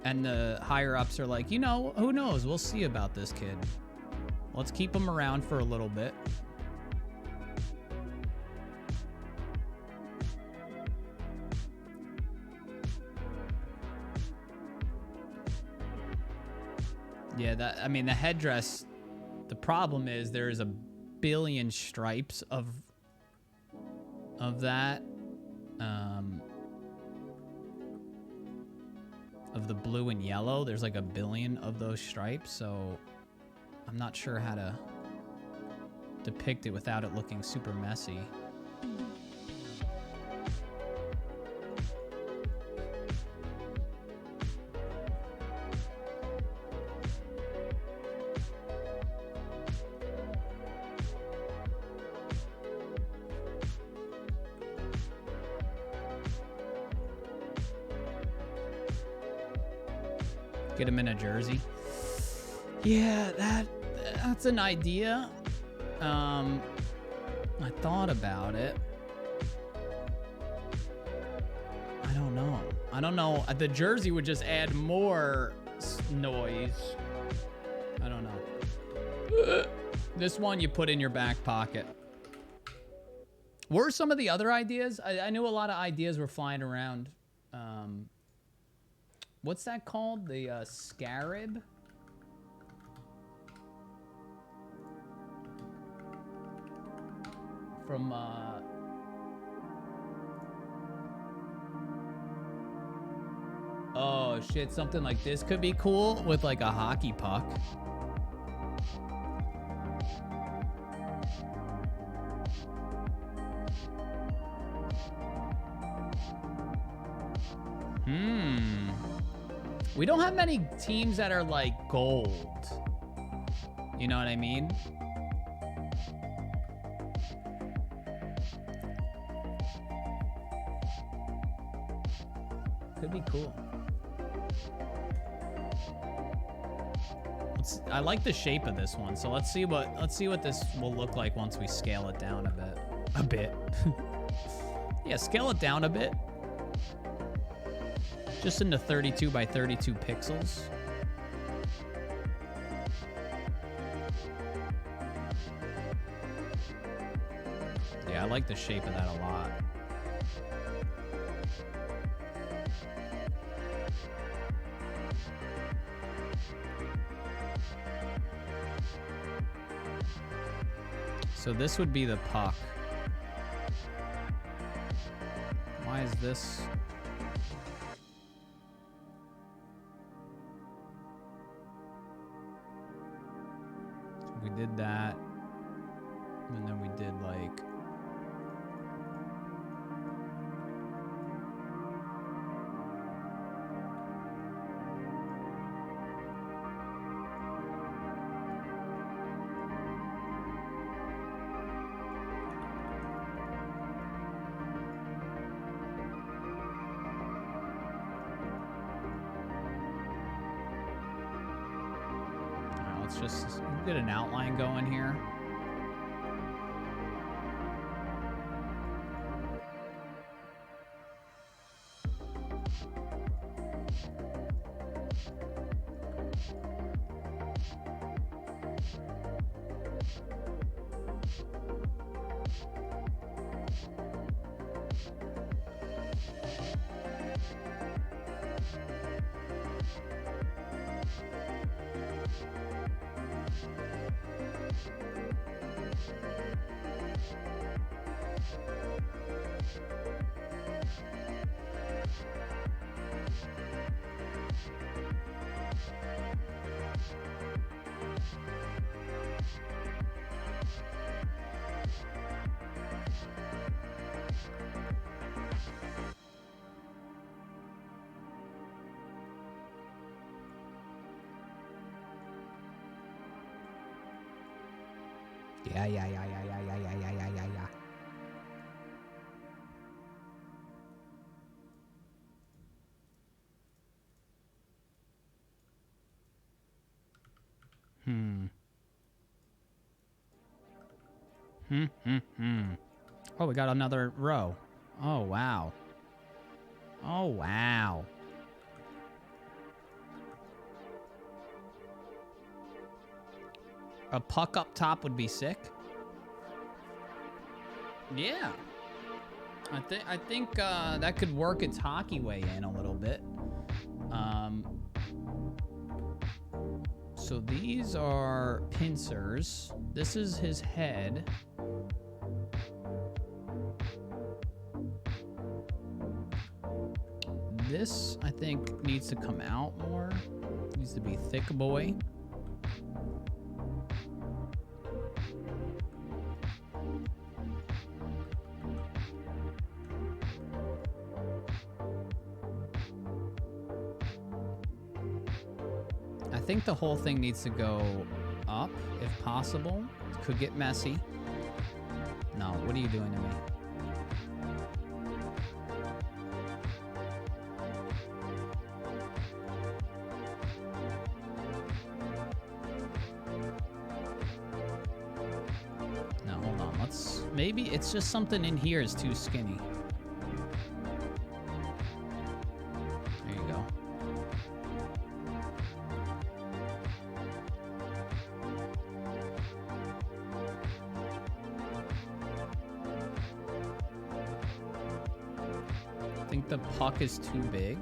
[SPEAKER 1] And the higher ups are like, you know, who knows? We'll see about this kid. Let's keep him around for a little bit. Yeah, I mean, the headdress, the problem is there's a billion stripes of that, of the blue and yellow. There's like a billion of those stripes, so I'm not sure how to depict it without it looking super messy. Get him in a jersey. Yeah, that's an idea. I thought about it. I don't know. The jersey would just add more noise. I don't know. This one you put in your back pocket. What were some of the other ideas? I knew a lot of ideas were flying around. What's that called? The scarab? From oh shit, something like this could be cool with like a hockey puck. We don't have many teams that are like gold. You know what I mean? Could be cool. I like the shape of this one, so let's see what this will look like once we scale it down a bit. Yeah, scale it down a bit. Just into 32 by 32 pixels. Yeah, I like the shape of that a lot. So this would be the puck. Why is this? We did that, and then we did like Let's just get an outline going here. Yeah. Oh, we got another row. Oh, wow. Oh, wow. A puck up top would be sick. Yeah. I think that could work its hockey way in a little bit. So these are pincers. This is his head. This, I think, needs to come out more. Needs to be thick boy. I think the whole thing needs to go up, if possible. It could get messy. No, what are you doing to me? No, hold on. Maybe it's just something in here is too skinny. There you go. I think the puck is too big.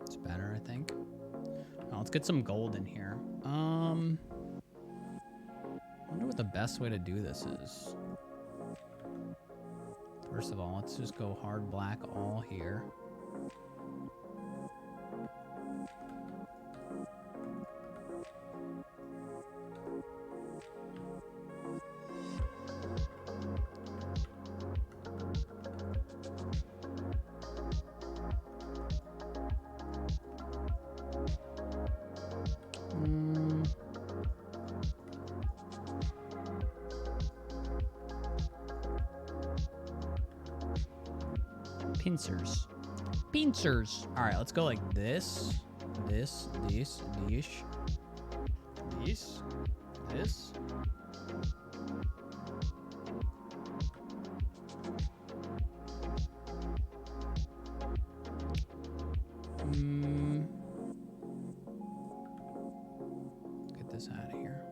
[SPEAKER 1] It's better, I think. Now, let's get some gold in here. I wonder what the best way to do this is. First of all, let's just go hard black all here. Pincers. All right, let's go like this, this, this. Get this out of here.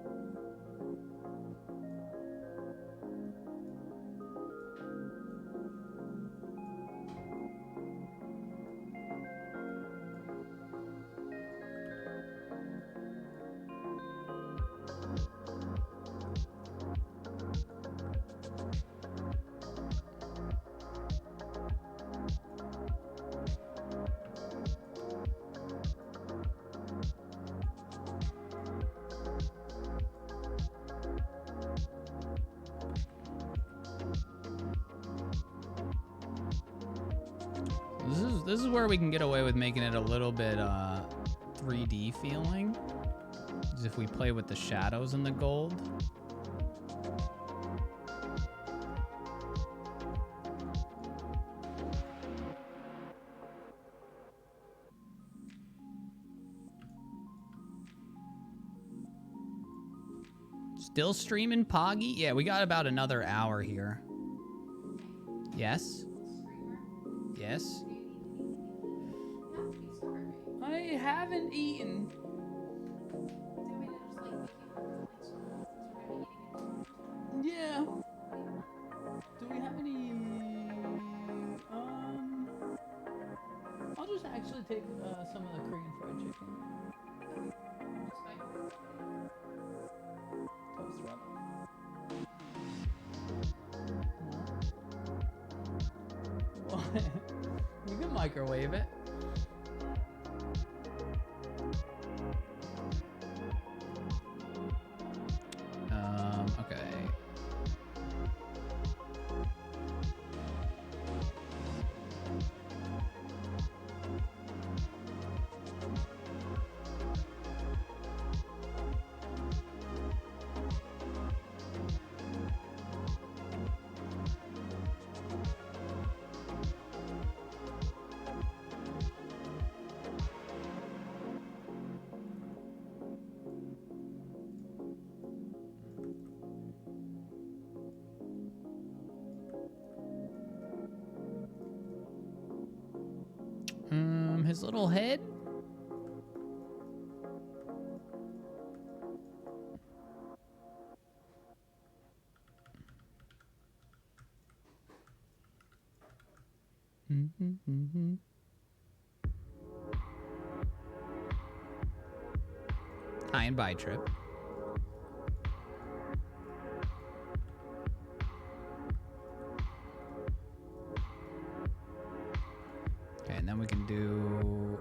[SPEAKER 1] This is where we can get away with making it a little bit 3D feeling. Is if we play with the shadows and the gold. Still streaming Poggy? Yeah, we got about another hour here. Yes? Yes? I haven't eaten. Yeah. Do we have any... I'll just actually take some of the Korean fried chicken. Toast wrap. No. What? You can microwave it. Okay. His little head. Hi and bye trip. Okay, and then we can do...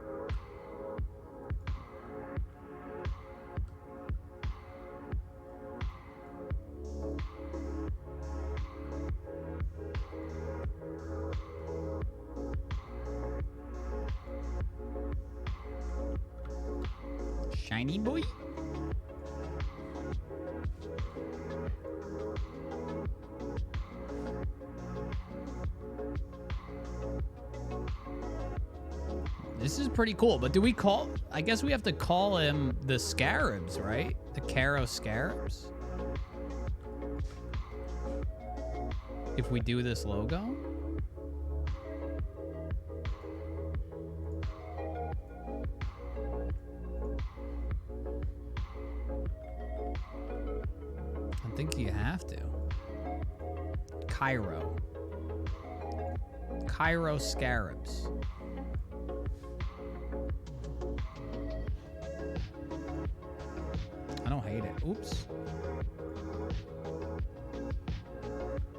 [SPEAKER 1] Shiny boy. This is pretty cool, but do we call... I guess we have to call him the Scarabs, right? The Caro Scarabs? If we do this logo? I think you have to. Cairo. Cairo Scarabs. I don't hate it. Oops.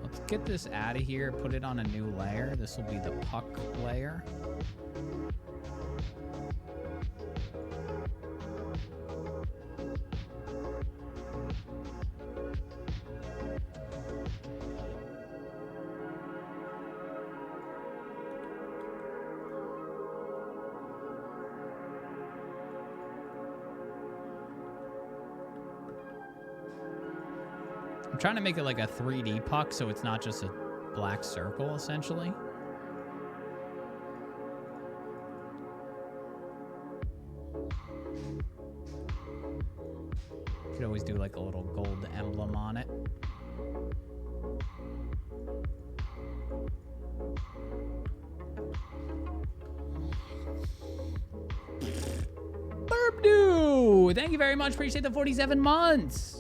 [SPEAKER 1] Let's get this out of here, put it on a new layer. This will be the puck layer. I'm trying to make it like a 3D puck so it's not just a black circle, essentially. Could always do like a little gold emblem on it. Burbdo! Thank you very much. Appreciate the 47 months.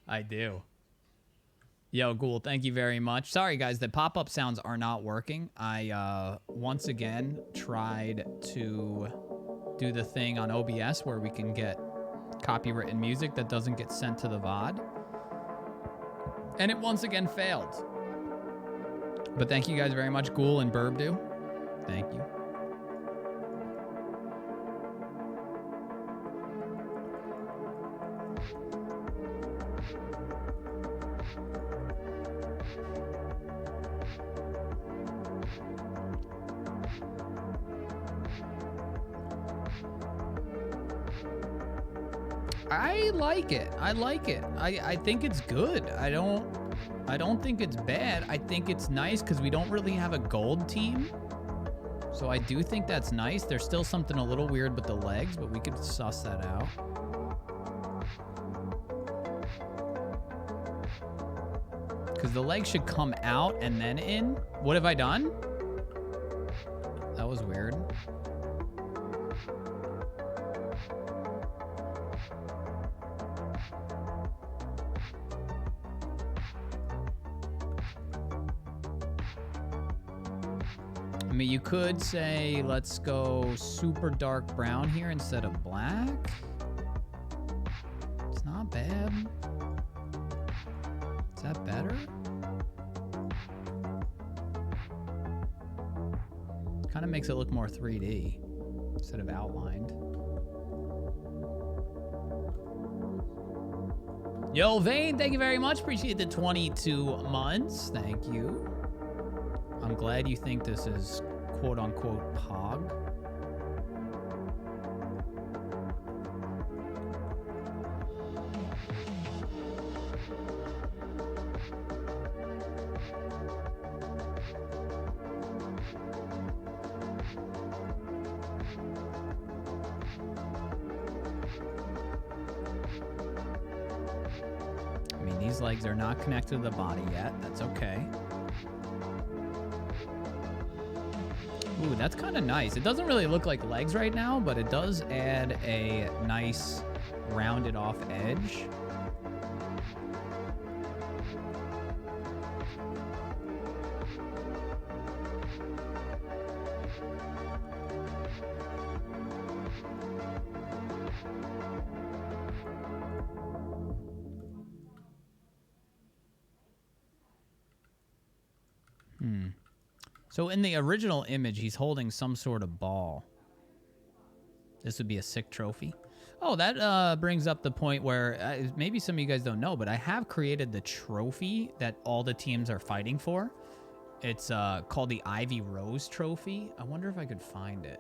[SPEAKER 1] I do. Yo, Ghoul, thank you very much. Sorry, guys, the pop-up sounds are not working. I, once again, tried to do the thing on OBS where we can get copywritten music that doesn't get sent to the VOD. And it once again failed. But thank you guys very much, Ghoul and Burbdo. Thank you. I like it. I like it. I think it's good. I don't think it's bad. I think it's nice because we don't really have a gold team. So I do think that's nice. There's still something a little weird with the legs, but we could suss that out. Because the legs should come out and then in. What have I done? That was weird. I mean, you could say, let's go super dark brown here instead of black. It's not bad. Is that better? Kind of makes it look more 3D instead of outlined. Yo, Vane, thank you very much. Appreciate the 22 months. Thank you. I'm glad you think this is quote-unquote pog. I mean, these legs are not connected to the body yet. That's okay. Ooh, that's kind of nice. It doesn't really look like legs right now, but it does add a nice rounded off edge. So in the original image, he's holding some sort of ball. This would be a sick trophy. Oh, that brings up the point where maybe some of you guys don't know, but I have created the trophy that all the teams are fighting for. It's called the Ivy Rose Trophy. I wonder if I could find it.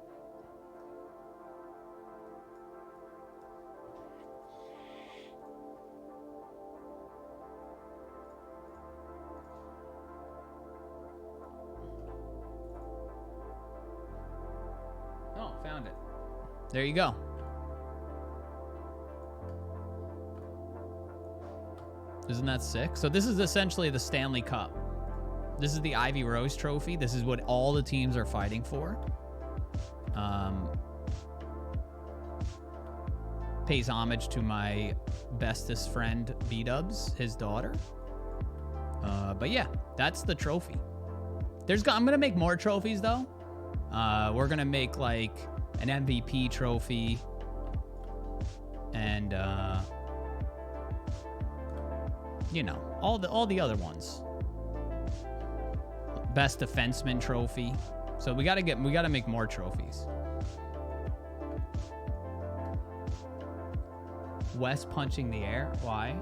[SPEAKER 1] Oh, found it. There you go. Isn't that sick? So this is essentially the Stanley Cup. This is the Ivy Rose Trophy. This is what all the teams are fighting for. Pays homage to my bestest friend, B-Dubs, his daughter. But yeah, that's the trophy. I'm going to make more trophies, though. We're going to make, like, an MVP trophy. And, you know, all the other ones. Best defenseman trophy. So we gotta make more trophies. West punching the air. Why?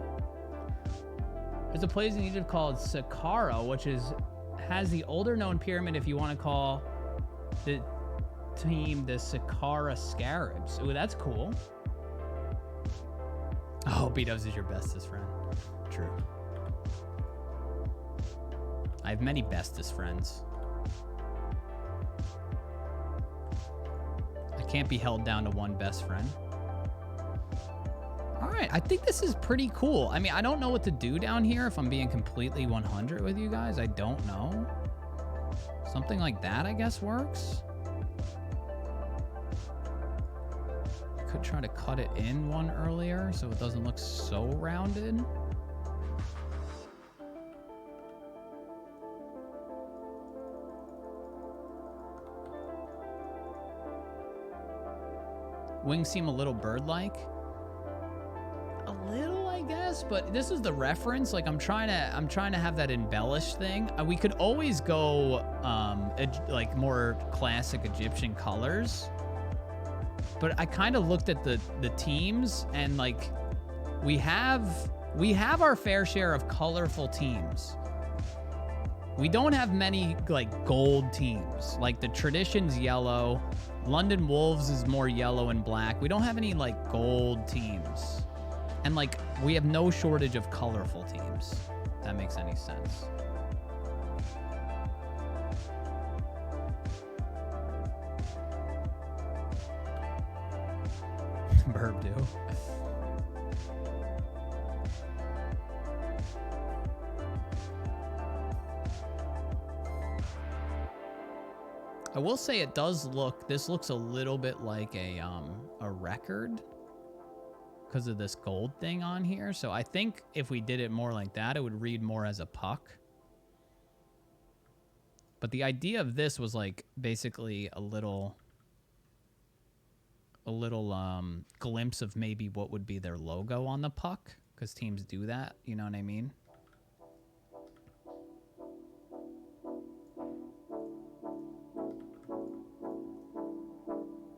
[SPEAKER 1] There's a place in Egypt called Saqqara, which has the older known pyramid. If you want to call the team the Saqqara Scarabs. Ooh, that's cool. Oh, B-Dubs is your bestest friend. True. I have many bestest friends. I can't be held down to one best friend. All right, I think this is pretty cool. I mean, I don't know what to do down here if I'm being completely 100 with you guys. I don't know. Something like that, I guess, works. I could try to cut it in one earlier so it doesn't look so rounded. Wings seem a little bird-like. A little, I guess, but this is the reference. Like, I'm trying to have that embellished thing. We could always go like more classic Egyptian colors. But I kind of looked at the teams, and like we have our fair share of colorful teams. We don't have many like gold teams. Like the tradition's yellow. London Wolves is more yellow and black. We don't have any, like, gold teams. And, like, we have no shortage of colorful teams. If that makes any sense. Burb do. I will say it does look, this looks a little bit like a record because of this gold thing on here. So I think if we did it more like that, it would read more as a puck. But the idea of this was like basically a little glimpse of maybe what would be their logo on the puck, because teams do that, you know what I mean?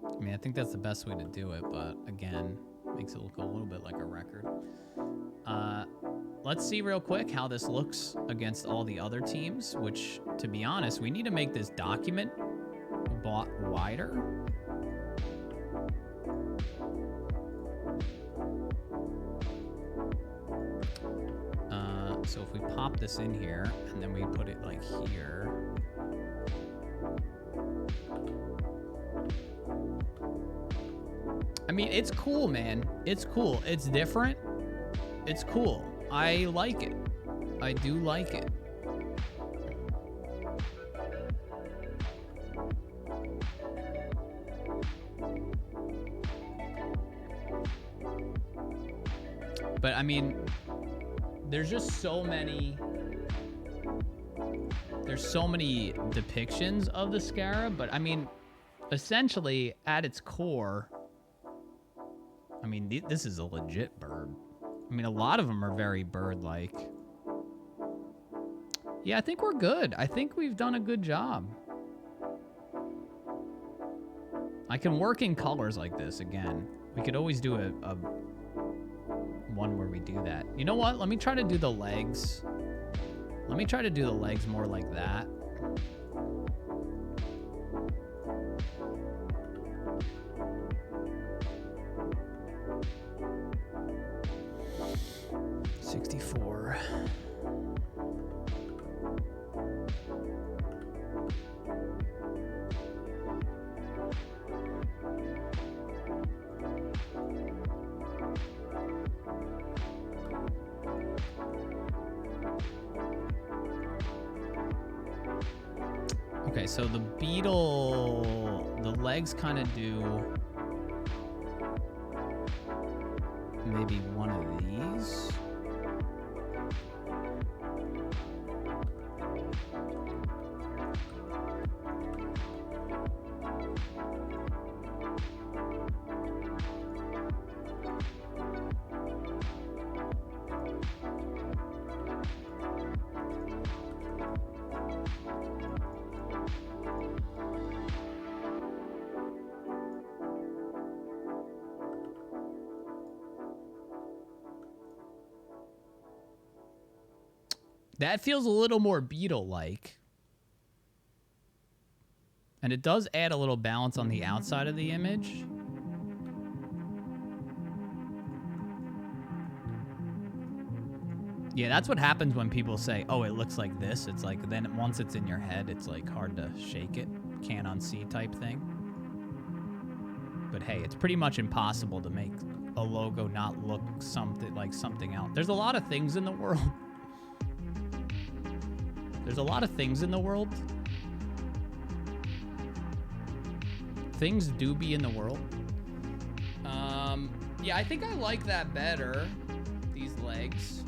[SPEAKER 1] I mean, I think that's the best way to do it, but again, makes it look a little bit like a record. Let's see real quick how this looks against all the other teams, which, to be honest, we need to make this document wider. So if we pop this in here and then we put it like here. I mean, it's cool, man. It's cool. It's different. It's cool. I like it. I do like it. But I mean, there's just so many depictions of the Scarab, but I mean, essentially at its core, I mean, this is a legit bird. I mean, a lot of them are very bird-like. Yeah, I think we're good. I think we've done a good job. I can work in colors like this again. We could always do a one where we do that. You know what? Let me try to do the legs. Let me try to do the legs more like that. Okay, so the beetle, the legs kind of do maybe one of these. That feels a little more beetle-like. And it does add a little balance on the outside of the image. Yeah, that's what happens when people say, oh, it looks like this. It's like, then once it's in your head, it's like hard to shake it. Can't unsee type thing. But hey, it's pretty much impossible to make a logo not look something like something else. There's a lot of things in the world. There's a lot of things in the world. Things do be in the world. Yeah, I think I like that better. These legs.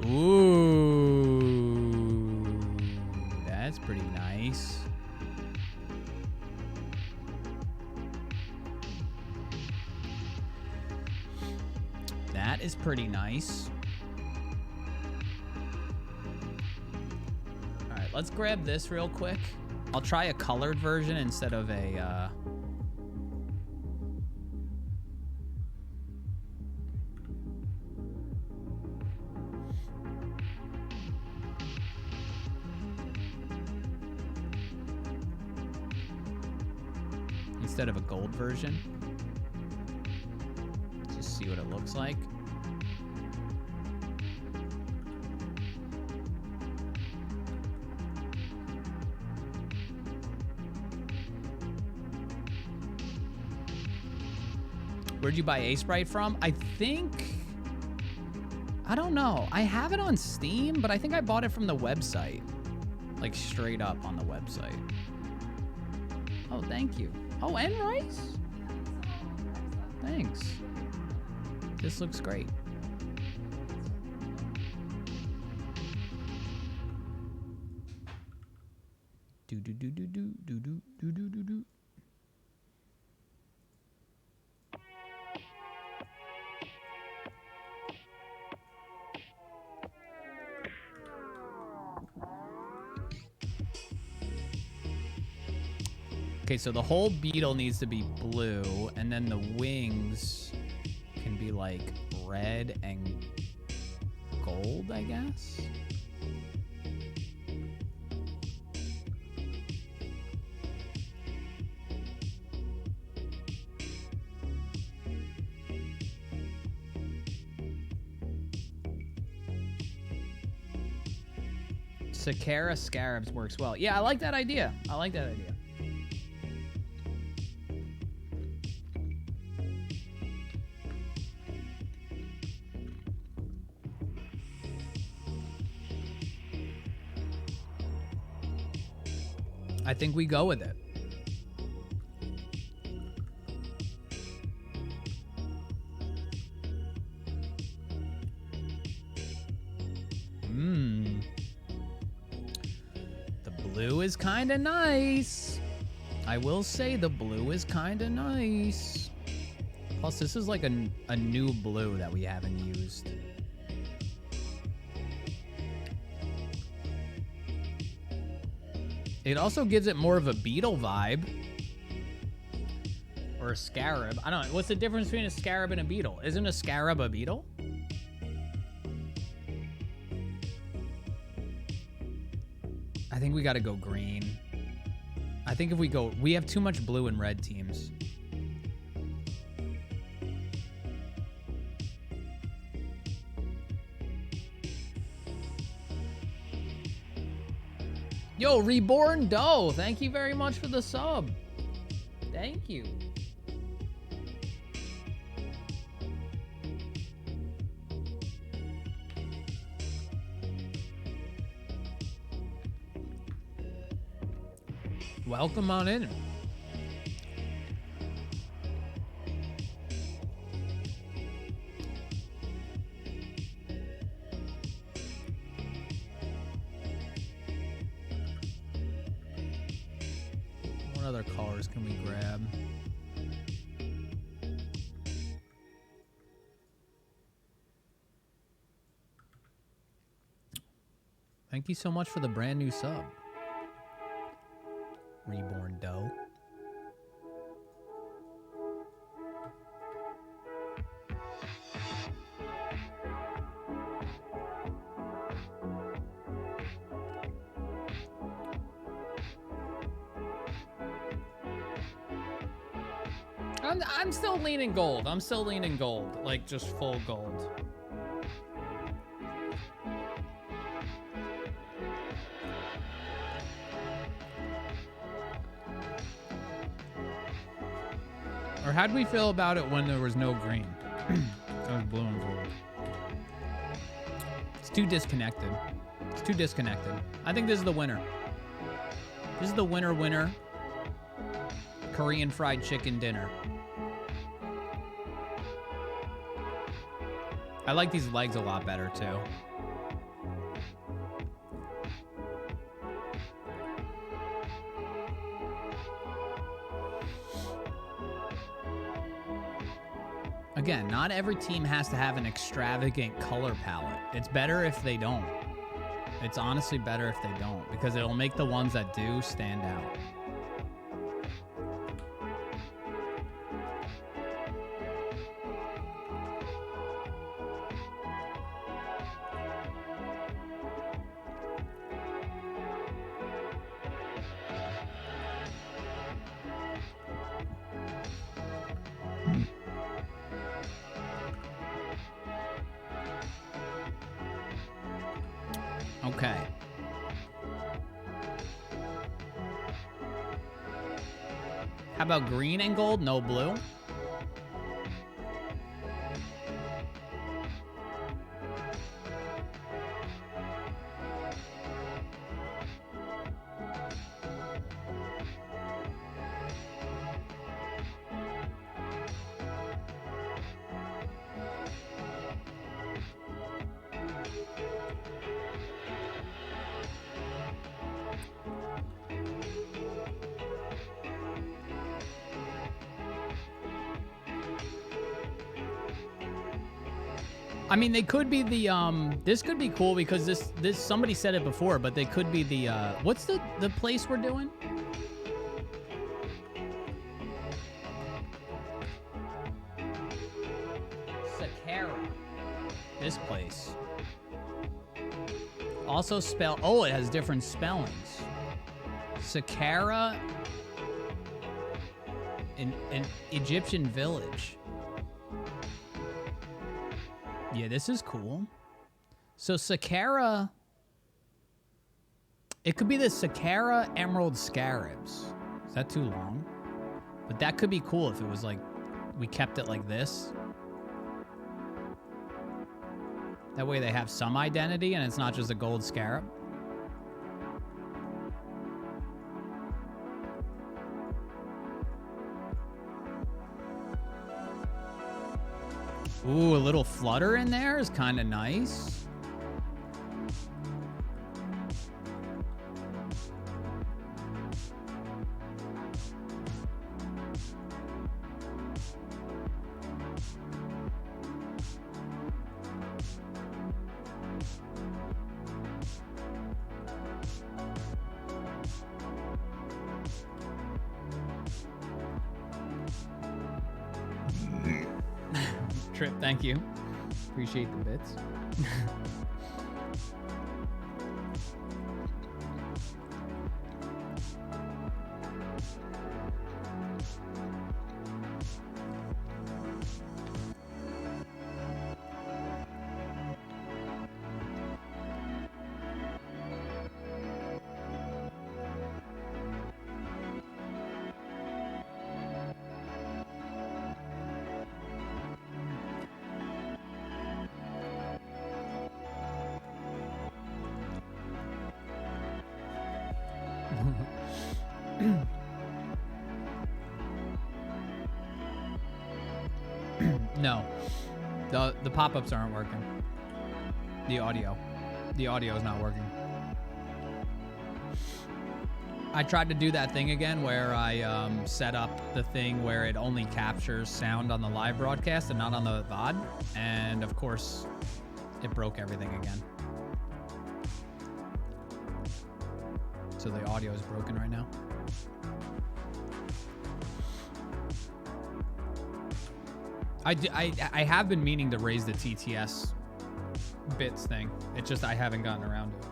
[SPEAKER 1] Ooh, that's pretty nice. That is pretty nice. All right, let's grab this real quick. I'll try a colored version instead of a, instead of a gold version. Just see what it looks like. Where'd you buy A-Sprite from? I don't know. I have it on Steam, but I think I bought it from the website. Like straight up on the website. Oh, thank you. Oh, and rice? Thanks. This looks great. Do do do do do do do do do do do. Okay, so the whole beetle needs to be blue, and then the wings can be like red and gold, I guess. Sakara scarabs works well. Yeah, I like that idea. I like that idea. I think we go with it. The blue is kind of nice. I will say the blue is kind of nice. Plus, this is like a new blue that we haven't used. It also gives it more of a beetle vibe. Or a scarab. I don't know. What's the difference between a scarab and a beetle? Isn't a scarab a beetle? I think we got to go green. I think if we go... We have too much blue and red teams. Yo, Reborn Doe, thank you very much for the sub. Thank you. Welcome on in. What other colors can we grab? Thank you so much for the brand new sub. Reborn Doe. I'm still leaning gold. I'm still leaning gold. Like, just full gold. Or how'd we feel about it when there was no green? It was blue and gold. It's too disconnected. It's too disconnected. I think this is the winner. This is the winner. Korean fried chicken dinner. I like these legs a lot better too. Again, not every team has to have an extravagant color palette. It's better if they don't. It's honestly better if they don't, because it'll make the ones that do stand out. Okay. How about green and gold? No blue? I mean, they could be the, this could be cool because this, somebody said it before, but they could be the, what's the place we're doing? Sakara. This place. Also spell, oh, it has different spellings. Sakara, an Egyptian village. Yeah, this is cool. So Sakara, it could be the Sakara Emerald Scarabs. Is that too long? But that could be cool if it was like, we kept it like this. That way they have some identity and it's not just a gold scarab. Ooh, a little flutter in there is kind of nice. Trip, thank you. Appreciate the bits. No, the pop-ups aren't working. The audio is not working. I tried to do that thing again where I set up the thing where it only captures sound on the live broadcast and not on the VOD, and of course it broke everything again. So the audio is broken right now. I have been meaning to raise the TTS bits thing. It's just I haven't gotten around to it.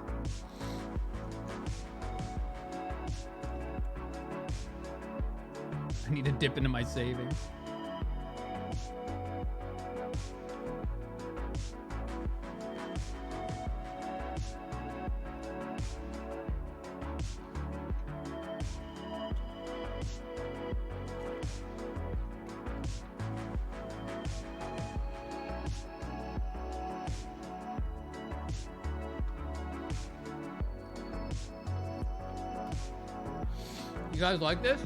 [SPEAKER 1] I need to dip into my savings. You guys like this?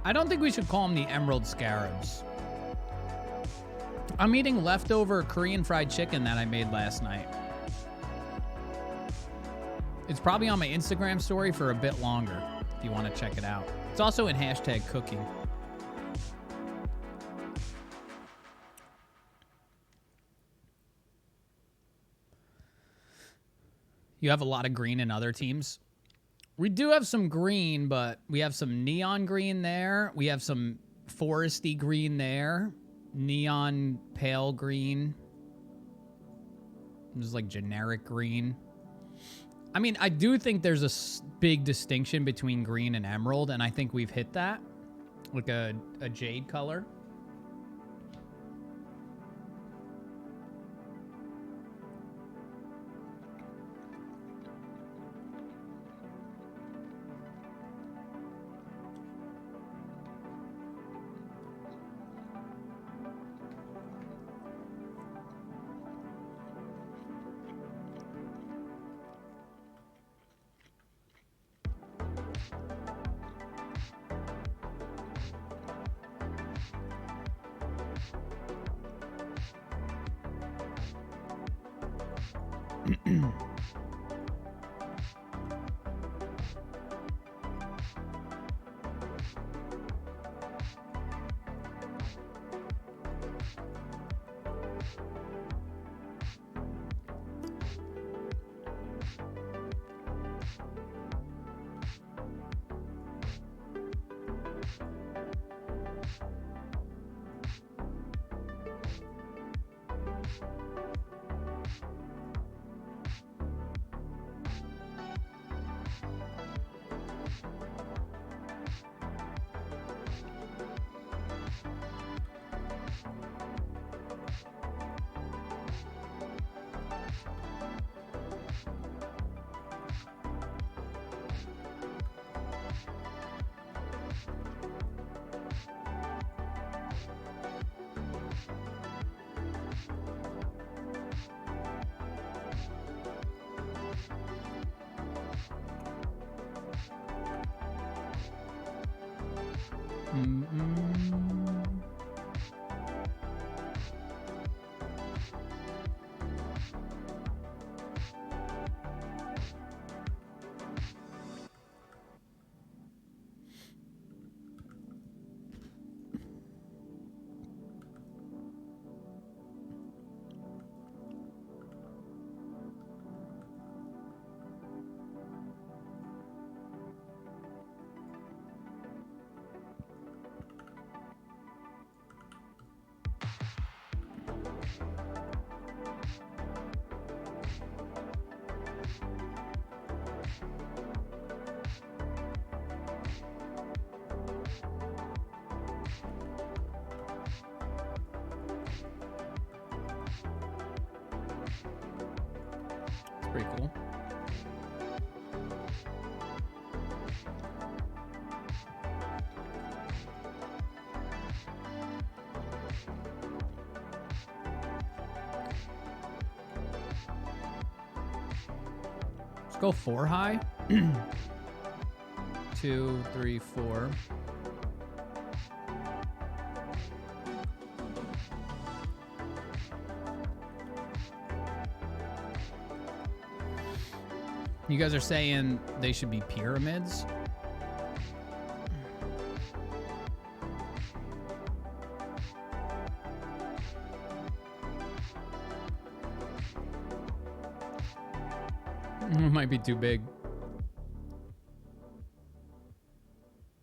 [SPEAKER 1] I don't think we should call them the Emerald Scarabs. I'm eating leftover Korean fried chicken that I made last night. It's probably on my Instagram story for a bit longer if you want to check it out. It's also in hashtag cooking. You have a lot of green in other teams. We do have some green, but we have some neon green there. We have some foresty green there. Neon pale green. There's like generic green. I mean, I do think there's a big distinction between green and emerald, and I think we've hit that. Like a jade color. Pretty cool. Let's go 4 high. 2, 3, 4. You guys are saying they should be pyramids? It might be too big.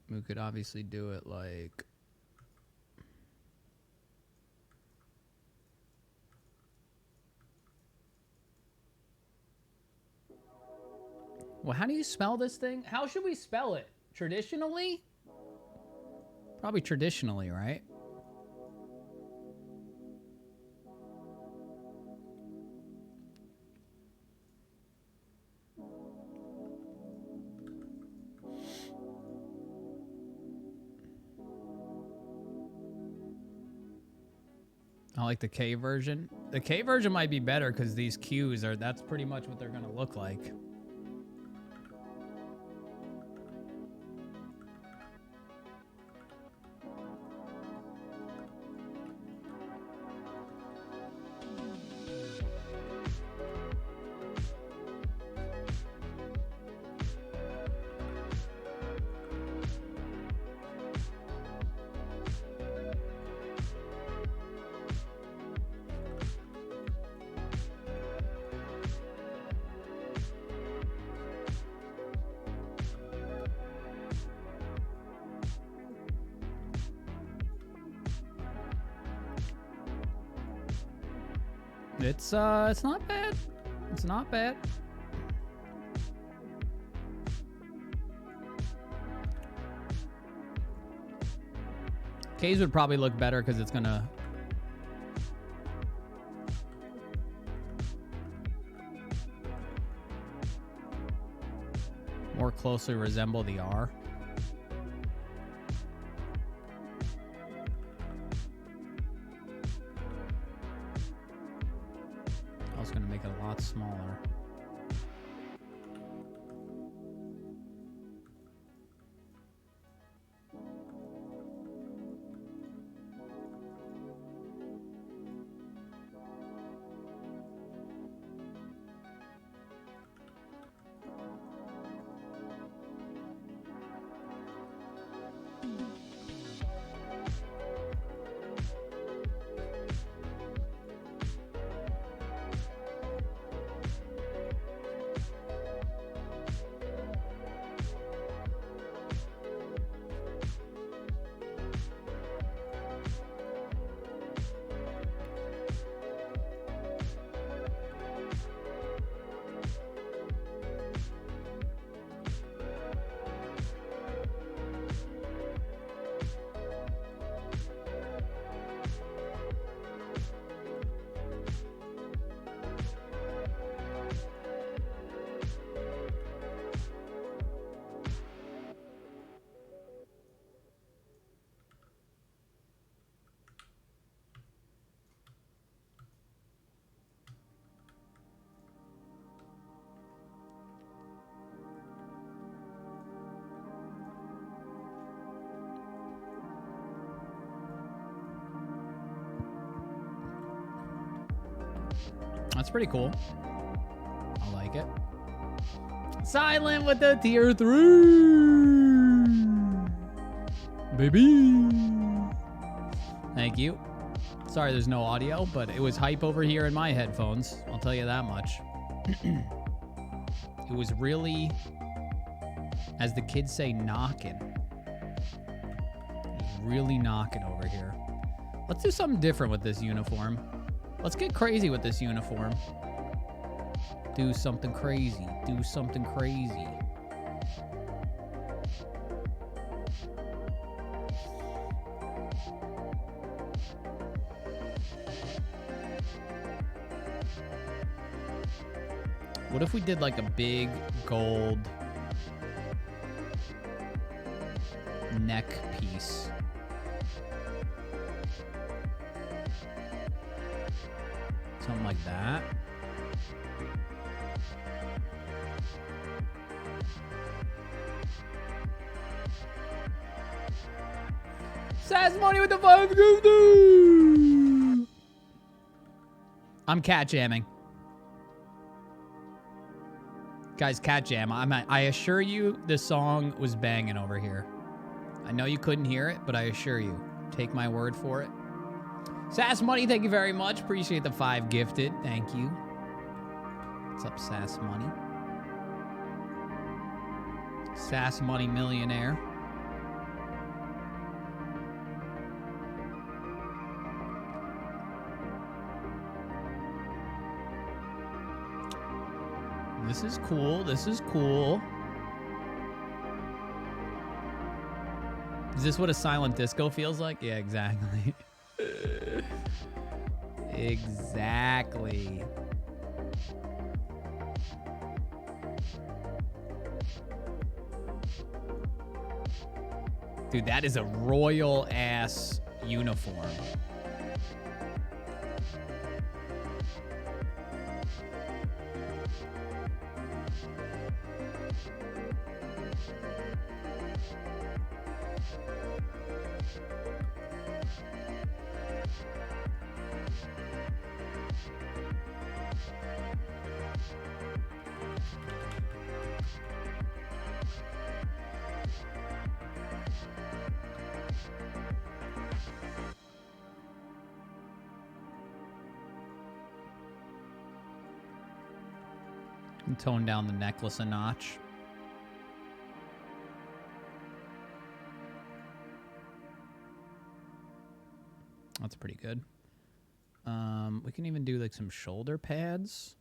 [SPEAKER 1] We could obviously do it like... Well, how do you spell this thing? How should we spell it? Traditionally? Probably traditionally, right? I like the K version. The K version might be better because these Qs are, that's pretty much what they're going to look like. It's not bad. It's not bad. K's would probably look better because it's gonna more closely resemble the R. I was gonna make it a lot smaller. That's pretty cool. I like it. Silent with the tier 3. Baby. Thank you. Sorry there's no audio, but it was hype over here in my headphones. I'll tell you that much. It was really, as the kids say, knocking. It was really knocking over here. Let's do something different with this uniform. Let's get crazy with this uniform. Do something crazy. Do something crazy. What if we did like a big gold neck piece? Something like that. Sass Money with the 5 gifted. I'm cat jamming. Guys, cat jam. I assure you this song was banging over here. I know you couldn't hear it, but I assure you. Take my word for it. Sass Money, thank you very much. Appreciate the 5 gifted. Thank you. What's up, Sass Money? Sass Money millionaire. This is cool. This is cool. Is this what a silent disco feels like? Yeah, exactly. Exactly. Dude, that is a royal ass uniform. And tone down the necklace a notch. That's pretty good. We can even do like some shoulder pads.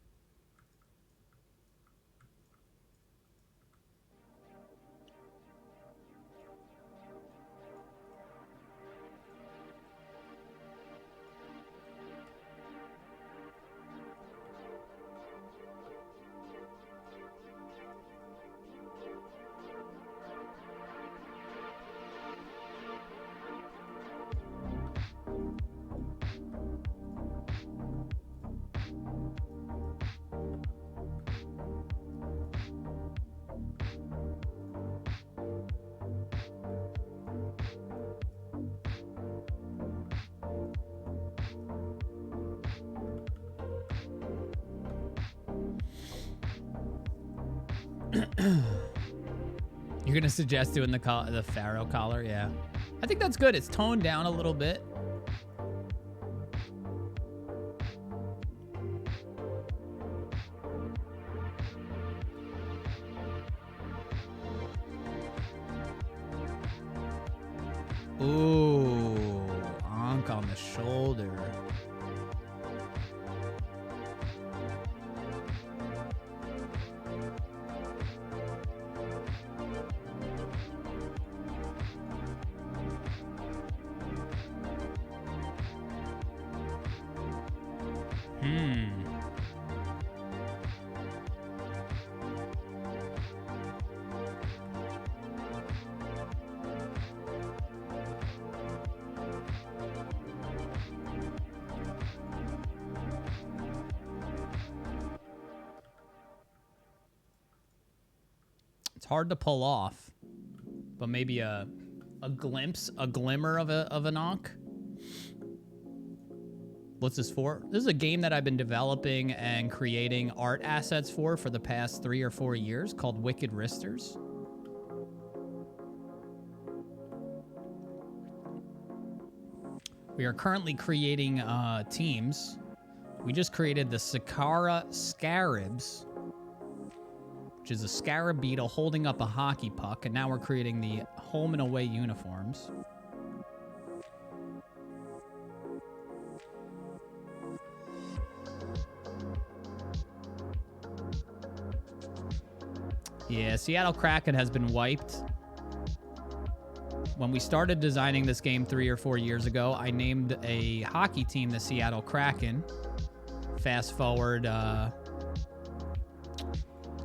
[SPEAKER 1] You're gonna suggest doing the Pharaoh collar? Yeah. I think that's good. It's toned down a little bit. Ooh, Ankh on the shoulder. It's hard to pull off, but maybe a glimmer of an Ankh. What's this for? This is a game that I've been developing and creating art assets for the past 3 or 4 years called Wicked Risters. We are currently creating teams. We just created the Sakara Scarabs, which is a scarab beetle holding up a hockey puck, and now we're creating the home and away uniforms. Yeah, Seattle Kraken has been wiped. When we started designing this game 3 or 4 years ago, I named a hockey team the Seattle Kraken. Fast forward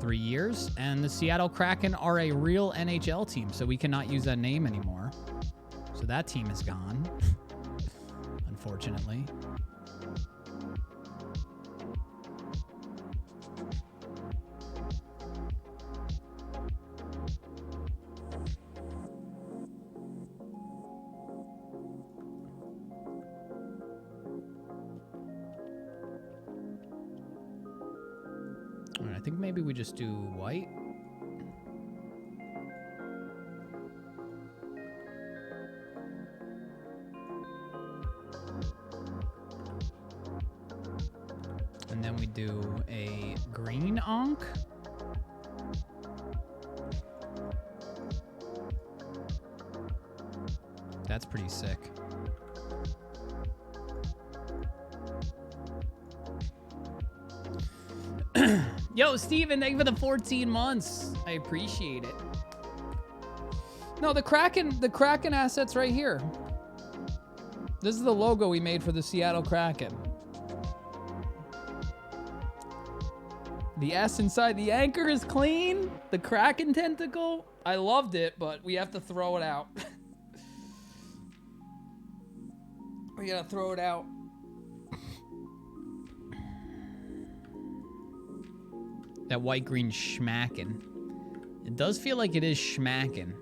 [SPEAKER 1] 3 years, and the Seattle Kraken are a real NHL team, so we cannot use that name anymore. So that team is gone, unfortunately. All right, I think maybe we just do white. And then we do a green Ankh. That's pretty sick. Yo, Steven, thank you for the 14 months. I appreciate it.
[SPEAKER 2] No, the Kraken asset's right here. This is the logo we made for the Seattle Kraken. The S inside the anchor is clean. The Kraken tentacle, I loved it, but we have to throw it out. We gotta throw it out.
[SPEAKER 1] That white green schmackin'. It does feel like it is schmackin'.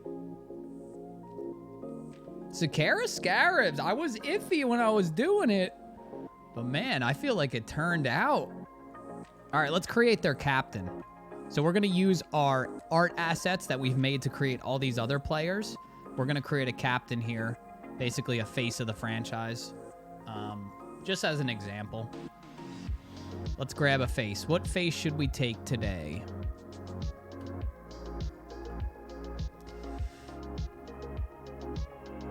[SPEAKER 2] Sakara Scarabs. I was iffy when I was doing it.
[SPEAKER 1] But man, I feel like it turned out. All right, let's create their captain. So we're gonna use our art assets that we've made to create all these other players. We're gonna create a captain here. Basically a face of the franchise. Just as an example. Let's grab a face. What face should we take today?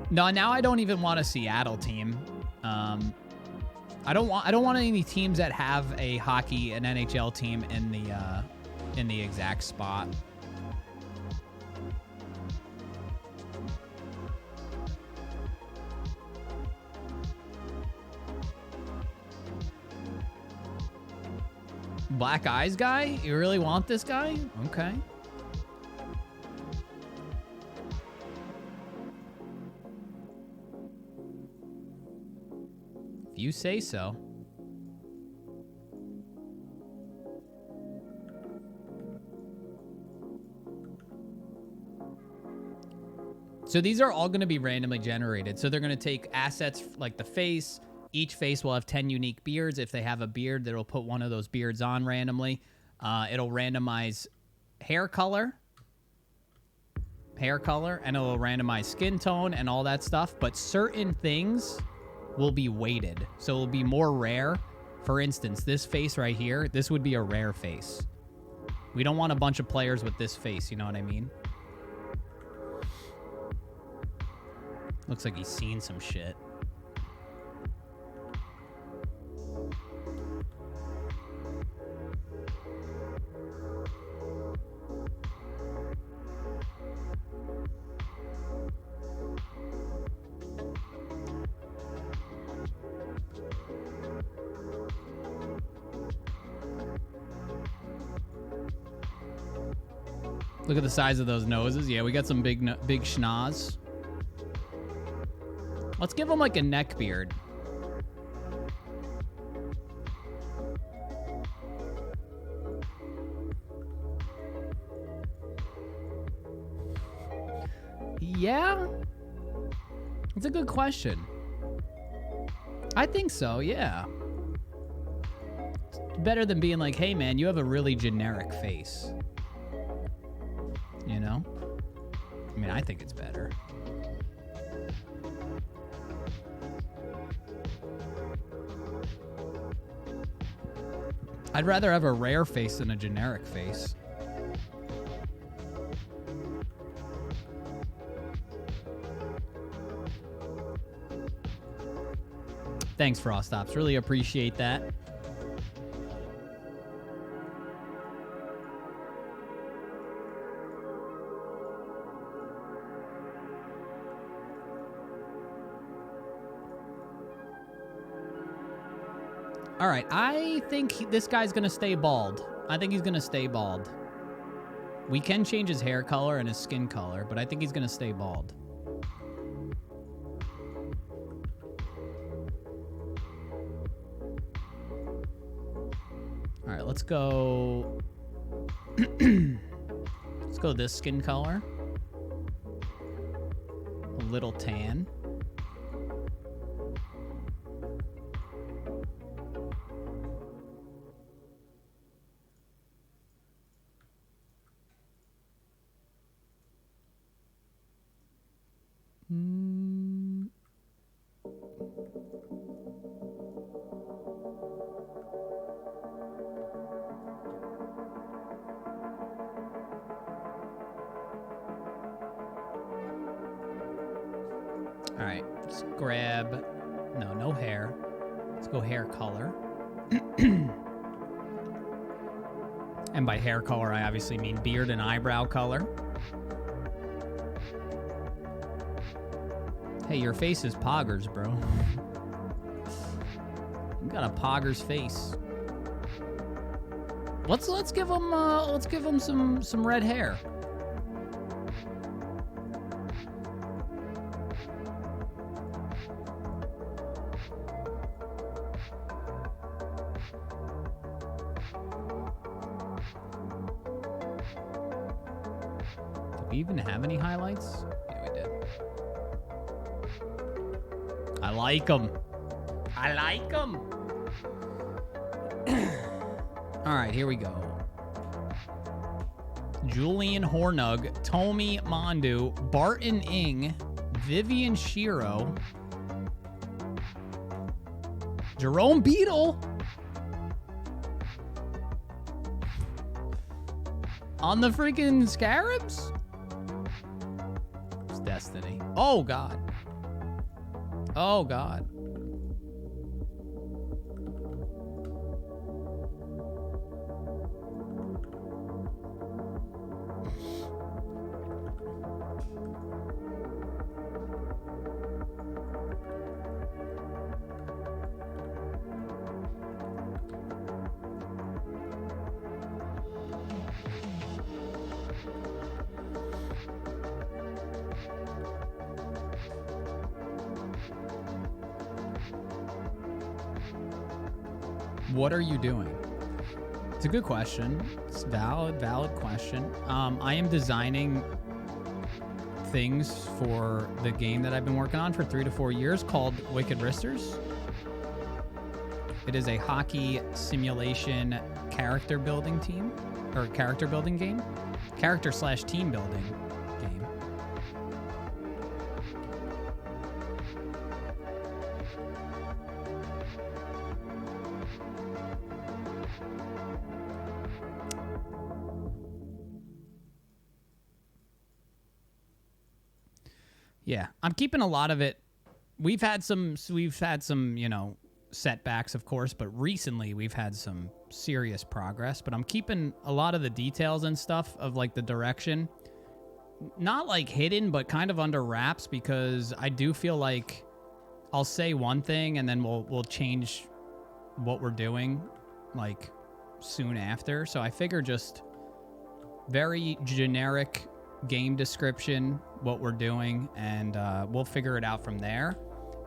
[SPEAKER 1] No, now I don't even want a Seattle team. I don't want any teams that have an NHL team in the exact spot. Black Eyes guy? You really want this guy? Okay. If you say so. So these are all going to be randomly generated. So they're going to take assets like the face. Each face will have 10 unique beards. If they have a beard, it'll put one of those beards on randomly. It'll randomize hair color, and it'll randomize skin tone and all that stuff. But certain things will be weighted. So it'll be more rare. For instance, this face right here, this would be a rare face. We don't want a bunch of players with this face, you know what I mean? Looks like he's seen some shit. Look at the size of those noses. Yeah, we got some big schnoz. Let's give him like a neck beard. Yeah? That's a good question. I think so, yeah. It's better than being like, hey man, you have a really generic face. You know? I mean, I think it's better. I'd rather have a rare face than a generic face. Thanks, Frostops. Really appreciate that. All right, I think this guy's going to stay bald. I think he's going to stay bald. We can change his hair color and his skin color, but I think he's going to stay bald. All right, let's go... let's go this skin color. A little tan. All right, let's grab, no hair. Let's go hair color. And by hair color, I obviously mean beard and eyebrow color. Hey, your face is poggers, bro. You got a poggers face. Let's give him some red hair. Do we even have any highlights? Yeah, we did. I like him. I like him. All right, here we go. Julian Hornung, Tomi Mondu, Barton Ing, Vivian Shiro, Jerome Beadle. On the freaking Scarabs? It's Destiny. Oh, God. Oh, God.
[SPEAKER 2] What are you doing? It's a good question. It's valid question. I am designing things for the game that I've been working on for 3 to 4 years called Wicked Wristers. It is a hockey simulation character building team, or character building game. Character/team building game. Yeah, I'm keeping a lot of it. We've had some, you know, setbacks, of course, but recently we've had some serious progress. But I'm keeping a lot of the details and stuff of like the direction, not like hidden, but kind of under wraps, because I do feel like I'll say one thing and then we'll change what we're doing like soon after. So I figure just very generic game description, what we're doing, and we'll figure it out from there.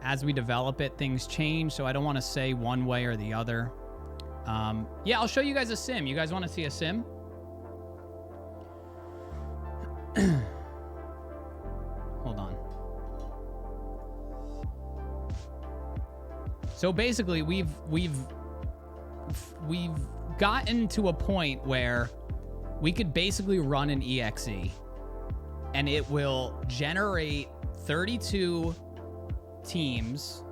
[SPEAKER 2] As we develop it, things change, so I don't want to say one way or the other. Yeah, I'll show you guys a sim. You guys want to see a sim? Hold on. So basically, we've gotten to a point where we could basically run an EXE, and it will generate 32 teams,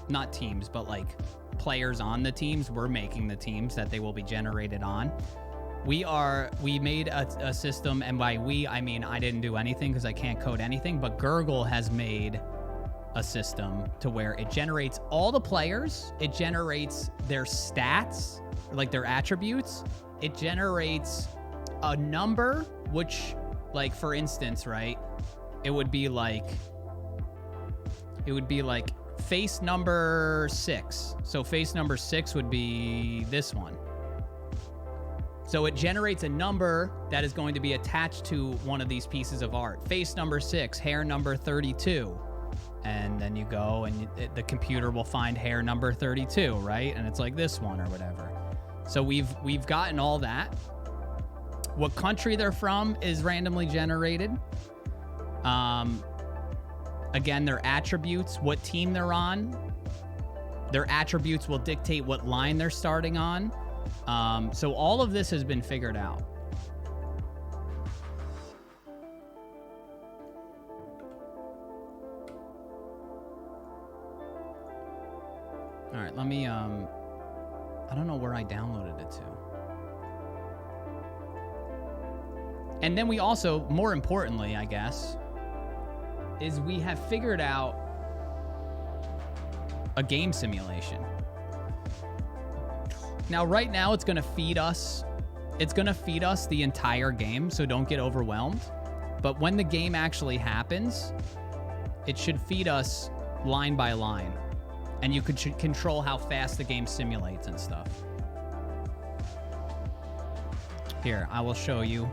[SPEAKER 2] not teams, but like players on the teams. We're making the teams that they will be generated on. We made a system, and by we, I mean I didn't do anything because I can't code anything, but Gurgle has made a system to where it generates all the players, it generates their stats, like their attributes, it generates a number, which, like, for instance, right, it would be like face number 6. So face number 6 would be this one. So it generates a number that is going to be attached to one of these pieces of art. Face number 6, hair number 32. And then you go and the computer will find hair number 32, right? And it's like this one or whatever. So we've gotten all that. What country they're from is randomly generated. Again, their attributes, what team they're on. Their attributes will dictate what line they're starting on. So all of this has been figured out. All right, let me, I don't know where I downloaded it to. And then we also, more importantly, I guess, is we have figured out a game simulation. Now, right now, it's going to feed us. It's going to feed us the entire game, so don't get overwhelmed. But when the game actually happens, it should feed us line by line. And you could control how fast the game simulates and stuff. Here, I will show you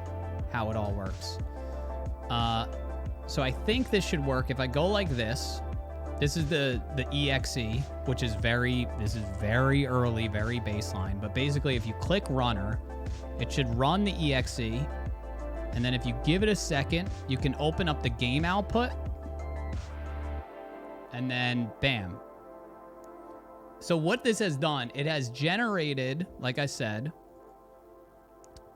[SPEAKER 2] how it all works. So I think this should work. If I go like this, this is the EXE, which is very early, very baseline. But basically, if you click runner, it should run the EXE. And then if you give it a second, you can open up the game output. And then bam. So what this has done, it has generated, like I said,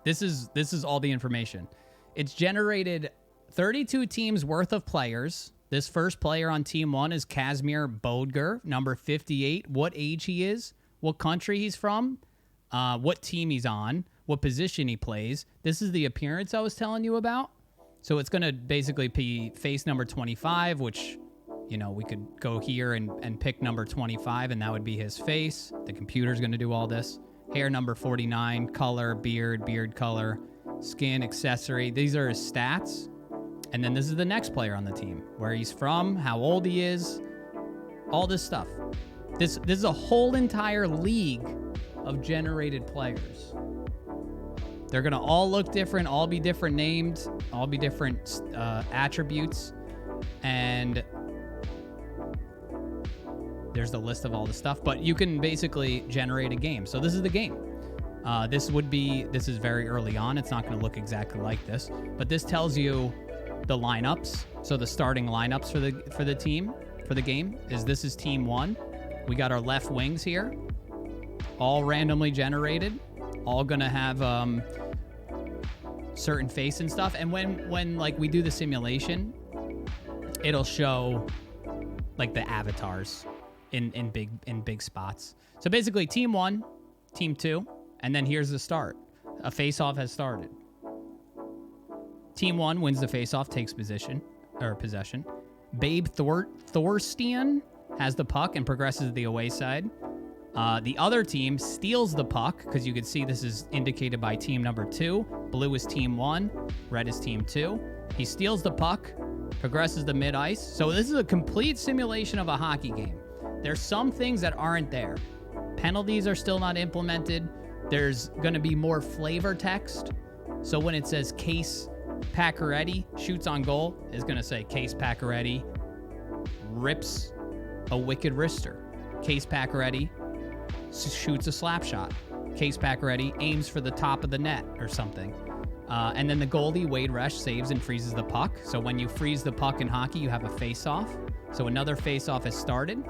[SPEAKER 2] this is all the information. It's generated 32 teams worth of players. This first player on team 1 is Kazmir Bodger, number 58, what age he is, what country he's from, what team he's on, what position he plays. This is the appearance I was telling you about. So it's going to basically be face number 25, which, you know, we could go here and pick number 25, and that would be his face. The computer's going to do all this. Hair number 49, color, beard color, skin, accessory. These are his stats. And then this is the next player on the team, where he's from, how old he is, all this stuff. This is a whole entire league of generated players. They're going to all look different, all be different named, all be different attributes. And There's the list of all the stuff, but you can basically generate a game. So this is the game. This is very early on. It's not going to look exactly like this, but this tells you the lineups. So the starting lineups for the team for the game this is team 1. We got our left wings here, all randomly generated, all gonna have certain face and stuff. And when like we do the simulation, it'll show like the avatars in big spots. So basically, team 1, team 2, and then here's the start. A face-off has started. Team 1 wins the face-off, takes possession. Babe Thorstian has the puck and progresses to the away side. The other team steals the puck, because you can see this is indicated by team number 2. Blue is team 1, red is team 2. He steals the puck, progresses to mid-ice. So this is a complete simulation of a hockey game. There's some things that aren't there. Penalties are still not implemented. There's going to be more flavor text. So when it says Case Pacioretty shoots on goal, it's going to say Case Pacioretty rips a wicked wrister. Case Pacioretty shoots a slap shot. Case Pacioretty aims for the top of the net or something. And then the goalie, Wade Resch, saves and freezes the puck. So when you freeze the puck in hockey, you have a face-off. So another face-off has started.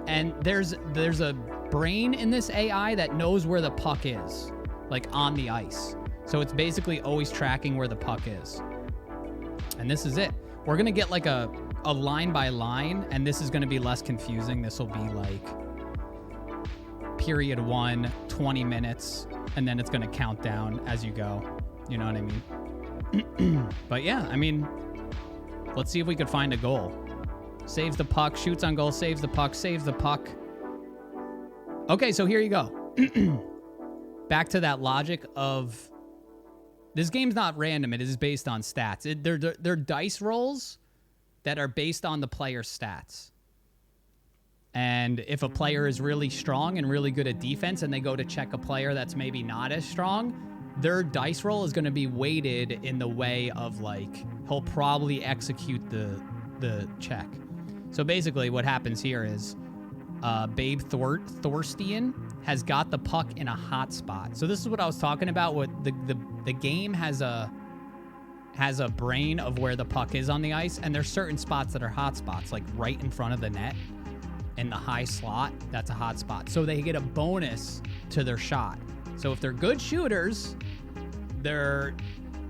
[SPEAKER 2] And there's a brain in this AI that knows where the puck is, like on the ice. So it's basically always tracking where the puck is. And this is it. We're going to get like a line by line, and this is going to be less confusing. This will be like period 1, 20 minutes, and then it's going to count down as you go. You know what I mean? But yeah, I mean, let's see if we could find a goal. Saves the puck, shoots on goal, saves the puck, saves the puck. Okay, so here you go. Back to that logic of this game's not random. It is based on stats. They're dice rolls that are based on the player's stats. And if a player is really strong and really good at defense and they go to check a player that's maybe not as strong, their dice roll is going to be weighted in the way of like, he'll probably execute the check. So basically what happens here is Babe Thorstian has got the puck in a hot spot. So this is what I was talking about. What the game has a brain of where the puck is on the ice, and there's certain spots that are hot spots, like right in front of the net in the high slot. That's a hot spot. So they get a bonus to their shot. So if they're good shooters, they're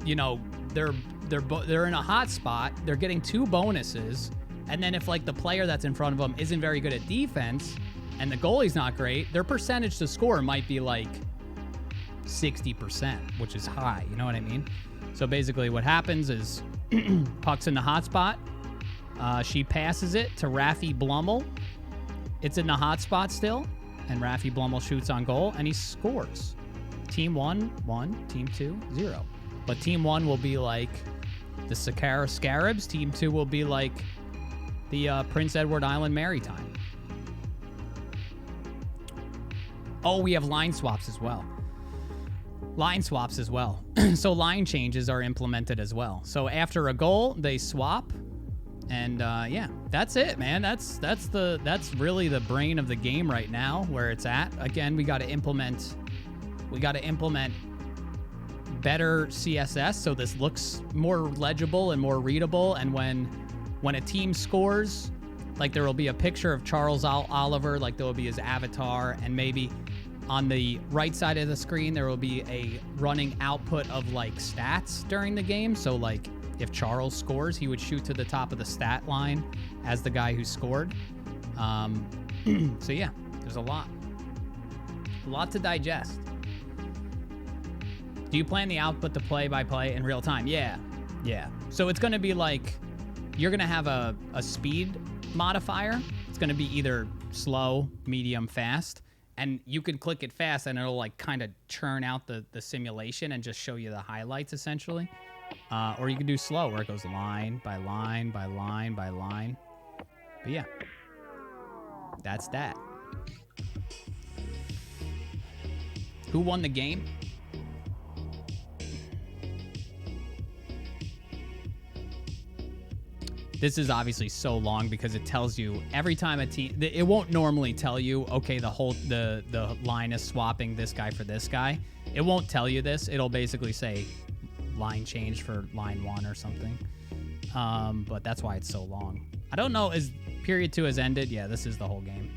[SPEAKER 2] in a hot spot. They're getting 2 bonuses. And then if like the player that's in front of them isn't very good at defense and the goalie's not great, their percentage to score might be like 60%, which is high. You know what I mean? So basically what happens is puck's in the hot spot. She passes it to Rafi Blummel. It's in the hot spot still. And Rafi Blummel shoots on goal and he scores. Team 1, 1. Team 2, 0. But team 1 will be like the Sakara Scarabs. Team 2 will be like the Prince Edward Island Maritime. Oh, we have line swaps as well. So line changes are implemented as well. So after a goal, they swap. And yeah, that's it, man. That's really the brain of the game right now, where it's at. Again, we got to implement better CSS so this looks more legible and more readable. And when a team scores, like there will be a picture of Charles Oliver, like there will be his avatar, and maybe on the right side of the screen there will be a running output of like stats during the game. So like if Charles scores, he would shoot to the top of the stat line as the guy who scored. So yeah, there's a lot to digest. Do you plan the output to play by play in real time? Yeah. So it's going to be like, you're going to have a speed modifier. It's going to be either slow, medium, fast. And you can click it fast and it'll like kind of churn out the simulation and just show you the highlights essentially. Or you can do slow where it goes line by line by line by line. But yeah, that's that. Who won the game? This is obviously so long because it tells you every time a team. It won't normally tell you, okay, the line is swapping this guy for this guy. It won't tell you this. It'll basically say line change for line 1 or something. But that's why it's so long. I don't know. Is period 2 has ended? Yeah, this is the whole game.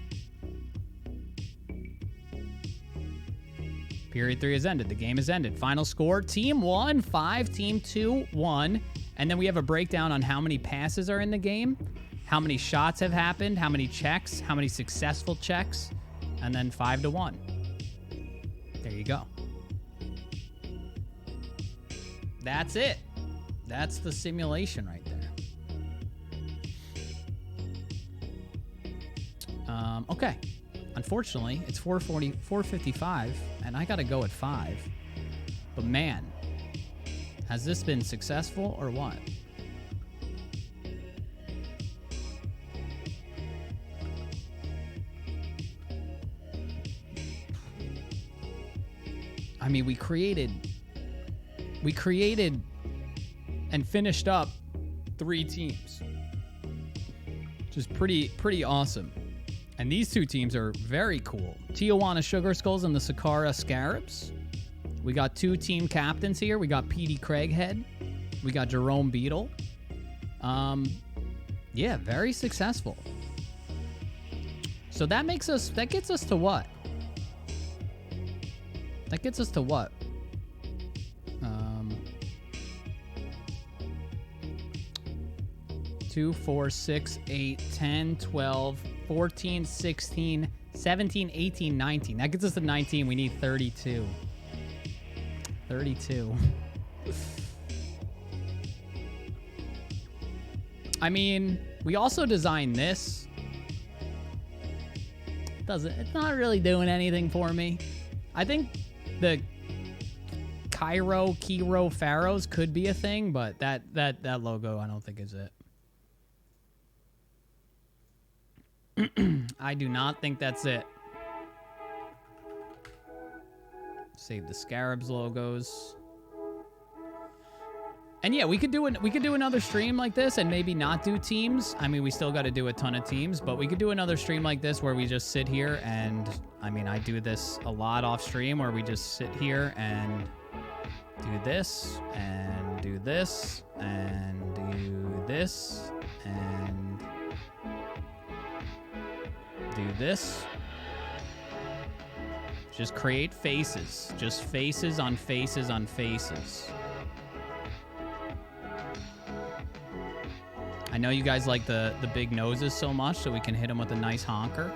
[SPEAKER 2] Period 3 has ended. The game has ended. Final score, team 1, 5, team 2, 1. And then we have a breakdown on how many passes are in the game, how many shots have happened, how many checks, how many successful checks, and then 5-1. There you go. That's it. That's the simulation right there. Okay. Unfortunately, it's 4:55, and I got to go at 5. But man, has this been successful or what? I mean, we created and finished up 3 teams. Which is pretty awesome. And these 2 teams are very cool. Tijuana Sugar Skulls and the Sakara Scarabs. We got 2 team captains here. We got Petey Craighead. We got Jerome Beetle. Yeah, very successful. So that gets us to what? That gets us to what? 2, 4, 6, 8, 10, 12, 14, 16, 17, 18, 19. That gets us to 19. We need 32. 32. I mean, we also designed this. It's not really doing anything for me. I think the Kiro Pharaohs could be a thing, but that logo I don't think is it. I do not think that's it. Save the Scarabs logos. And yeah, we could do another stream like this and maybe not do teams. I mean, we still got to do a ton of teams, but we could do another stream like this where we just sit here and, I mean, I do this a lot off stream where we just sit here and do this and do this and do this and do this. Just create faces. Just faces on faces on faces. I know you guys like the big noses so much, so we can hit them with a nice honker.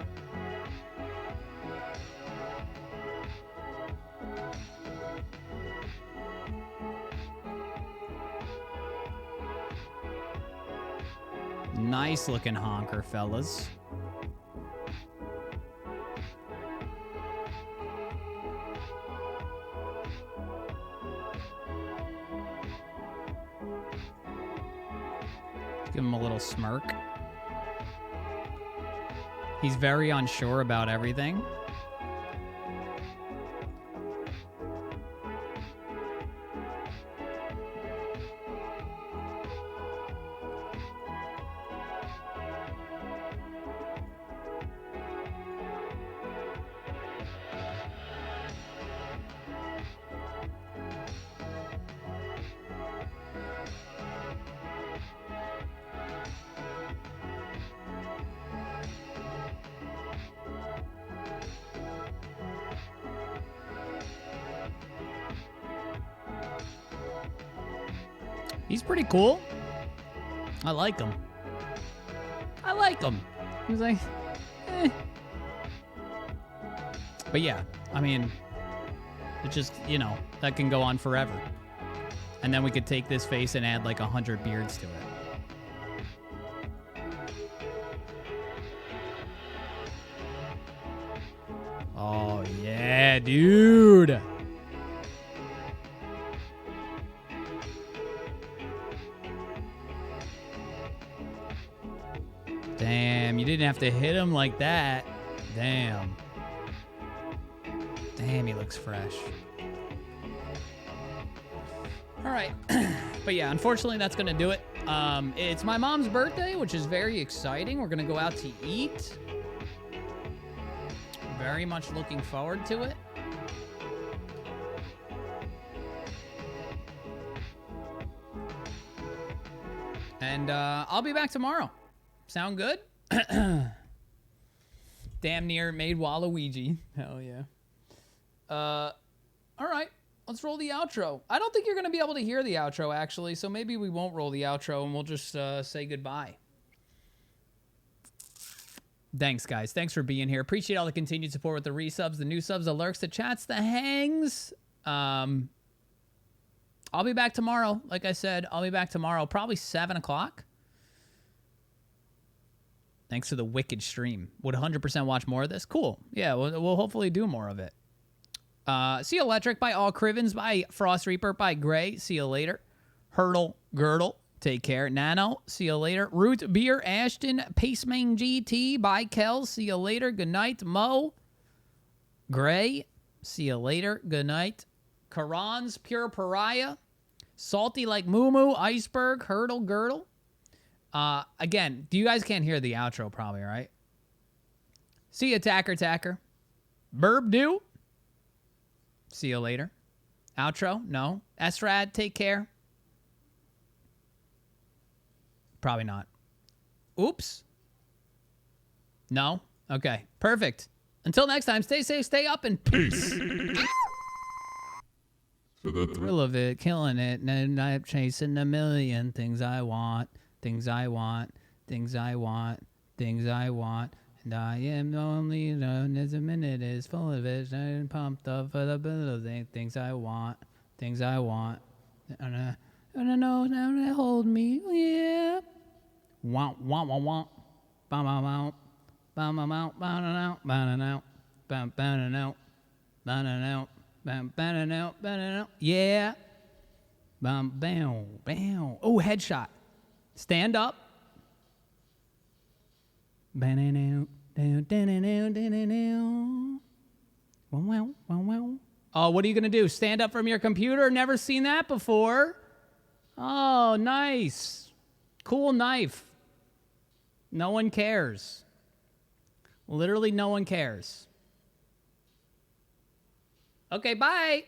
[SPEAKER 2] Nice looking honker, fellas. Give him a little smirk. He's very unsure about everything. He's pretty cool. I like him. I like him. He's like, eh. But yeah, I mean, it just, you know, that can go on forever. And then we could take this face and add like 100 beards to it. Oh, yeah, dude. Damn, you didn't have to hit him like that. Damn. Damn, he looks fresh. All right. But yeah, unfortunately, that's going to do it. It's my mom's birthday, which is very exciting. We're going to go out to eat. Very much looking forward to it. And I'll be back tomorrow. Sound good? Damn near made Waluigi. Hell yeah. All right. Let's roll the outro. I don't think you're going to be able to hear the outro, actually, so maybe we won't roll the outro and we'll just say goodbye. Thanks, guys. Thanks for being here. Appreciate all the continued support with the resubs, the new subs, the lurks, the chats, the hangs. I'll be back tomorrow. Like I said, I'll be back tomorrow, probably 7 o'clock. Thanks for the wicked stream. Would 100% watch more of this? Cool. Yeah, we'll hopefully do more of it. See you Electric by All Crivens, by Frost Reaper, by Gray. See you later. Hurdle, Girdle. Take care. Nano. See you later. Root Beer, Ashton, Pacemain GT, by Kel. See you later. Good night. Mo. Gray. See you later. Good night. Karan's Pure Pariah. Salty like Moo Moo, Iceberg, Hurdle, Girdle. Again, you guys can't hear the outro probably, right? See you, Tacker. Burb do. See you later. Outro? No. Esrad, take care. Probably not. Oops. No? Okay. Perfect. Until next time, stay safe, stay up, and peace. Thrill of it, killing it, and I'm chasing a million things I want, things I want, things I want, things I want. And I am only known as a minute is full of it, and pumped up for the building. Things I want, things I want. And I know now to hold me, yeah. Want, want. Bam, bam, out. Bam, bam, out. Bam, out. Bam, out. Bam, bam, out. Bam, out. Bam, bam, out. Bam, out. Yeah. Bam, bam, bam. Oh, headshot. Stand up. Oh, what are you going to do? Stand up from your computer? Never seen that before. Oh, nice. Cool knife. No one cares. Literally no one cares. Okay, bye.